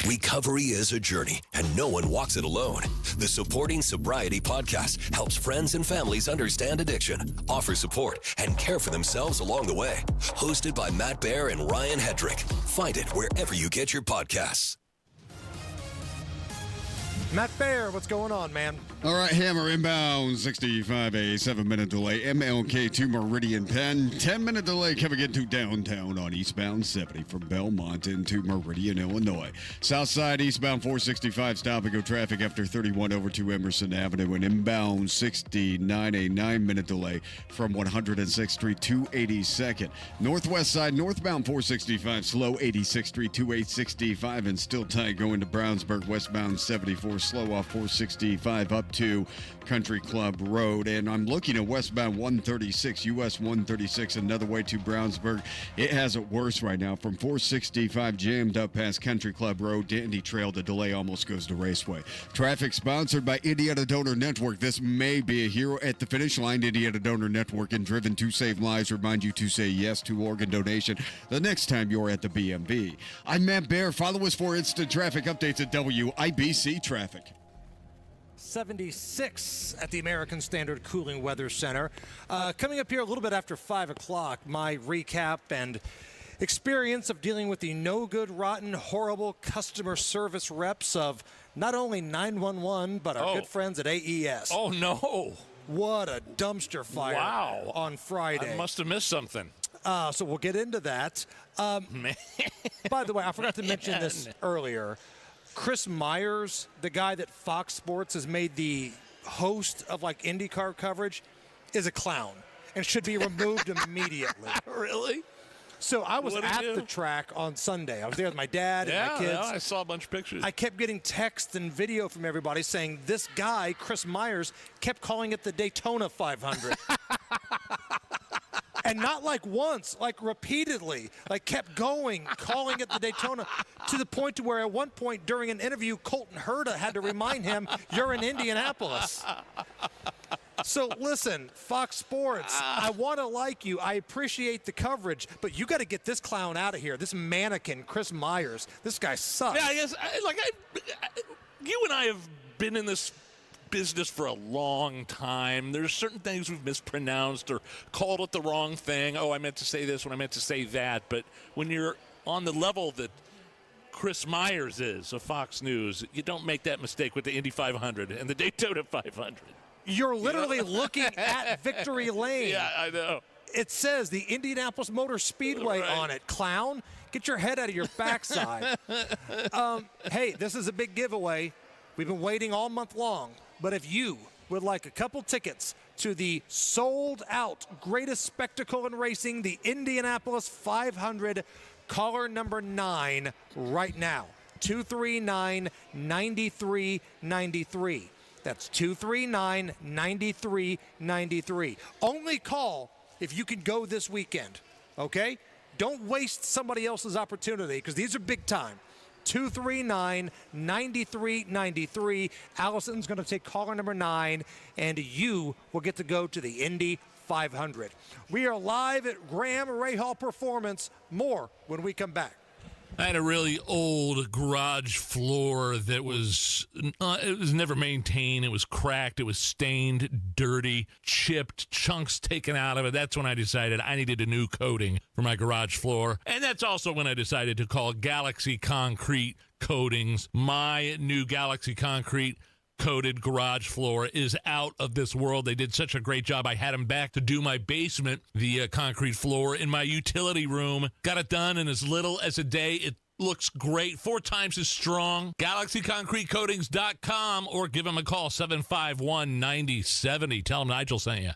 Recovery is a journey, and no one walks it alone. The Supporting Sobriety podcast helps friends and families understand addiction, offer support, and care for themselves along the way. Hosted by Matt Baer and Ryan Hedrick. Find it wherever you get your podcasts. Matt Baer, what's going on, man? All right, Hammer inbound, 65, a 7-minute delay. MLK to Meridian Penn, 10-minute delay coming into downtown on eastbound 70 from Belmont into Meridian, Illinois. South side eastbound 465, stop and go traffic after 31 over to Emerson Avenue. And inbound 69, a 9-minute delay from 106th Street to 82nd. Northwest side northbound 465, slow 86th Street to 865 and still tight going to Brownsburg westbound 74. Slow off 465 up to Country Club Road. And I'm looking at westbound 136, US 136, another way to Brownsburg. It has it worse right now from 465 jammed up past Country Club Road. Dandy Trail, the delay almost goes to Raceway. Traffic sponsored by Indiana Donor Network. This may be a hero at the finish line. Indiana Donor Network and Driven to Save Lives remind you to say yes to organ donation the next time you're at the BMV. I'm Matt Baer. Follow us for instant traffic updates at WIBC Traffic. 76 at the American Standard Cooling Weather Center. Coming up here a little bit after 5 o'clock, my recap and experience of dealing with the no good, rotten, horrible customer service reps of not only 911, but our good friends at AES. Oh, no. What a dumpster fire on Friday. I must have missed something. So we'll get into that. By the way, I forgot to mention this earlier. Chris Myers, the guy that Fox Sports has made the host of like IndyCar coverage, is a clown and should be removed immediately. Really? So I was at the track on Sunday. I was there with my dad and my kids. Yeah, I saw a bunch of pictures. I kept getting text and video from everybody saying this guy, Chris Myers, kept calling it the Daytona 500. And not like once, like repeatedly, like kept going, calling it the Daytona, to the point to where at one point during an interview, Colton Herta had to remind him, you're in Indianapolis. So listen, Fox Sports, I want to like you. I appreciate the coverage, but you got to get this clown out of here. This mannequin, Chris Myers. This guy sucks. Yeah, I guess, you and I have been in this business for a long time. There's certain things we've mispronounced or called it the wrong thing. Oh, I meant to say this when I meant to say that. But when you're on the level that Chris Myers is of Fox News, you don't make that mistake with the Indy 500 and the Daytona 500. You're literally looking at Victory Lane. Yeah, I know. It says the Indianapolis Motor Speedway on it. Clown, get your head out of your backside. Hey, this is a big giveaway. We've been waiting all month long. But if you would like a couple tickets to the sold-out greatest spectacle in racing, the Indianapolis 500. Caller number 9 right now, 239-9393. That's 239-9393. Only call if you can go this weekend, okay? Don't waste somebody else's opportunity because these are big time. 239-9393. Allison's going to take caller number 9, and you will get to go to the Indy 500. We are live at Graham Rahal Performance. More when we come back. I had a really old garage floor that was never maintained. It was cracked. It was stained, dirty, chipped, chunks taken out of it. That's when I decided I needed a new coating for my garage floor. And that's also when I decided to call Galaxy Concrete Coatings. My new Galaxy Concrete coated garage floor is out of this world. They did such a great job. I had them back to do my basement, the concrete floor in my utility room. Got it done in as little as a day. It looks great, 4 times as strong. GalaxyConcreteCoatings.com or give them a call, 751-9070. Tell them Nigel sent you.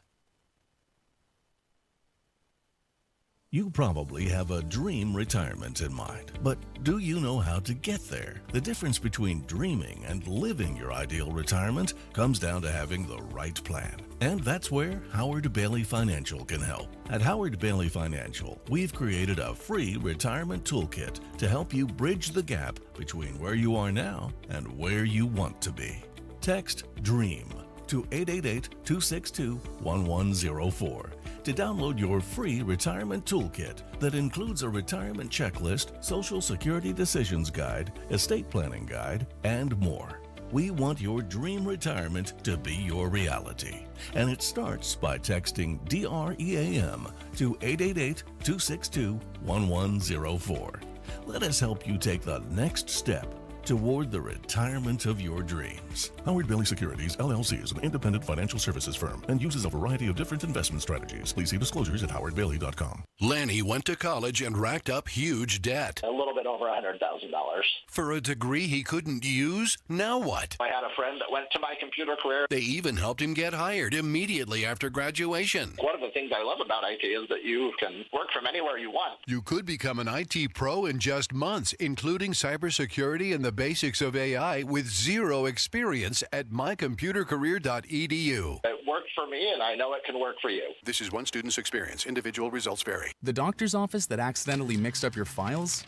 You probably have a dream retirement in mind, but do you know how to get there? The difference between dreaming and living your ideal retirement comes down to having the right plan. And that's where Howard Bailey Financial can help. At Howard Bailey Financial, we've created a free retirement toolkit to help you bridge the gap between where you are now and where you want to be. Text DREAM to 888-262-1104 to download your free retirement toolkit that includes a retirement checklist, Social Security decisions guide, estate planning guide, and more. We want your dream retirement to be your reality. And it starts by texting DREAM to 888-262-1104. Let us help you take the next step toward the retirement of your dreams. Howard Bailey Securities, LLC is an independent financial services firm and uses a variety of different investment strategies. Please see disclosures at howardbailey.com. Lanny went to college and racked up huge debt. A little bit over $100,000. For a degree he couldn't use? Now what? I had a friend that went to my computer career. They even helped him get hired immediately after graduation. One of the things I love about IT is that you can work from anywhere you want. You could become an IT pro in just months, including cybersecurity and the basics of AI with zero experience at mycomputercareer.edu. It worked for me, and I know it can work for you. This is one student's experience. Individual results vary. The doctor's office that accidentally mixed up your files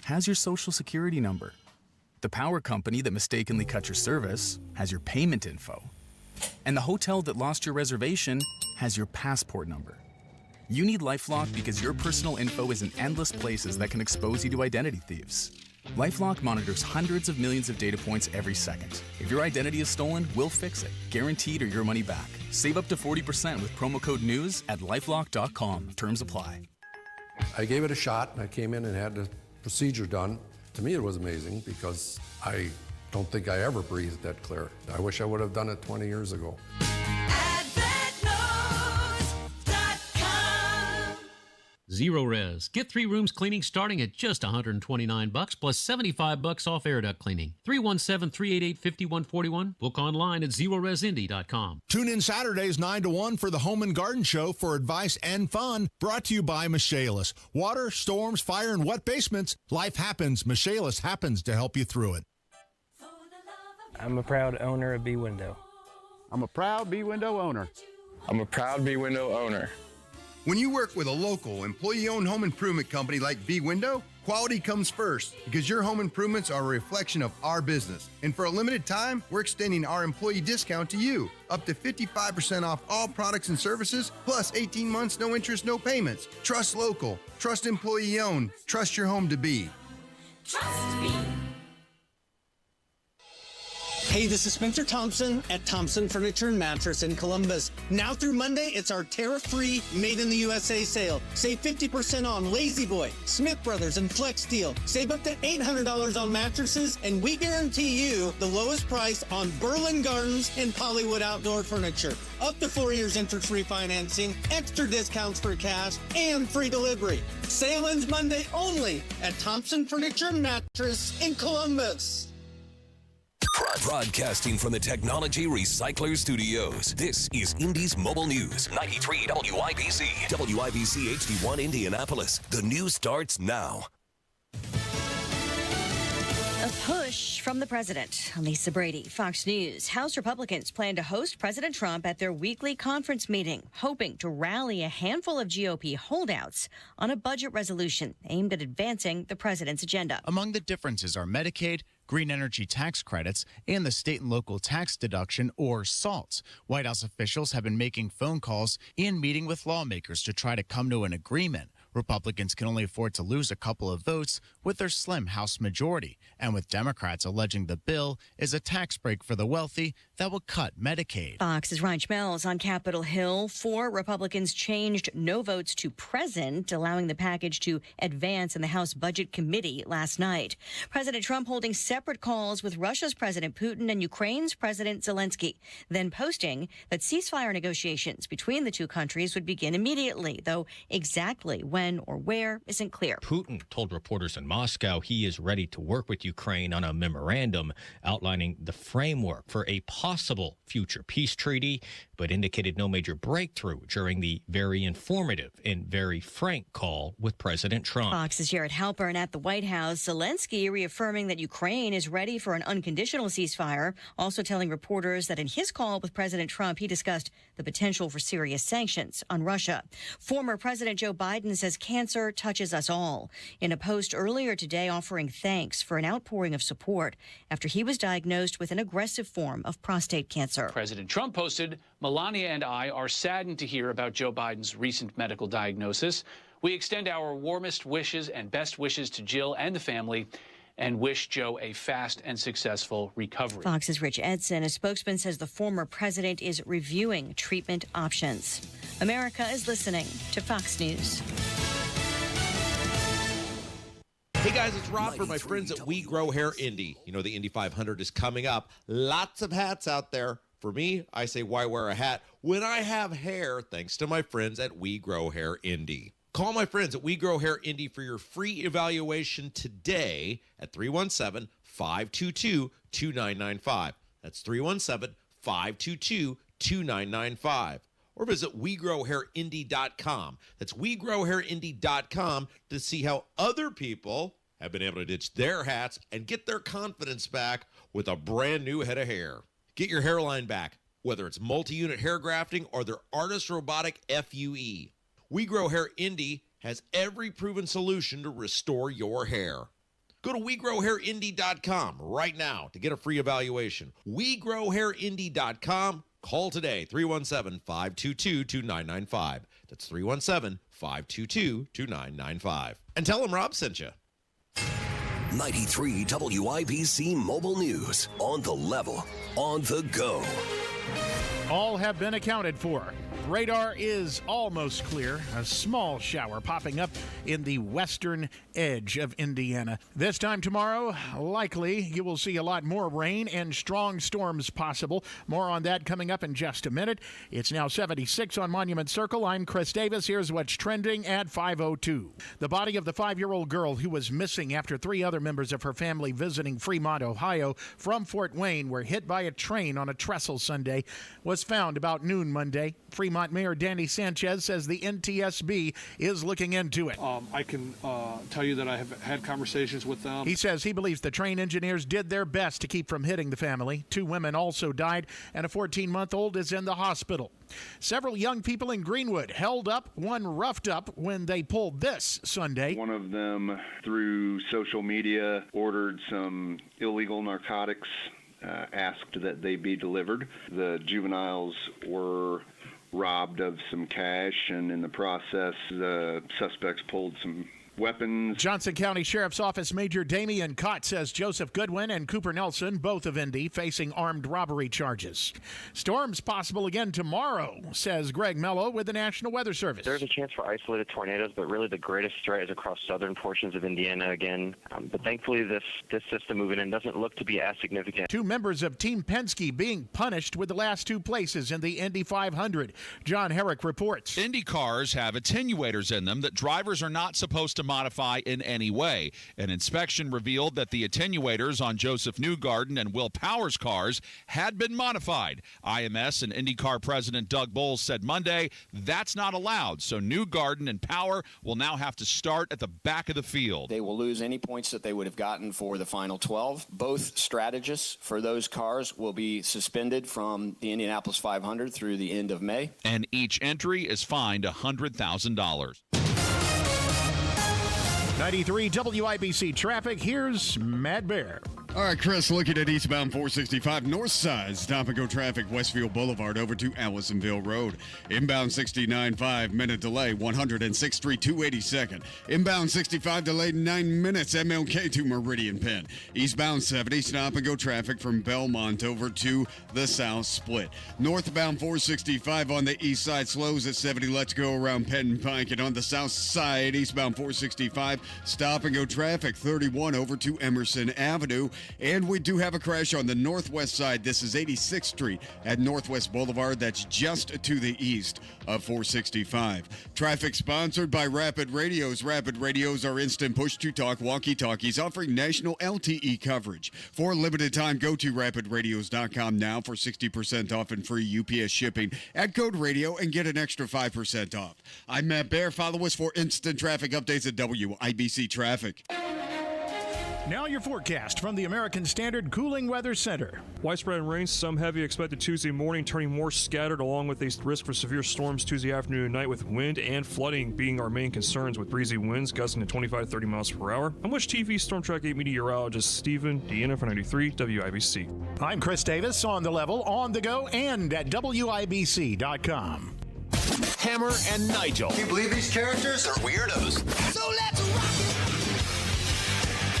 has your social security number. The power company that mistakenly cut your service has your payment info. And the hotel that lost your reservation has your passport number. You need LifeLock because your personal info is in endless places that can expose you to identity thieves. LifeLock monitors hundreds of millions of data points every second. If your identity is stolen, we'll fix it, guaranteed or your money back. Save up to 40% with promo code NEWS at LifeLock.com. Terms apply. I gave it a shot, and I came in and had the procedure done. To me, it was amazing because I don't think I ever breathed that clear. I wish I would have done it 20 years ago. Zero Res. Get 3 rooms cleaning starting at just $129 plus $75 off air duct cleaning. 317-388-5141. Book online at zeroresindy.com. Tune in Saturdays 9 to 1 for the Home and Garden Show for advice and fun. Brought to you by Michaelis. Water, storms, fire, and wet basements. Life happens. Michaelis happens to help you through it. I'm a proud owner of B Window. I'm a proud B Window owner. I'm a proud B Window owner. When you work with a local, employee-owned home improvement company like B Window, quality comes first because your home improvements are a reflection of our business. And for a limited time, we're extending our employee discount to you, up to 55% off all products and services, plus 18 months, no interest, no payments. Trust local, trust employee-owned, trust your home to be. Trust me. Hey, this is Spencer Thompson at Thompson Furniture and Mattress in Columbus. Now through Monday, it's our tariff-free Made in the USA sale. Save 50% on Lazy Boy, Smith Brothers, and Flex Steel. Save up to $800 on mattresses, and we guarantee you the lowest price on Berlin Gardens and Hollywood Outdoor Furniture. Up to 4 years interest-free financing, extra discounts for cash, and free delivery. Sale ends Monday only at Thompson Furniture and Mattress in Columbus. Carb. Broadcasting from the Technology Recycler Studios. This is Indy's Mobile News. 93 WIBC. WIBC HD1 Indianapolis. The news starts now. A push from the president. Lisa Brady, Fox News. House Republicans plan to host President Trump at their weekly conference meeting, hoping to rally a handful of GOP holdouts on a budget resolution aimed at advancing the president's agenda. Among the differences are Medicaid, green energy tax credits, and the state and local tax deduction, or SALT. White House officials have been making phone calls and meeting with lawmakers to try to come to an agreement. Republicans can only afford to lose a couple of votes with their slim House majority, and with Democrats alleging the bill is a tax break for the wealthy that will cut Medicaid. Fox's Ryan Schmelz on Capitol Hill. 4 Republicans changed no votes to present, allowing the package to advance in the House Budget Committee last night. President Trump holding separate calls with Russia's President Putin and Ukraine's President Zelensky, then posting that ceasefire negotiations between the two countries would begin immediately, though exactly when or where isn't clear. Putin told reporters in Moscow he is ready to work with Ukraine on a memorandum outlining the framework for a possible future peace treaty, but indicated no major breakthrough during the very informative and very frank call with President Trump. Fox's Jared Halpern at the White House. Zelensky reaffirming that Ukraine is ready for an unconditional ceasefire, also telling reporters that in his call with President Trump, he discussed the potential for serious sanctions on Russia. Former President Joe Biden says cancer touches us all. In a post earlier today offering thanks for an outpouring of support after he was diagnosed with an aggressive form of prostate cancer. President Trump posted, "Melania and I are saddened to hear about Joe Biden's recent medical diagnosis. We extend our warmest wishes and best wishes to Jill and the family and wish Joe a fast and successful recovery." Fox's Rich Edson, a spokesman, says the former president is reviewing treatment options. America is listening to Fox News. Hey guys, it's Rob for my friends at We Grow Hair Indy. You know the Indy 500 is coming up. Lots of hats out there. For me, I say why wear a hat when I have hair, thanks to my friends at We Grow Hair Indy. Call my friends at We Grow Hair Indy for your free evaluation today at 317-522-2995. That's 317-522-2995. Or visit WeGrowHairIndy.com. That's WeGrowHairIndy.com to see how other people have been able to ditch their hats and get their confidence back with a brand new head of hair. Get your hairline back, whether it's multi-unit hair grafting or their Artist Robotic FUE. We Grow Hair Indy has every proven solution to restore your hair. Go to WeGrowHairIndy.com right now to get a free evaluation. WeGrowHairIndy.com. Call today, 317-522-2995. That's 317-522-2995. And tell them Rob sent you. 93 WIBC Mobile News. On the level, on the go. All have been accounted for. Radar is almost clear. A small shower popping up in the western edge of Indiana. This time tomorrow, likely you will see a lot more rain and strong storms possible. More on that coming up in just a minute. It's now 76 on Monument Circle. I'm Chris Davis. Here's what's trending at 5:02. The body of the 5-year-old girl who was missing after 3 other members of her family visiting Fremont, Ohio from Fort Wayne were hit by a train on a trestle Sunday was found about noon Monday. Fremont Mayor Danny Sanchez says the NTSB is looking into it. I can tell you that I have had conversations with them. He says he believes the train engineers did their best to keep from hitting the family. 2 women also died, and a 14-month-old is in the hospital. Several young people in Greenwood held up, one roughed up when they pulled this Sunday. One of them, through social media, ordered some illegal narcotics, asked that they be delivered. The juveniles were robbed of some cash, and in the process, the suspects pulled some weapons. Johnson County Sheriff's Office Major Damian Cott says Joseph Goodwin and Cooper Nelson, both of Indy, facing armed robbery charges. Storms possible again tomorrow, says Greg Mello with the National Weather Service. There's a chance for isolated tornadoes, but really the greatest threat is across southern portions of Indiana again. But thankfully, this system moving in doesn't look to be as significant. 2 members of Team Penske being punished with the last 2 places in the Indy 500. John Herrick reports. Indy cars have attenuators in them that drivers are not supposed to modify in any way. An inspection revealed that the attenuators on Joseph Newgarden and Will Power's cars had been modified. IMS and IndyCar President Doug Bowles said Monday that's not allowed, so Newgarden and Power will now have to start at the back of the field. They will lose any points that they would have gotten for the final 12. Both strategists for those cars will be suspended from the Indianapolis 500 through the end of May. And each entry is fined $100,000. 93 WIBC traffic. Here's Matt Bear. All right, Chris, looking at eastbound 465 north side, stop-and-go traffic, Westfield Boulevard over to Allisonville Road. Inbound 69, 5-minute delay, 106th Street, 282nd. Inbound 65, delayed 9 minutes, MLK to Meridian Penn. Eastbound 70, stop-and-go traffic from Belmont over to the South Split. Northbound 465 on the east side, slows at 70, let's go around Penn Pike. And on the south side, eastbound 465, stop-and-go traffic, 31 over to Emerson Avenue. And we do have a crash on the northwest side. This is 86th Street at Northwest Boulevard. That's just to the east of 465. Traffic sponsored by Rapid Radios. Rapid Radios are instant push-to-talk walkie-talkies offering national LTE coverage. For a limited time, go to rapidradios.com now for 60% off and free UPS shipping at Code Radio and get an extra 5% off. I'm Matt Bear. Follow us for instant traffic updates at WIBC Traffic. Now your forecast from the American Standard Cooling Weather Center. Widespread rain, some heavy expected Tuesday morning, turning more scattered along with a risk for severe storms Tuesday afternoon and night, with wind and flooding being our main concerns, with breezy winds gusting to 25 to 30 miles per hour. I'm Wish TV Storm Track 8 meteorologist Stephen Deanna for 93 WIBC. I'm Chris Davis, on the level, on the go, and at WIBC.com. Hammer and Nigel. Can you believe these characters are weirdos? So let's rock it!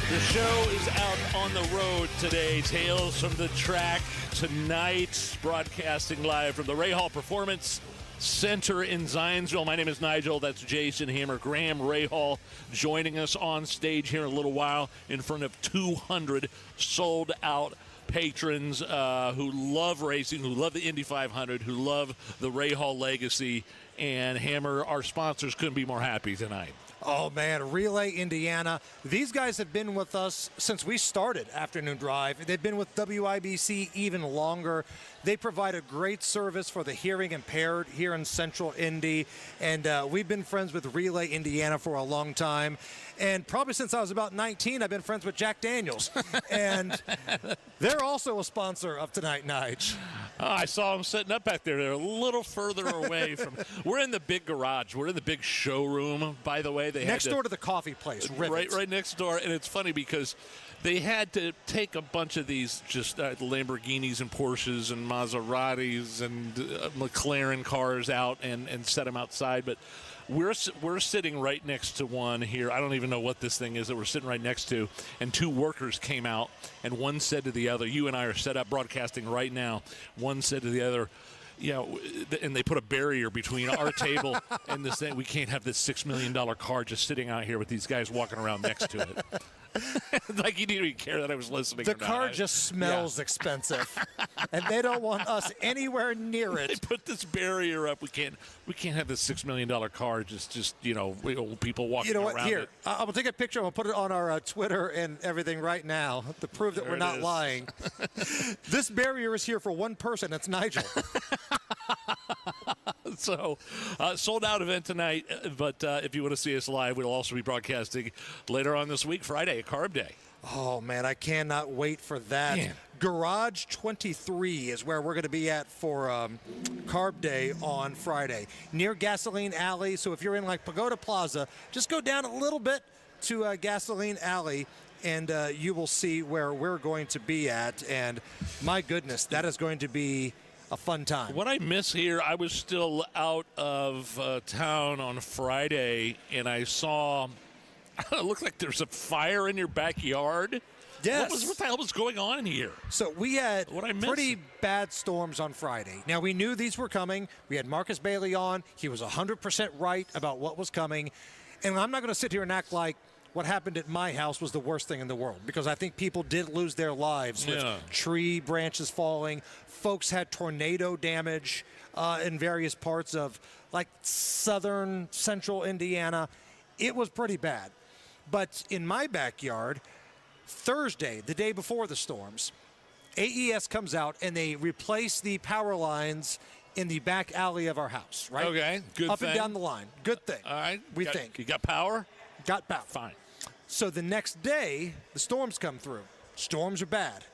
The show is out on the road today. Tales from the track tonight, broadcasting live from the Rahal Performance Center in Zionsville. My name is Nigel. That's Jason Hammer. Graham Rahal joining us on stage here in a little while in front of 200 sold-out patrons who love racing, who love the Indy 500, who love the Rahal legacy. And Hammer, our sponsors, couldn't be more happy tonight. Oh, man, Relay Indiana. These guys have been with us since we started Afternoon Drive. They've been with WIBC even longer. They provide a great service for the hearing impaired here in Central Indy. And we've been friends with Relay Indiana for a long time. And probably since I was about 19, I've been friends with Jack Daniels. And they're also a sponsor of Tonight Nige. I saw them setting up back there. They're a little further away from. We're in the big garage. We're in the big showroom, by the way. They next door to the coffee place. Right next door. And it's funny because they had to take a bunch of these just Lamborghinis and Porsches and Maseratis and McLaren cars out and set them outside. But we're sitting right next to one here. I don't even know what this thing is that we're sitting right next to. And two workers came out, and one said to the other, you and I are set up broadcasting right now. One said to the other, you know, and they put a barrier between our table and this thing. We can't have this $6 million car just sitting out here with these guys walking around next to it. Like you didn't even care that I was listening. The car just smells expensive, and they don't want us anywhere near it. They put this barrier up. We can't have this $6 million car just people walking around. You know what? Here, it. I will take a picture. I'll put it on our Twitter and everything right now to prove that we're not lying. This barrier is here for one person. It's Nigel. So, sold out event tonight, but if you want to see us live, we'll also be broadcasting later on this week, Friday, Carb Day. Oh, man, I cannot wait for that. Man. Garage 23 is where we're going to be at for Carb Day on Friday, near Gasoline Alley. So if you're in like Pagoda Plaza, just go down a little bit to Gasoline Alley, and you will see where we're going to be at. And my goodness, that is going to be a fun time. What I miss here, I was still out of town on Friday, and I saw it looked like there's a fire in your backyard. Yes. What the hell was going on in here? So we had pretty bad storms on Friday. Now, we knew these were coming. We had Marcus Bailey on. He was 100% right about what was coming. And I'm not going to sit here and act like what happened at my house was the worst thing in the world, because I think people did lose their lives with tree branches falling. Folks had tornado damage in various parts of like southern central Indiana. It was pretty bad. But in my backyard, Thursday, the day before the storms, AES comes out and they replace the power lines in the back alley of our house, right? Okay, good Up thing. and down the line. Good thing. All right. We think. You got power? Got power. Fine. So the next day, the storms come through. Storms are bad,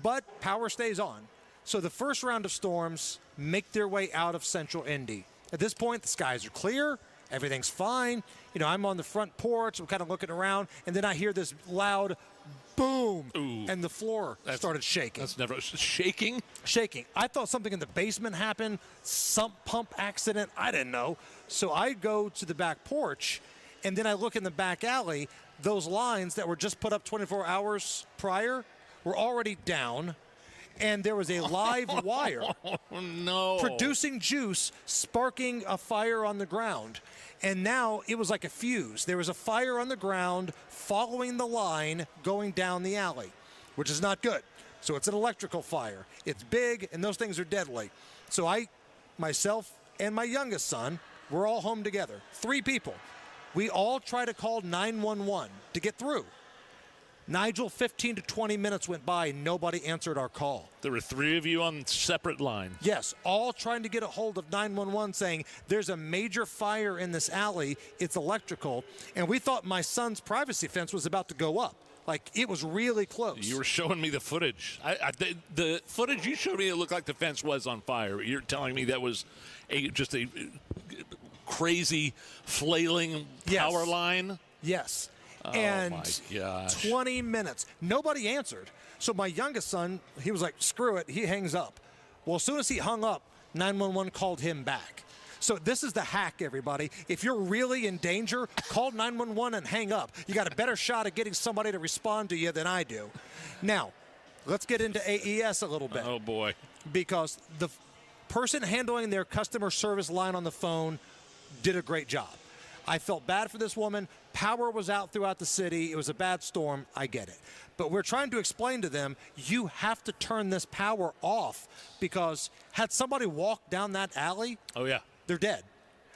but power stays on. So the first round of storms make their way out of central Indy. At this point, the skies are clear. Everything's fine. You know, I'm on the front porch. I'm kind of looking around, and then I hear this loud boom, and the floor started shaking. That's never shaking? Shaking. I thought something in the basement happened, sump pump accident. I didn't know. So I go to the back porch, and then I look in the back alley. Those lines that were just put up 24 hours prior were already down, and there was a live wire producing juice, sparking a fire on the ground. And now it was like a fuse. There was a fire on the ground following the line going down the alley, which is not good. So it's an electrical fire. It's big, and those things are deadly. So myself, and my youngest son, we're all home together. 3 people. We all try to call 911 to get through. Nigel, 15 to 20 minutes went by, nobody answered our call. There were 3 of you on separate lines. Yes, all trying to get a hold of 911 saying, there's a major fire in this alley, it's electrical. And we thought my son's privacy fence was about to go up. Like, it was really close. You were showing me the footage. The footage you showed me, it looked like the fence was on fire. You're telling me that was just a crazy flailing power line? Yes. Oh, and my gosh. 20 minutes. Nobody answered. So my youngest son, he was like, screw it. He hangs up. Well, as soon as he hung up, 911 called him back. So this is the hack, everybody. If you're really in danger, call 911 and hang up. You got a better shot at getting somebody to respond to you than I do. Now, let's get into AES a little bit. Oh, boy. Because the person handling their customer service line on the phone did a great job. I felt bad for this woman. Power was out throughout the city. It was a bad storm. I get it. But we're trying to explain to them, you have to turn this power off, because had somebody walked down that alley, oh yeah, they're dead.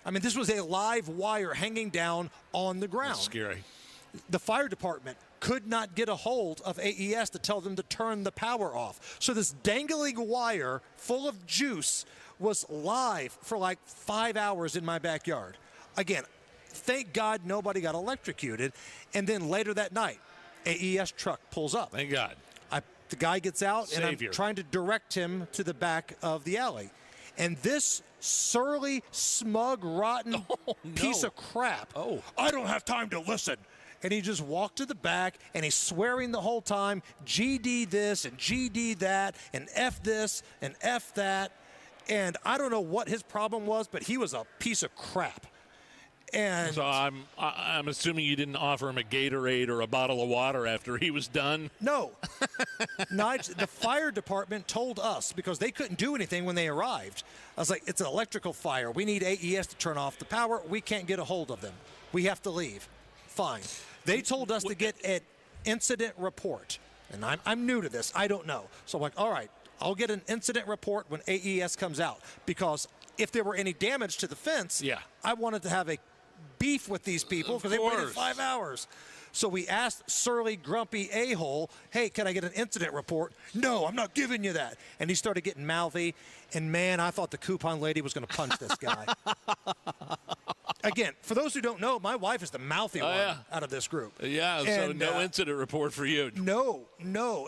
I mean, this was a live wire hanging down on the ground. That's scary. The fire department could not get a hold of AES to tell them to turn the power off. So this dangling wire full of juice was live for like 5 hours in my backyard. Again, thank God nobody got electrocuted. And then later that night, AES truck pulls up. Thank God. The guy gets out, Savior. and I'm trying to direct him to the back of the alley. And this surly, smug, rotten piece of crap, I don't have time to listen. And he just walked to the back, and he's swearing the whole time, GD this and GD that, and F this and F that. And I don't know what his problem was, but he was a piece of crap. And so I'm assuming you didn't offer him a Gatorade or a bottle of water after he was done? No. Nigel, the fire department told us, because they couldn't do anything when they arrived. I was like, it's an electrical fire. We need AES to turn off the power. We can't get a hold of them. We have to leave. Fine. They told us to get an incident report. And I'm new to this. I don't know. So I'm like, all right, I'll get an incident report when AES comes out. Because if there were any damage to the fence, I wanted to have a beef with these people because they waited 5 hours. So we asked surly, grumpy a-hole, hey, can I get an incident report? No, I'm not giving you that. And he started getting mouthy. And, man, I thought the coupon lady was going to punch this guy. Again, for those who don't know, my wife is the mouthy one out of this group. Yeah, so no incident report for you. No.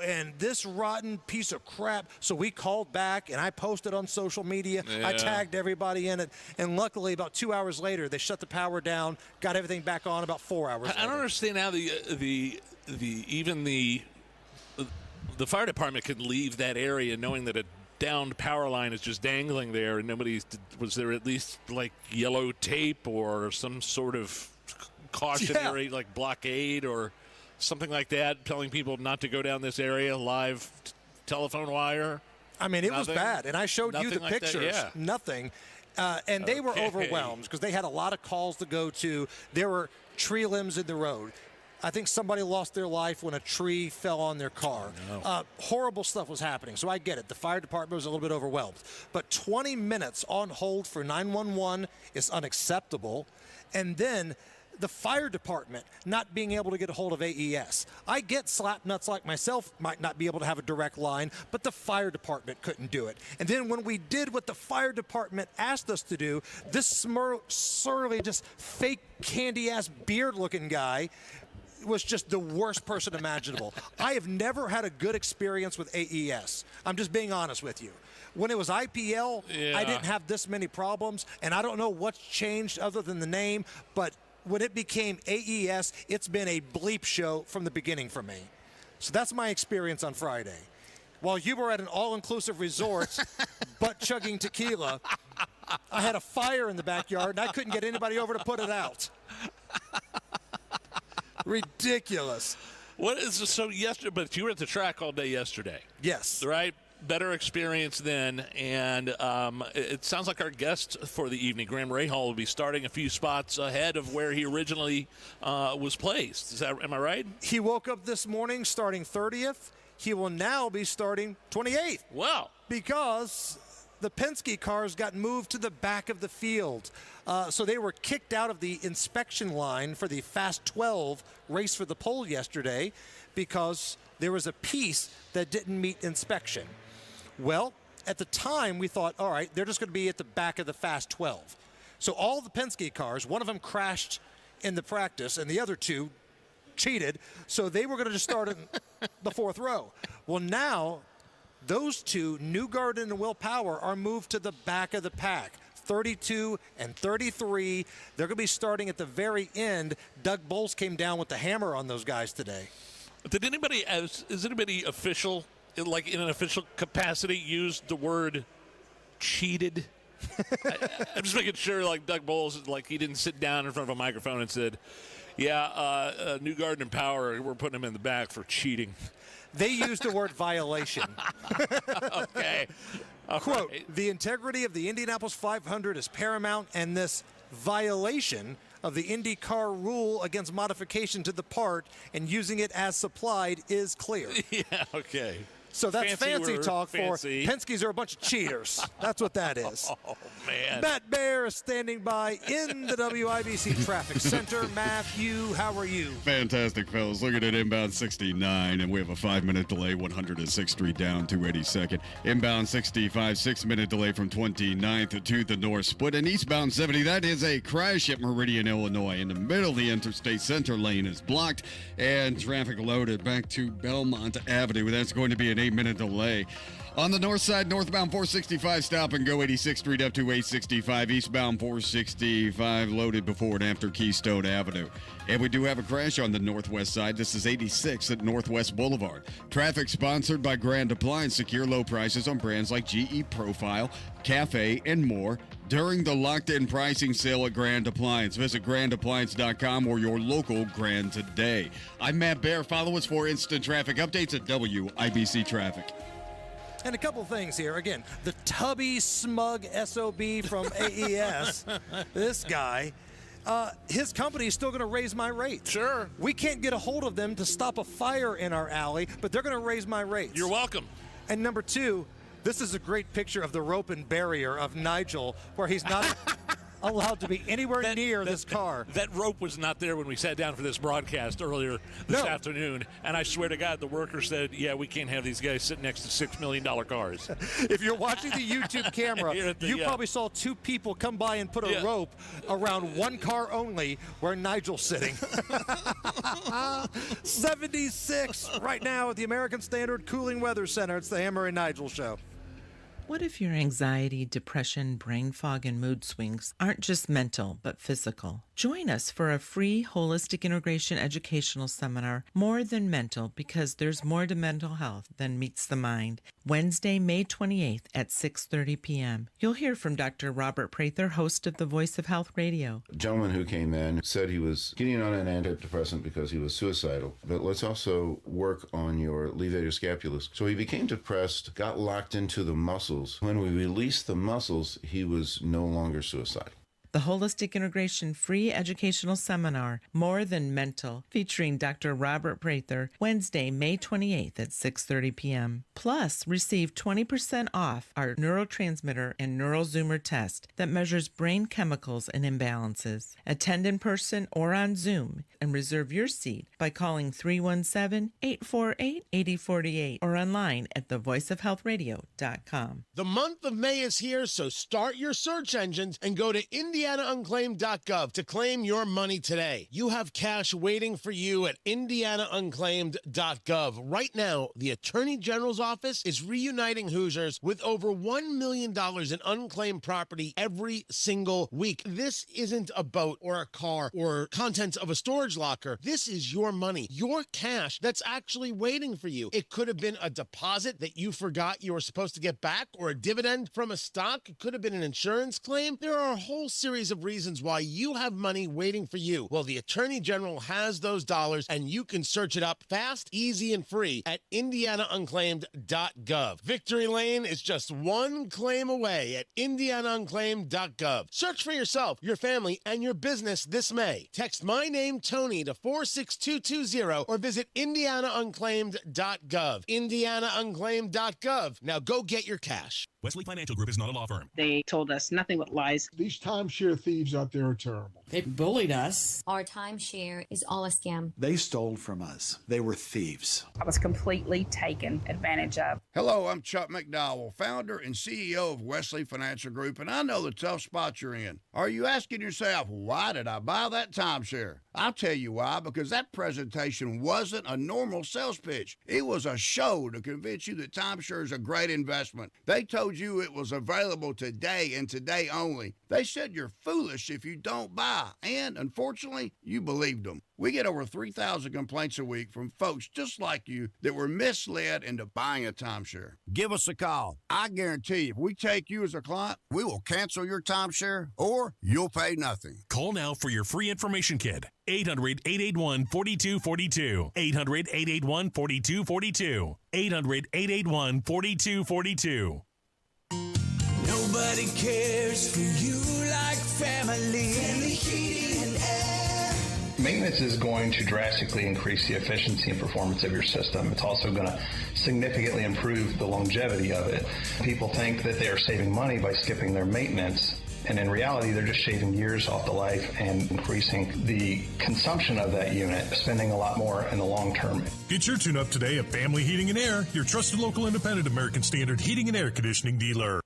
And this rotten piece of crap. So we called back, and I posted on social media. I tagged everybody in it. And luckily, about 2 hours later, they shut the power down, got everything back on about 4 hours later. I don't understand how the fire department could leave that area knowing that a downed power line is just dangling there, and was there at least like yellow tape or some sort of cautionary like blockade or something like that telling people not to go down this area, live telephone wire? I mean, it was bad, and I showed you the like pictures. That, Nothing. And they were overwhelmed because they had a lot of calls to go to. There were tree limbs in the road. I think somebody lost their life when a tree fell on their car. Oh, no. Horrible stuff was happening. So I get it. The fire department was a little bit overwhelmed. But 20 minutes on hold for 911 is unacceptable. And then the fire department not being able to get a hold of AES. I get slap nuts like myself might not be able to have a direct line, but the fire department couldn't do it. And then when we did what the fire department asked us to do, this surly, just fake candy-ass beard-looking guy was just the worst person imaginable. I have never had a good experience with AES. I'm just being honest with you. When it was IPL, I didn't have this many problems, and I don't know what's changed other than the name, but when it became AES, it's been a bleep show from the beginning for me. So that's my experience on Friday. While you were at an all-inclusive resort, butt-chugging tequila, I had a fire in the backyard, and I couldn't get anybody over to put it out. Ridiculous. What is so yesterday? But you were at the track all day yesterday. Yes. Right. Better experience then, and it sounds like our guest for the evening, Graham Rahal, will be starting a few spots ahead of where he originally was placed. Am I right? He woke up this morning starting 30th. He will now be starting 28th. Wow. Because the Penske cars got moved to the back of the field. So they were kicked out of the inspection line for the Fast 12 race for the pole yesterday because there was a piece that didn't meet inspection. Well, at the time, we thought, all right, they're just going to be at the back of the Fast 12. So all the Penske cars, one of them crashed in the practice, and the other two cheated, so they were going to just start in the fourth row. Well, now, those two, Newgarden and Will Power, are moved to the back of the pack. 32 and 33. They're going to be starting at the very end. Doug Bowles came down with the hammer on those guys today. Did anybody, is anybody official, like in an official capacity, use the word cheated? I'm just making sure, like Doug Bowles, like he didn't sit down in front of a microphone and said, yeah, Newgarden and Power, we're putting them in the back for cheating. They used the word violation. Okay. Quote, the integrity of the Indianapolis 500 is paramount, and this violation of the IndyCar rule against modification to the part and using it as supplied is clear. Yeah, okay. So that's fancy word, talk fancy. for Penske's are a bunch of cheaters. That's what that is. Oh, man. Matt Baer is standing by in the WIBC Traffic Center. Matthew, how are you? Fantastic, fellas. Looking at inbound 69, and we have a 5-minute delay, 106th Street down, 282nd. Inbound 65, 6-minute delay from 29th to the north split. And eastbound 70, that is a crash at Meridian, Illinois. In the middle of the interstate center lane is blocked, and traffic loaded back to Belmont Avenue. That's going to be an 8-minute delay. On the north side, northbound 465, stop and go 86th Street up to 865. Eastbound 465 loaded before and after Keystone Avenue. And we do have a crash on the northwest side. This is 86 at Northwest Boulevard. Traffic sponsored by Grand Appliance. Secure low prices on brands like GE Profile, Cafe, and more during the locked-in pricing sale at Grand Appliance. Visit grandappliance.com or your local Grand today. I'm Matt Baer. Follow us for instant traffic updates at WIBC Traffic. And a couple things here. Again, the tubby, smug SOB from AES, this guy, his company is still going to raise my rates. Sure. We can't get a hold of them to stop a fire in our alley, but they're going to raise my rates. You're welcome. And number two, this is a great picture of the rope and barrier of Nigel, where he's not allowed to be anywhere near this car. That rope was not there when we sat down for this broadcast earlier this afternoon, and I swear to God, the worker said, yeah, we can't have these guys sitting next to $6 million cars. If you're watching the YouTube camera, you probably saw two people come by and put a rope around one car only where Nigel's sitting. 76 right now at the American Standard Cooling Weather Center. It's the Hammer and Nigel Show. What if your anxiety, depression, brain fog, and mood swings aren't just mental, but physical? Join us for a free holistic integration educational seminar, More Than Mental, because there's more to mental health than meets the mind. Wednesday, May 28th at 6:30 p.m. You'll hear from Dr. Robert Prather, host of the Voice of Health Radio. A gentleman who came in said he was getting on an antidepressant because he was suicidal, but let's also work on your levator scapulus. So he became depressed, got locked into the muscles. When we released the muscles, he was no longer suicidal. the Holistic Integration Free Educational Seminar, More Than Mental, featuring Dr. Robert Prather, Wednesday, May 28th at 6:30 p.m. Plus, receive 20% off our neurotransmitter and neurozoomer test that measures brain chemicals and imbalances. Attend in person or on Zoom and reserve your seat by calling 317-848-8048 or online at thevoiceofhealthradio.com. The month of May is here, so start your search engines and go to indianaunclaimed.gov to claim your money today. You have cash waiting for you at indianaunclaimed.gov. Right now, the Attorney General's office is reuniting Hoosiers with over $1 million in unclaimed property every single week. This isn't a boat or a car or contents of a storage locker. This is your money, your cash that's actually waiting for you. It could have been a deposit that you forgot you were supposed to get back, or a dividend from a stock. It could have been an insurance claim. There are a whole series of reasons why you have money waiting for you. Well, the Attorney General has those dollars, and you can search it up fast, easy, and free at indianaunclaimed.gov. Victory Lane is just one claim away at indianaunclaimed.gov. Search for yourself, your family, and your business this May. Text my name, Tony, to 46220 or visit indianaunclaimed.gov. indianaunclaimed.gov. Now go get your cash. Wesley Financial Group is not a law firm. They told us nothing but lies. These timeshare thieves out there are terrible. They bullied us. Our timeshare is all a scam. They stole from us. They were thieves. I was completely taken advantage of. Hello, I'm Chuck McDowell, founder and CEO of Wesley Financial Group, and I know the tough spot you're in. Are you asking yourself, why did I buy that timeshare? I'll tell you why, because that presentation wasn't a normal sales pitch. It was a show to convince you that timeshare is a great investment. They told you it was available today and today only. They said you're foolish if you don't buy, and unfortunately, you believed them. We get over 3,000 complaints a week from folks just like you that were misled into buying a timeshare. Give us a call. I guarantee you, if we take you as a client, we will cancel your timeshare or you'll pay nothing. Call now for your free information kit. 800-881-4242. 800-881-4242. 800-881-4242. Nobody cares for you like family. Family Heating and Air. Maintenance is going to drastically increase the efficiency and performance of your system. It's also going to significantly improve the longevity of it. People think that they are saving money by skipping their maintenance, and in reality, they're just shaving years off the life and increasing the consumption of that unit, spending a lot more in the long term. Get your tune-up today at Family Heating and Air, your trusted local independent American Standard heating and air conditioning dealer.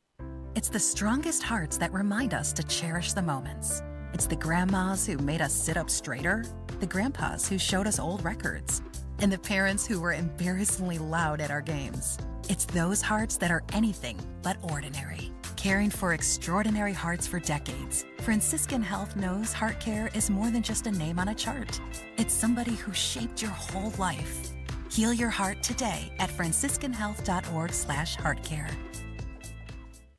It's the strongest hearts that remind us to cherish the moments. It's the grandmas who made us sit up straighter, the grandpas who showed us old records, and the parents who were embarrassingly loud at our games. It's those hearts that are anything but ordinary. Caring for extraordinary hearts for decades, Franciscan Health knows heart care is more than just a name on a chart. It's somebody who shaped your whole life. Heal your heart today at franciscanhealth.org/heartcare.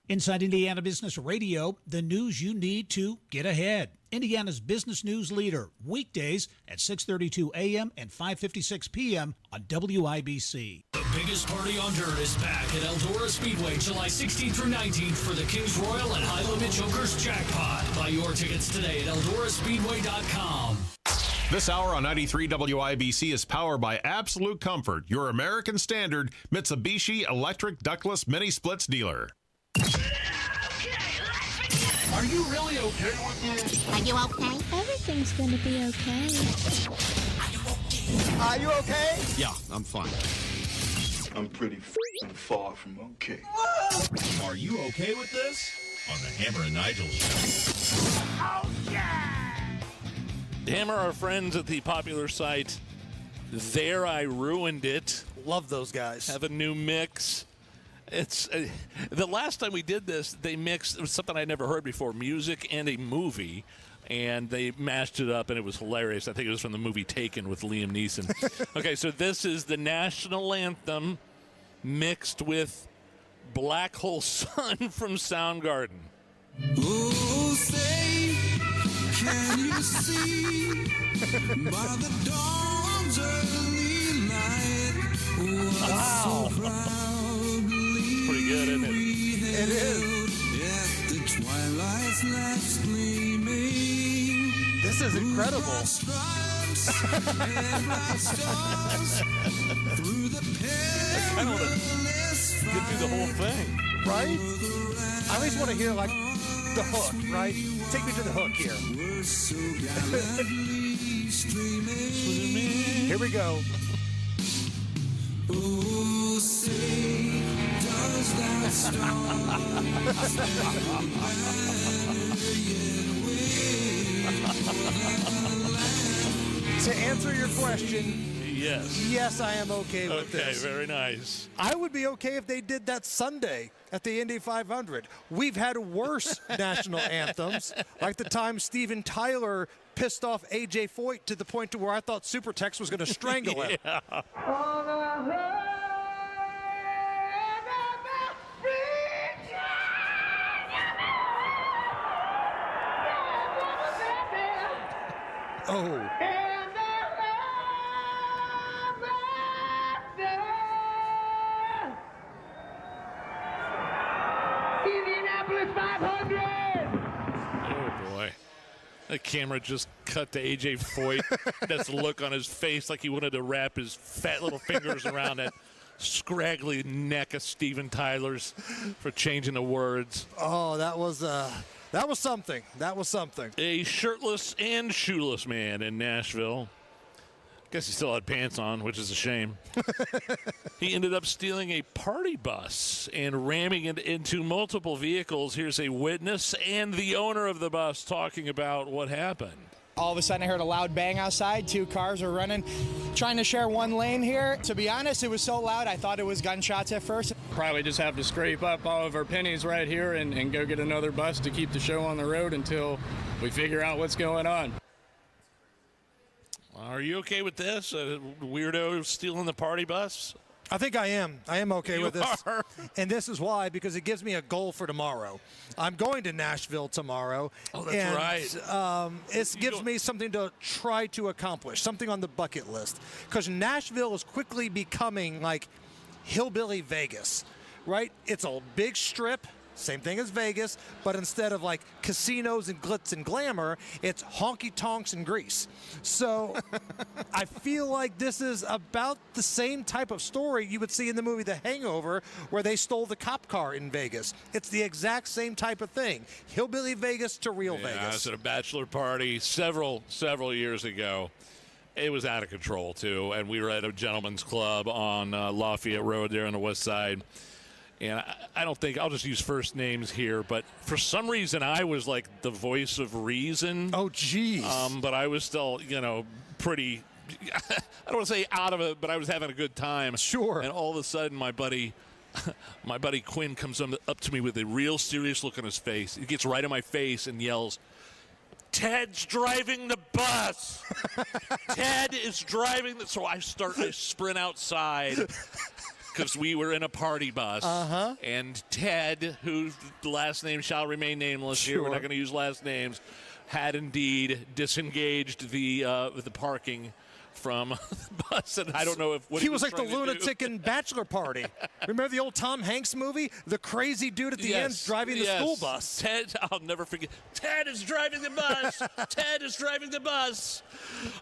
Inside Indiana Business Radio, the news you need to get ahead. Indiana's business news leader, weekdays at 6:32 a.m. and 5:56 p.m. on WIBC. The biggest party on dirt is back at Eldora Speedway, July 16th through 19th for the Kings Royal and High Limit Jokers Jackpot. Buy your tickets today at eldoraspeedway.com. This hour on 93 WIBC is powered by Absolute Comfort, your American Standard Mitsubishi electric ductless mini splits dealer. Are you really okay with this? Are you okay? Everything's gonna be okay. Are you okay? Yeah, I'm fine. I'm pretty far from okay. Are you okay with this? On the Hammer and Nigel show. Oh, yeah! Hammer, our friends at the popular site There I Ruined It. Love those guys. Have a new mix. It's the last time we did this, they mixed, it was something I'd never heard before, music and a movie, and they mashed it up, and it was hilarious. I think it was from the movie Taken with Liam Neeson. Okay, so this is the national anthem mixed with Black Hole Sun from Soundgarden. Oh, say, can you see by the dawn's early light what's so proudly pretty good, isn't it? It is. At the twilight's last gleaming This is incredible. I kind of want to get through the whole thing. Right? I at least want to hear, like, the hook, right? Take me to the hook here. Here we go. Oh, say, does that To answer your question, yes, I am okay with this. Okay, very nice. I would be okay if they did that Sunday at the Indy 500. We've had worse national anthems, like the time Steven Tyler pissed off A.J. Foyt to the point to where I thought Supertex was going to strangle him. Oh. Indianapolis 500! Oh, boy. The camera just cut to A.J. Foyt. That's the look on his face like he wanted to wrap his fat little fingers around that scraggly neck of Steven Tyler's for changing the words. Oh, that was something. That was something. A shirtless and shoeless man in Nashville. Guess he still had pants on, which is a shame. He ended up stealing a party bus and ramming it into multiple vehicles. Here's a witness and the owner of the bus talking about what happened. All of a sudden I heard a loud bang outside. 2 cars were running, trying to share one lane here. To be honest, it was so loud I thought it was gunshots at first. Probably just have to scrape up all of our pennies right here and go get another bus to keep the show on the road until we figure out what's going on. Are you okay with this? A weirdo stealing the party bus? I think I am. I am okay with this. Are. And this is why, because it gives me a goal for tomorrow. I'm going to Nashville tomorrow. Oh, that's right. It gives me something to try to accomplish, something on the bucket list. Because Nashville is quickly becoming like hillbilly Vegas, right? It's a big strip. Same thing as Vegas, but instead of like casinos and glitz and glamour, it's honky-tonks and grease. So I feel like this is about the same type of story you would see in the movie The Hangover, where they stole the cop car in Vegas. It's the exact same type of thing. Hillbilly Vegas to real Vegas. I was at a bachelor party several years ago. It was out of control, too, and we were at a gentleman's club on Lafayette Road there on the west side. And I don't think I'll just use first names here, but for some reason I was like the voice of reason. Oh, geez. But I was still, pretty, I don't want to say out of it, but I was having a good time. Sure. And all of a sudden my buddy Quinn comes up to me with a real serious look on his face. He gets right in my face and yells, "Ted's driving the bus." Ted is driving the. So I sprint outside. Because we were in a party bus, and Ted, whose last name shall remain nameless here, we're not going to use last names, had indeed disengaged the parking from the bus, and I don't know if what he was like the lunatic in Bachelor Party. Remember the old Tom Hanks movie, the crazy dude at the end driving the school bus. Ted, I'll never forget. Ted is driving the bus. Ted is driving the bus.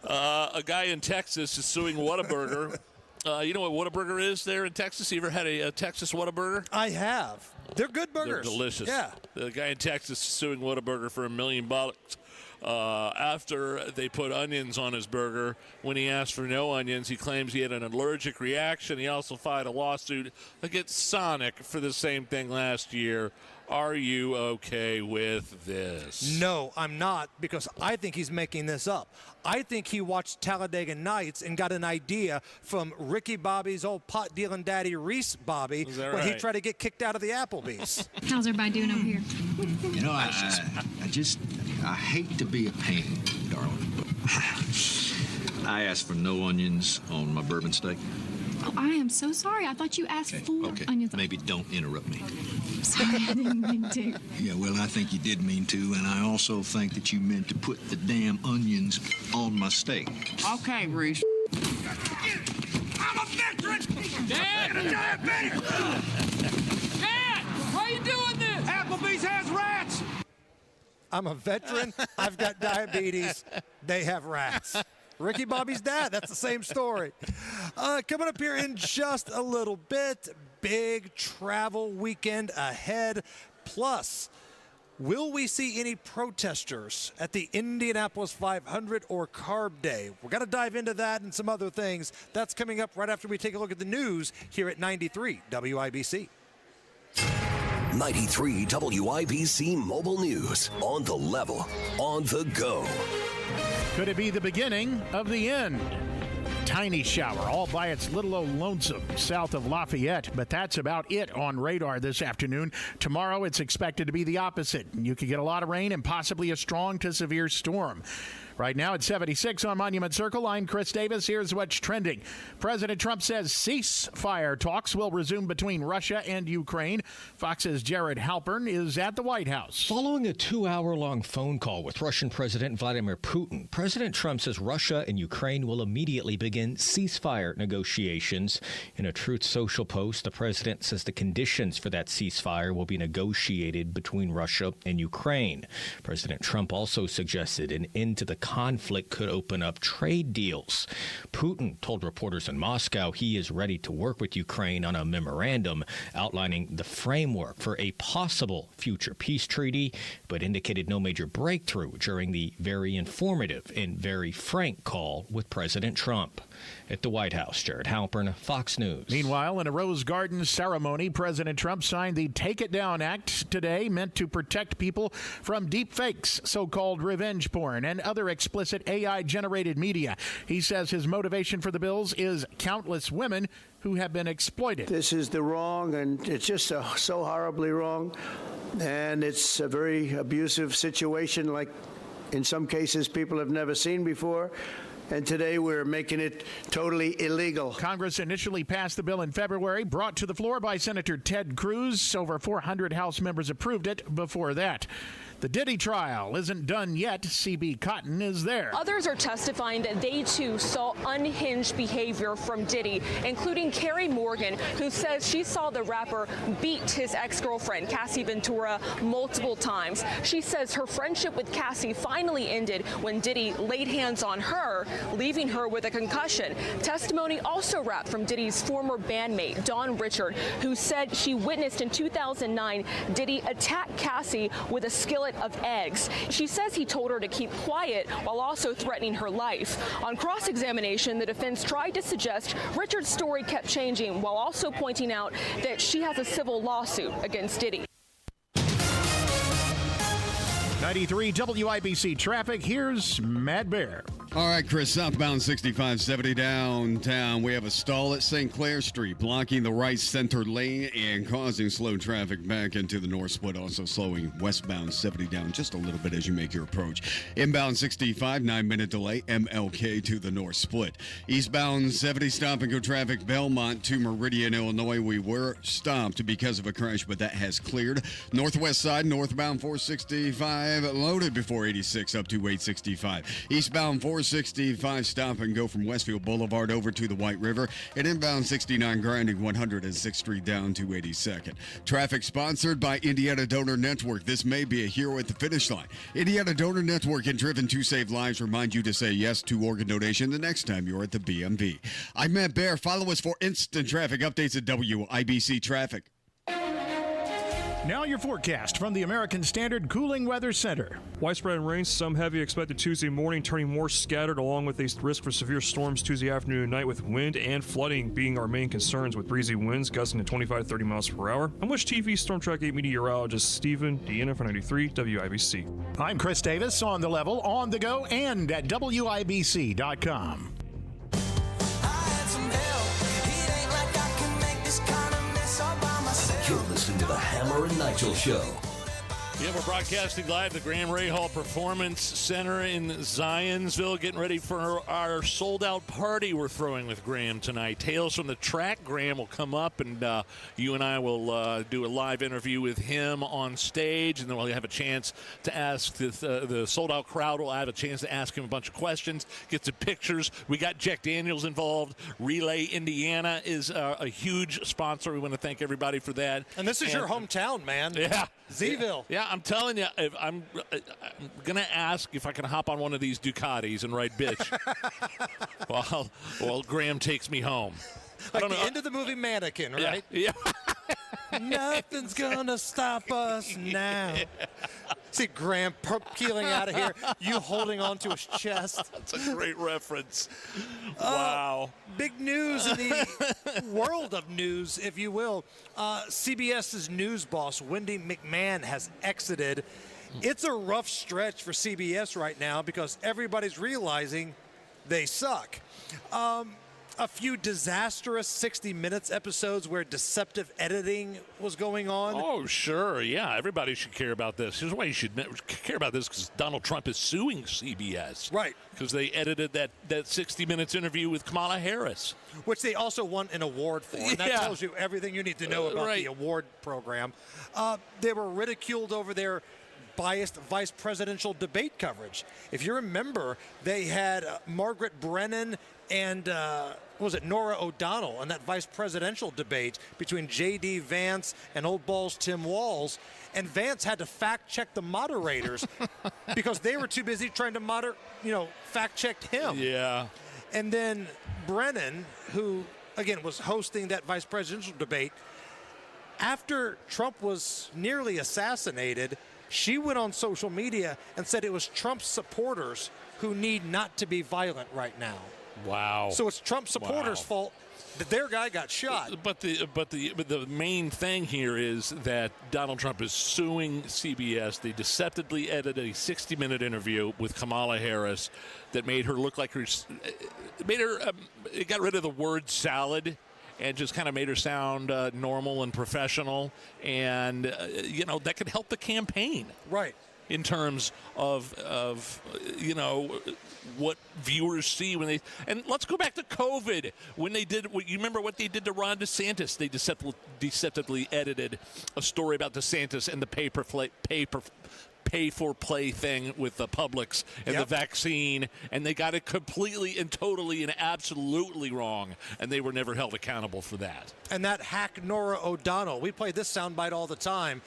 A guy in Texas is suing Whataburger. You know what Whataburger is there in Texas? You ever had a Texas Whataburger? I have. They're good burgers. They're delicious. Yeah. The guy in Texas is suing Whataburger for $1 million after they put onions on his burger. When he asked for no onions, he claims he had an allergic reaction. He also filed a lawsuit against Sonic for the same thing last year. Are you okay with this? No, I'm not, because I think he's making this up. I think he watched Talladega Nights and got an idea from Ricky Bobby's old pot-dealing daddy, Reese Bobby, when he tried to get kicked out of the Applebee's. How's everybody doing over here? You know, I hate to be a pain, darling, but I asked for no onions on my bourbon steak. Oh, I am so sorry. I thought you asked for onions. Maybe don't interrupt me. Sorry, I didn't mean to. Yeah, well, I think you did mean to, and I also think that you meant to put the damn onions on my steak. Okay, Reese. I'm a veteran! Dad! And a diabetic! Dad! Why are you doing this? Applebee's has rats! I'm a veteran. I've got diabetes. They have rats. Ricky Bobby's dad, that's the same story. Coming up here in just a little bit, big travel weekend ahead. Plus, will we see any protesters at the Indianapolis 500 or Carb Day? We're going to dive into that and some other things. That's coming up right after we take a look at the news here at 93 WIBC. 93 WIBC Mobile News. On the level, on the go. Could it be the beginning of the end? Tiny shower all by its little old lonesome south of Lafayette, but that's about it on radar this afternoon. Tomorrow it's expected to be the opposite. You could get a lot of rain and possibly a strong to severe storm. Right now it's 76 on Monument Circle. I'm Chris Davis. Here's what's trending. President Trump says ceasefire talks will resume between Russia and Ukraine. Fox's Jared Halpern is at the White House. Following a 2-hour-long phone call with Russian President Vladimir Putin, President Trump says Russia and Ukraine will immediately begin ceasefire negotiations. In a Truth Social post, the president says the conditions for that ceasefire will be negotiated between Russia and Ukraine. President Trump also suggested an end to the conflict could open up trade deals. Putin told reporters in Moscow he is ready to work with Ukraine on a memorandum outlining the framework for a possible future peace treaty, but indicated no major breakthrough during the very informative and very frank call with President Trump. At the White House, Jared Halpern, Fox News. Meanwhile, in a Rose Garden ceremony, President Trump signed the Take It Down Act today, meant to protect people from deep fakes, so-called revenge porn, and other explicit AI-generated media. He says his motivation for the bills is countless women who have been exploited. This is the wrong, and it's just so horribly wrong, and it's a very abusive situation, like in some cases people have never seen before. And today we're making it totally illegal. Congress initially passed the bill in February, brought to the floor by Senator Ted Cruz. Over 400 House members approved it before that. The Diddy trial isn't done yet. C.B. Cotton is there. Others are testifying that they, too, saw unhinged behavior from Diddy, including Carrie Morgan, who says she saw the rapper beat his ex-girlfriend, Cassie Ventura, multiple times. She says her friendship with Cassie finally ended when Diddy laid hands on her, leaving her with a concussion. Testimony also wrapped from Diddy's former bandmate, Dawn Richard, who said she witnessed in 2009 Diddy attack Cassie with a skillet of eggs. She says he told her to keep quiet while also threatening her life. On cross-examination, the defense tried to suggest Richard's story kept changing while also pointing out that she has a civil lawsuit against Diddy. 93 WIBC traffic. Here's Matt Bear. All right, Chris, southbound 6570 downtown. We have a stall at St. Clair Street, blocking the right center lane and causing slow traffic back into the north split, also slowing westbound 70 down just a little bit as you make your approach. Inbound 65, 9-minute delay, MLK to the north split. Eastbound 70, stop and go traffic, Belmont to Meridian, Illinois. We were stopped because of a crash, but that has cleared. Northwest side, northbound 465, loaded before 86 up to 865. Eastbound 465, stop and go from Westfield Boulevard over to the White River, and inbound 69 grinding 106th Street down to 82nd. Traffic sponsored by Indiana Donor Network. This may be a hero at the finish line. Indiana Donor Network and Driven to Save Lives remind you to say yes to organ donation the next time you're at the BMV. I'm Matt Bear. Follow us for instant traffic updates at WIBC Traffic. Now your forecast from the American Standard Cooling Weather Center. Widespread rain, some heavy expected Tuesday morning, turning more scattered, along with a risk for severe storms Tuesday afternoon and night, with wind and flooding being our main concerns, with breezy winds gusting to 25 to 30 miles per hour. I'm Wish TV Storm Track 8 meteorologist Stephen Deanna for 93 WIBC. I'm Chris Davis, on the level, on the go, and at WIBC.com. You're listening to the Hammer and Nigel Show. Yeah, we're broadcasting live at the Graham Rahal Performance Center in Zionsville, getting ready for our sold-out party we're throwing with Graham tonight. Tales from the Track. Graham will come up, and you and I will do a live interview with him on stage, and then we'll have a chance to ask the sold-out crowd. Will have a chance to ask him a bunch of questions, get some pictures. We got Jack Daniels involved. Relay Indiana is a huge sponsor. We want to thank everybody for that. And this is your hometown, man. Yeah. Zeville. Yeah, I'm telling you, if I'm going to ask if I can hop on one of these Ducatis and ride bitch while Graham takes me home. Like the end of the movie Mannequin, right? Yeah. Nothing's gonna stop us now. See Graham peeling out of here, you holding on to his chest. That's a great reference. Wow. Big news in the world of news, if you will. CBS's news boss, Wendy McMahon, has exited. It's a rough stretch for CBS right now because everybody's realizing they suck. A few disastrous 60 Minutes episodes where deceptive editing was going on. Oh, sure. Yeah, everybody should care about this. Here's why you should care about this, because Donald Trump is suing CBS. Right. Because they edited that 60 Minutes interview with Kamala Harris. Which they also won an award for. And that tells you everything you need to know about the award program. They were ridiculed over their biased vice presidential debate coverage. If you remember, they had Margaret Brennan and Nora O'Donnell in that vice presidential debate between J.D. Vance and old balls Tim Walz. And Vance had to fact check the moderators because they were too busy trying to fact check him. Yeah. And then Brennan, who again was hosting that vice presidential debate, after Trump was nearly assassinated, she went on social media and said it was Trump's supporters who need not to be violent right now. Wow. So it's Trump supporters' fault that their guy got shot. But the main thing here is that Donald Trump is suing CBS. They deceptively edited a 60-minute interview with Kamala Harris that made her look like it got rid of the word salad and just kind of made her sound normal and professional, and that could help the campaign. Right. In terms of what viewers see when they, and let's go back to COVID when they did. You remember what they did to Ron DeSantis? They deceptively edited a story about DeSantis and the pay for play thing with the Publix and the vaccine, and they got it completely and totally and absolutely wrong, and they were never held accountable for that. And that hack Nora O'Donnell, we play this soundbite all the time,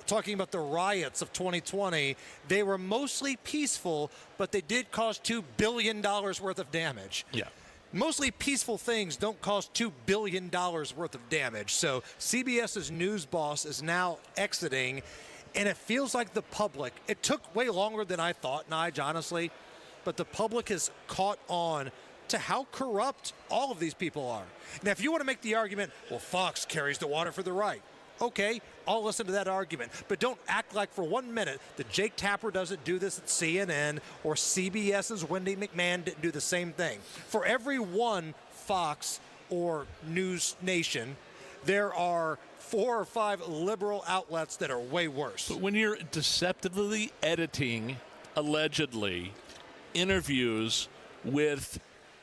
talking about the riots of 2020. They were mostly peaceful, but they did cause $2 billion worth of damage. Yeah. Mostly peaceful things don't cause $2 billion worth of damage. So CBS's news boss is now exiting, and it feels like the public, it took way longer than I thought, Nigel, honestly, but the public has caught on to how corrupt all of these people are. Now, if you want to make the argument, well, Fox carries the water for the right. Okay, I'll listen to that argument. But don't act like for 1 minute that Jake Tapper doesn't do this at CNN or CBS's Wendy McMahon didn't do the same thing. For every one Fox or News Nation, there are 4 or 5 liberal outlets that are way worse. But when you're deceptively editing, allegedly, interviews with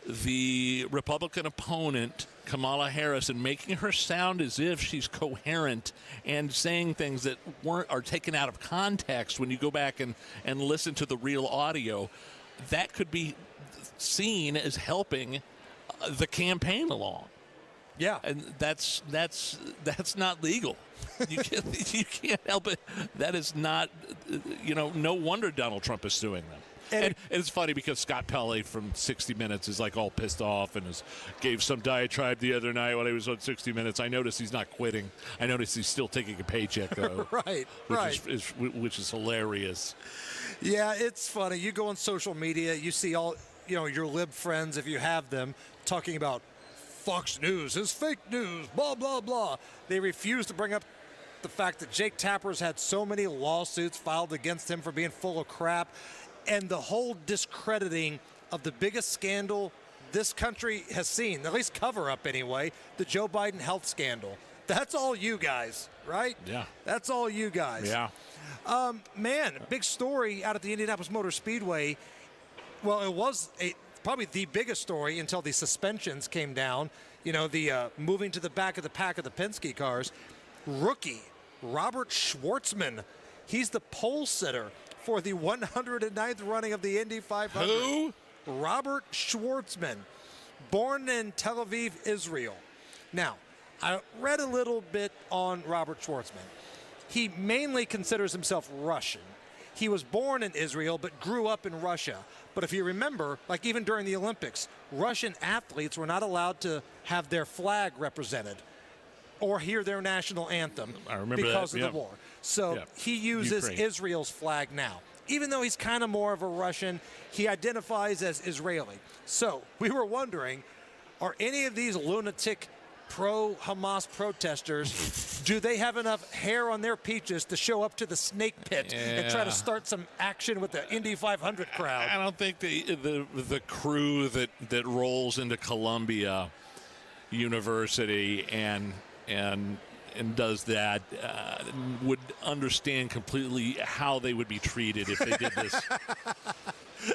the Republican opponent, Kamala Harris, and making her sound as if she's coherent and saying things that are taken out of context when you go back and listen to the real audio, that could be seen as helping the campaign along. Yeah. And that's not legal. You can't help it. That is not, no wonder Donald Trump is suing them. And it's funny because Scott Pelley from 60 Minutes is like all pissed off and gave some diatribe the other night when he was on 60 Minutes. I noticed he's not quitting. I noticed he's still taking a paycheck, though. Right. Which is hilarious. Yeah, it's funny. You go on social media, you see all, your lib friends, if you have them, talking about Fox News is fake news, blah, blah, blah. They refuse to bring up the fact that Jake Tapper's had so many lawsuits filed against him for being full of crap. And the whole discrediting of the biggest scandal this country has seen, at least cover up anyway, the Joe Biden health scandal. That's all you guys, right? Yeah. That's all you guys. Yeah. Big story out at the Indianapolis Motor Speedway. Well, it was probably the biggest story until the suspensions came down, the moving to the back of the pack of the Penske cars. Rookie Robert Schwartzman, he's the pole sitter for the 109th running of the Indy 500. Who? Robert Schwartzman, born in Tel Aviv, Israel. Now, I read a little bit on Robert Schwartzman. he mainly considers himself Russian. He was born in Israel but grew up in Russia. But if you remember, like even during the Olympics, Russian athletes were not allowed to have their flag represented or hear their national anthem because of the war. So he uses Israel's flag now. Even though he's kind of more of a Russian, he identifies as Israeli. So we were wondering, are any of these lunatic pro-Hamas protesters, do they have enough hair on their peaches to show up to the snake pit and try to start some action with the Indy 500 crowd? I don't think the crew that rolls into Columbia University and does that would understand completely how they would be treated if they did this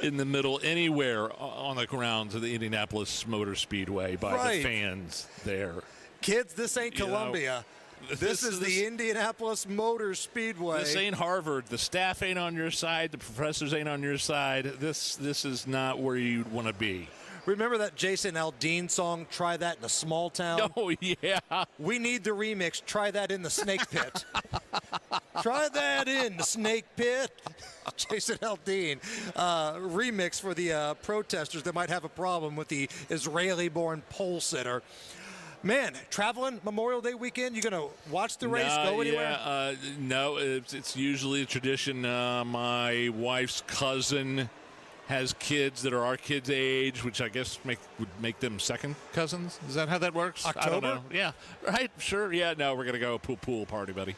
in the middle, anywhere on the grounds of the Indianapolis Motor Speedway by the fans there. Kids, this ain't Columbia. This is the Indianapolis Motor Speedway. This ain't Harvard. The staff ain't on your side. The professors ain't on your side. This is not where you'd want to be. Remember that Jason Aldean song, Try That in a Small Town? Oh, yeah. We need the remix, Try That in the Snake Pit. Try that in the Snake Pit. Jason Aldean. Remix for the protesters that might have a problem with the Israeli-born pole sitter. Man, traveling Memorial Day weekend, you going to watch the race, go anywhere? No, it's usually a tradition. My wife's cousin has kids that are our kids' age, which I guess would make them second cousins. Is that how that works? October? I don't know. Yeah, right, sure. Yeah, no, we're going to go pool party, buddy.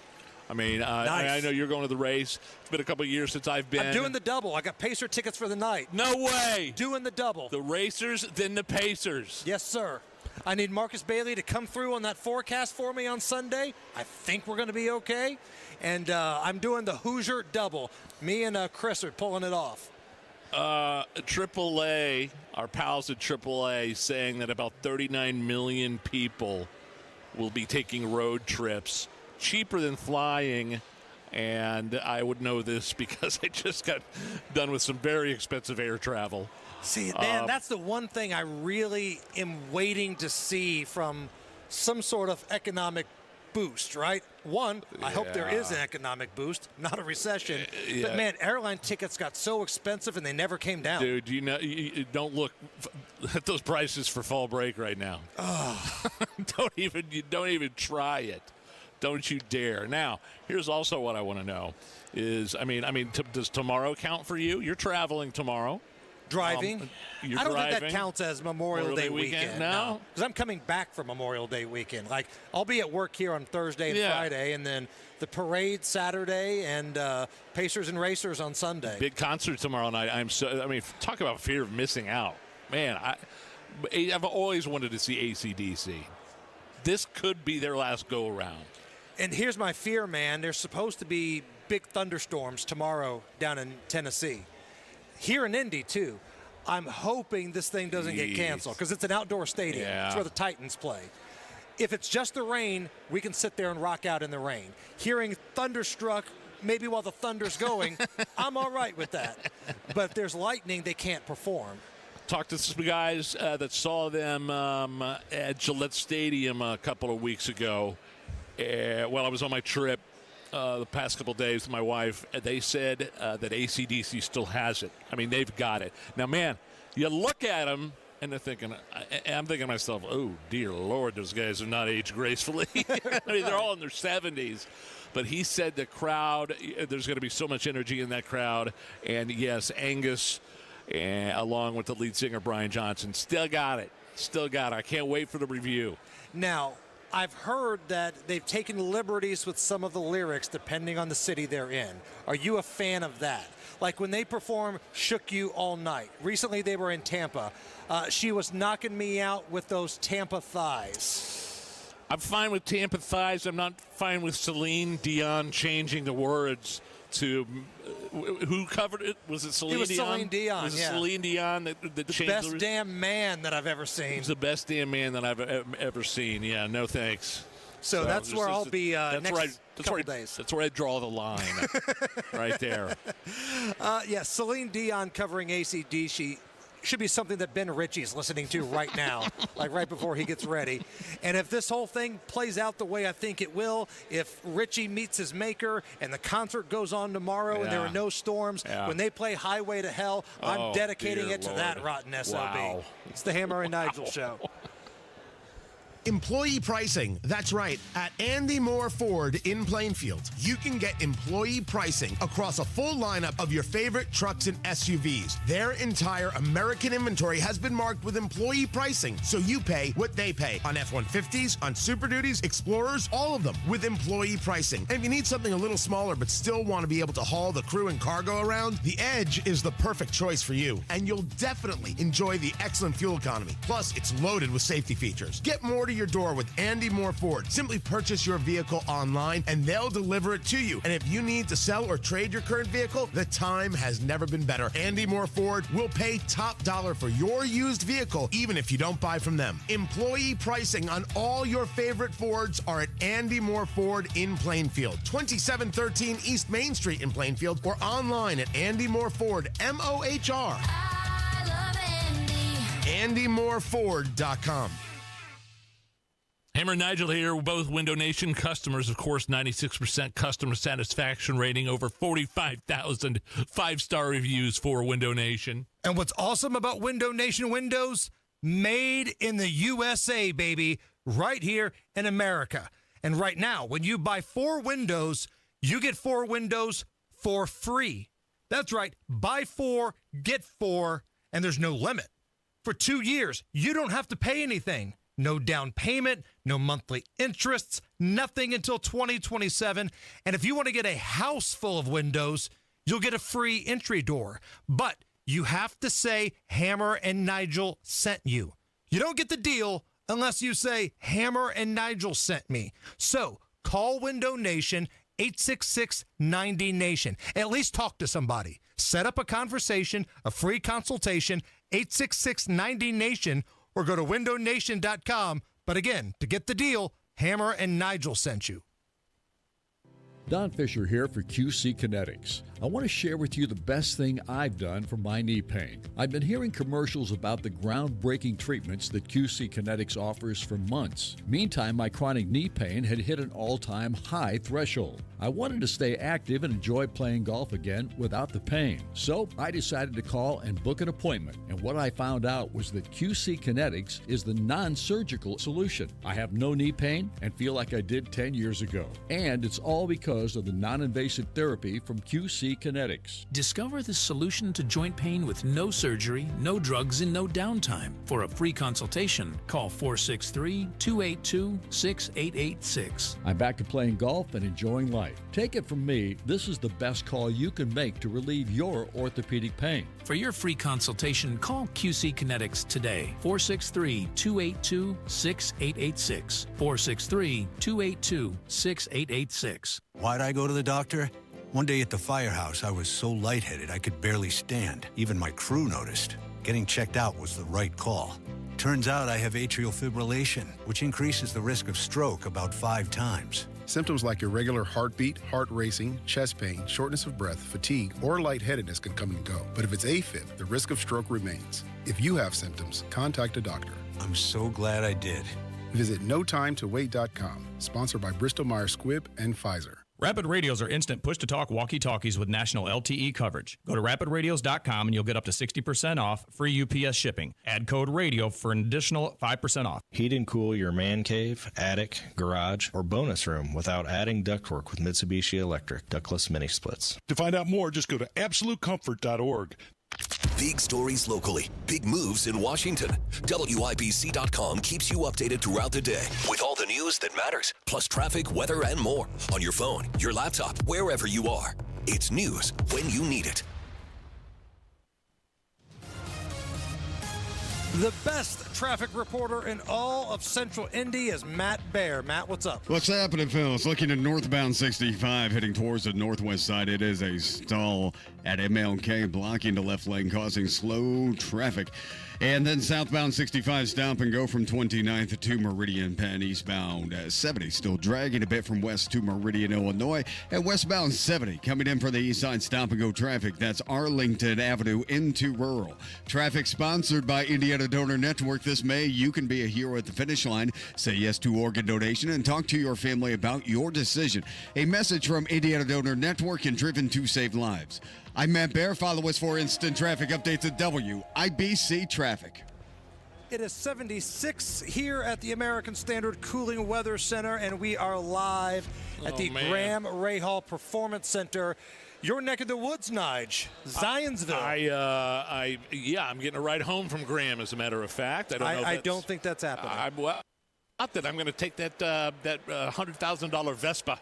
I mean, nice. I know you're going to the race. It's been a couple of years since I've been. I'm doing the double. I got Pacer tickets for the night. No way. Doing the double. The racers, then the Pacers. Yes, sir. I need Marcus Bailey to come through on that forecast for me on Sunday. I think we're going to be okay. And I'm doing the Hoosier double. Me and Chris are pulling it off. AAA, our pals at AAA, saying that about 39 million people will be taking road trips, cheaper than flying. And I would know this because I just got done with some very expensive air travel. See, man, that's the one thing I really am waiting to see from some sort of economic boost, right? One, I hope there is an economic boost, not a recession. But, man, airline tickets got so expensive and they never came down. Dude, you don't look at those prices for fall break right now. Oh. Don't even try it. Don't you dare. Now, here's also what I want to know is, does tomorrow count for you? You're traveling tomorrow. Driving? I don't think that counts as Memorial Day weekend. No? Because I'm coming back from Memorial Day weekend. Like, I'll be at work here on Thursday and Friday, and then the parade Saturday, and Pacers and Racers on Sunday. Big concert tomorrow night. Talk about fear of missing out. Man, I've always wanted to see AC/DC. This could be their last go-around. And here's my fear, man. There's supposed to be big thunderstorms tomorrow down in Tennessee. Here in Indy, too. I'm hoping this thing doesn't get canceled because it's an outdoor stadium. Yeah. It's where the Titans play. If it's just the rain, we can sit there and rock out in the rain. Hearing thunderstruck, maybe while the thunder's going, I'm all right with that. But if there's lightning, they can't perform. Talked to some guys that saw them at Gillette Stadium a couple of weeks ago while I was on my trip. The past couple of days with my wife, they said that AC/DC still has it. I mean, they've got it. Now, man, you look at them, and I'm thinking to myself, oh, dear Lord, those guys are not aged gracefully. They're all in their 70s. But he said the crowd, there's going to be so much energy in that crowd. And, yes, Angus, along with the lead singer, Brian Johnson, still got it. Still got it. I can't wait for the review. Now, I've heard that they've taken liberties with some of the lyrics depending on the city they're in. Are you a fan of that? Like when they perform Shook You All Night. Recently they were in Tampa. She was knocking me out with those Tampa thighs. I'm fine with Tampa thighs. I'm not fine with Celine Dion changing the words to who covered it? Was it Celine Dion? It was Celine Dion, Was it Celine Dion that the changed best damn man that I've ever seen. He's the best damn man that I've ever seen. Yeah, no thanks. So that's where I'll be next couple days. That's where I draw the line, right there. Celine Dion covering AC/DC should be something that Ben Ritchie's listening to right now, like right before he gets ready. And if this whole thing plays out the way I think it will, if Ritchie meets his maker and the concert goes on tomorrow and there are no storms, when they play Highway to Hell, I'm dedicating it to that rotten SOB. Wow. It's the Hammer and Nigel Show. Employee pricing. That's right. At Andy Moore Ford in Plainfield, you can get employee pricing across a full lineup of your favorite trucks and SUVs. Their entire American inventory has been marked with employee pricing, so you pay what they pay on F-150s, on Super Duties, Explorers, all of them with employee pricing. And if you need something a little smaller but still want to be able to haul the crew and cargo around, the Edge is the perfect choice for you. And you'll definitely enjoy the excellent fuel economy. Plus, it's loaded with safety features. Get more to your door with Andy Moore Ford. Simply purchase your vehicle online and they'll deliver it to you. And if you need to sell or trade your current vehicle, the time has never been better. Andy Moore Ford will pay top dollar for your used vehicle, even if you don't buy from them. Employee pricing on all your favorite Fords are at Andy Moore Ford in Plainfield, 2713 East Main Street in Plainfield, or online at Andy Moore Ford, MOHR. I love Andy. AndyMooreFord.com. Hammer and Nigel here, both Window Nation customers. Of course, 96% customer satisfaction rating, over 45,000 five-star reviews for Window Nation. And what's awesome about Window Nation windows, made in the USA, baby, right here in America. And right now, when you buy 4 windows, you get 4 windows for free. That's right, buy 4, get 4, and there's no limit. For 2 years, you don't have to pay anything. No down payment, no monthly interests, nothing until 2027. And if you want to get a house full of windows, you'll get a free entry door. But you have to say Hammer and Nigel sent you. You don't get the deal unless you say Hammer and Nigel sent me. So call Window Nation, 866-90-NATION. At least talk to somebody. Set up a conversation, a free consultation, 866-90-NATION, or go to windownation.com. But again, to get the deal, Hammer and Nigel sent you. Don Fisher here for QC Kinetics. I want to share with you the best thing I've done for my knee pain. I've been hearing commercials about the groundbreaking treatments that QC Kinetics offers for months. Meantime, my chronic knee pain had hit an all-time high threshold. I wanted to stay active and enjoy playing golf again without the pain. So I decided to call and book an appointment. And what I found out was that QC Kinetics is the non-surgical solution. I have no knee pain and feel like I did 10 years ago. And it's all because of the non-invasive therapy from QC Kinetics. Discover the solution to joint pain with no surgery, no drugs, and no downtime. For a free consultation, call 463-282-6886. I'm back to playing golf and enjoying life. Take it from me, this is the best call you can make to relieve your orthopedic pain. For your free consultation, call QC Kinetics today. 463-282-6886. 463-282-6886. Why'd I go to the doctor? One day at the firehouse, I was so lightheaded I could barely stand. Even my crew noticed. Getting checked out was the right call. Turns out I have atrial fibrillation, which increases the risk of stroke about 5 times. Symptoms like irregular heartbeat, heart racing, chest pain, shortness of breath, fatigue, or lightheadedness can come and go. But if it's AFib, the risk of stroke remains. If you have symptoms, contact a doctor. I'm so glad I did. Visit NoTimeToWait.com, sponsored by Bristol-Myers Squibb and Pfizer. Rapid Radios are instant push-to-talk walkie-talkies with national LTE coverage. Go to rapidradios.com and you'll get up to 60% off, free UPS shipping. Add code RADIO for an additional 5% off. Heat and cool your man cave, attic, garage, or bonus room without adding ductwork with Mitsubishi Electric ductless mini splits. To find out more, just go to absolutecomfort.org. Big stories locally, big moves in Washington. WIBC.com keeps you updated throughout the day with all the news that matters, plus traffic, weather, and more on your phone, your laptop, wherever you are. It's news when you need it. The best traffic reporter in all of Central Indy is Matt Bear. Matt, what's up? What's happening, Phil? It's looking at northbound 65, heading towards the northwest side. It is a stall at MLK, blocking the left lane, causing slow traffic. And then southbound 65 stop and go from 29th to Meridian Penn. Eastbound 70 still dragging a bit from west to Meridian, Illinois. And westbound 70 coming in for the east side stop and go traffic. That's Arlington Avenue into rural. Traffic sponsored by Indiana Donor Network. This May, you can be a hero at the finish line. Say yes to organ donation and talk to your family about your decision. A message from Indiana Donor Network and Driven to Save Lives. I'm Matt Bear. Follow us for instant traffic updates at WIBC Traffic. It is 76 here at the American Standard Cooling Weather Center, and we are live at the Graham Rahal Performance Center. Your neck of the woods, Nige, Zionsville. I'm getting a ride home from Graham, as a matter of fact. I don't think that's happening. Not that I'm going to take that $100,000 Vespa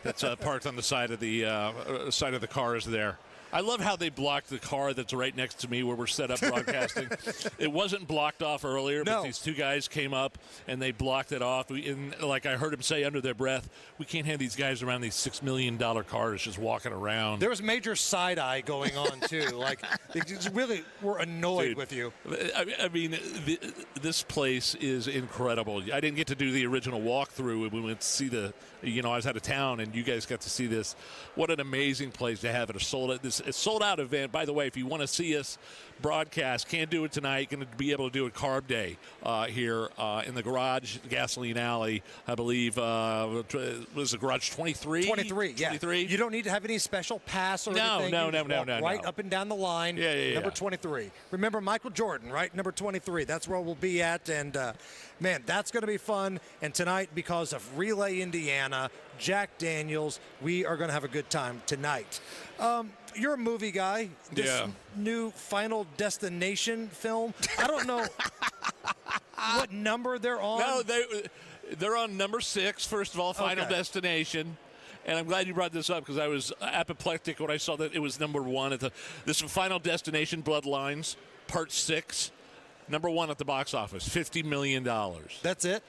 that's parked on the side of the cars there. I love how they blocked the car that's right next to me where we're set up broadcasting. It wasn't blocked off earlier, but these two guys came up and they blocked it off. Like I heard them say under their breath, we can't have these guys around these $6 million cars just walking around. There was major side-eye going on, too. Like, they just really were annoyed with you. I mean, this place is incredible. I didn't get to do the original walkthrough. We went to see I was out of town, and you guys got to see this. What an amazing place to have at a sold-out event. By the way, if you want to see us broadcast, can't do it tonight. Going to be able to do it Carb Day here in the garage, Gasoline Alley. I believe was the garage 23? 23, yeah. 23? You don't need to have any special pass or anything. No. Right up and down the line. Yeah. Number 23. Remember Michael Jordan, right? Number 23. That's where we'll be at. And, man, that's going to be fun. And tonight, because of Relay Indiana, Jack Daniels, we are going to have a good time tonight. You're a movie guy. This new Final Destination film, I don't know what number they're on. No, they're on number 6, first of all, Final Destination. And I'm glad you brought this up because I was apoplectic when I saw that it was number 1 at this Final Destination Bloodlines, Part 6. Number 1 at the box office, $50 million. That's it?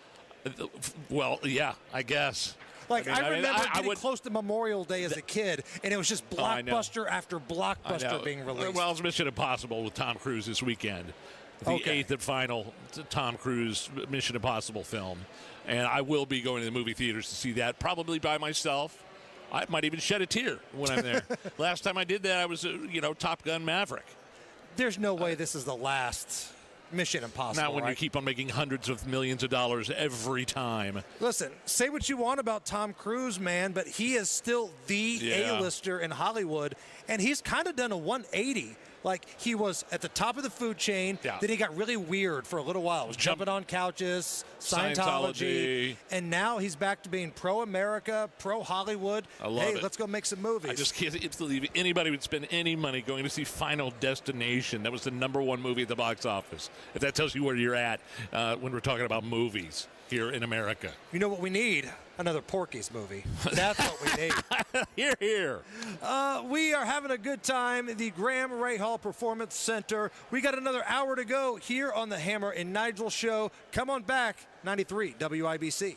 Well, yeah, I guess. Like, I remember getting close to Memorial Day as a kid, and it was just blockbuster after blockbuster being released. Well, it's Mission Impossible with Tom Cruise this weekend. The 8th and final Tom Cruise Mission Impossible film. And I will be going to the movie theaters to see that, probably by myself. I might even shed a tear when I'm there. Last time I did that, I was, Top Gun Maverick. There's no way this is the last Mission Impossible. Not when you keep on making hundreds of millions of dollars every time. Listen, say what you want about Tom Cruise, man, but he is still the A-lister in Hollywood, and he's kind of done a 180. Like, he was at the top of the food chain, then he got really weird for a little while. Was jumping on couches, Scientology, and now he's back to being pro-America, pro-Hollywood. I love it. Let's go make some movies. I just can't believe anybody would spend any money going to see Final Destination. That was the number 1 movie at the box office. If that tells you where you're at when we're talking about movies here in America. You know what we need? Another Porky's movie. That's what we need. Here. We are having a good time at the Graham Rahal Performance Center. We got another hour to go here on the Hammer and Nigel show. Come on back, 93 WIBC.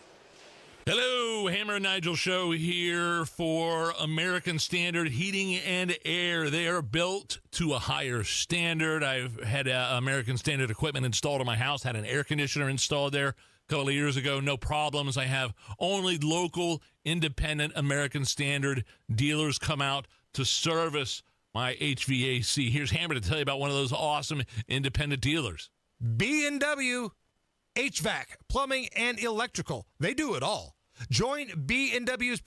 Hello, Hammer and Nigel show here for American Standard Heating and Air. They are built to a higher standard. I've had American Standard equipment installed in my house, had an air conditioner installed there a couple of years ago. No problems. I have only local, independent American Standard dealers come out to service my HVAC. Here's Hammer to tell you about one of those awesome independent dealers. B&W HVAC, plumbing, and electrical. They do it all. Join B&W's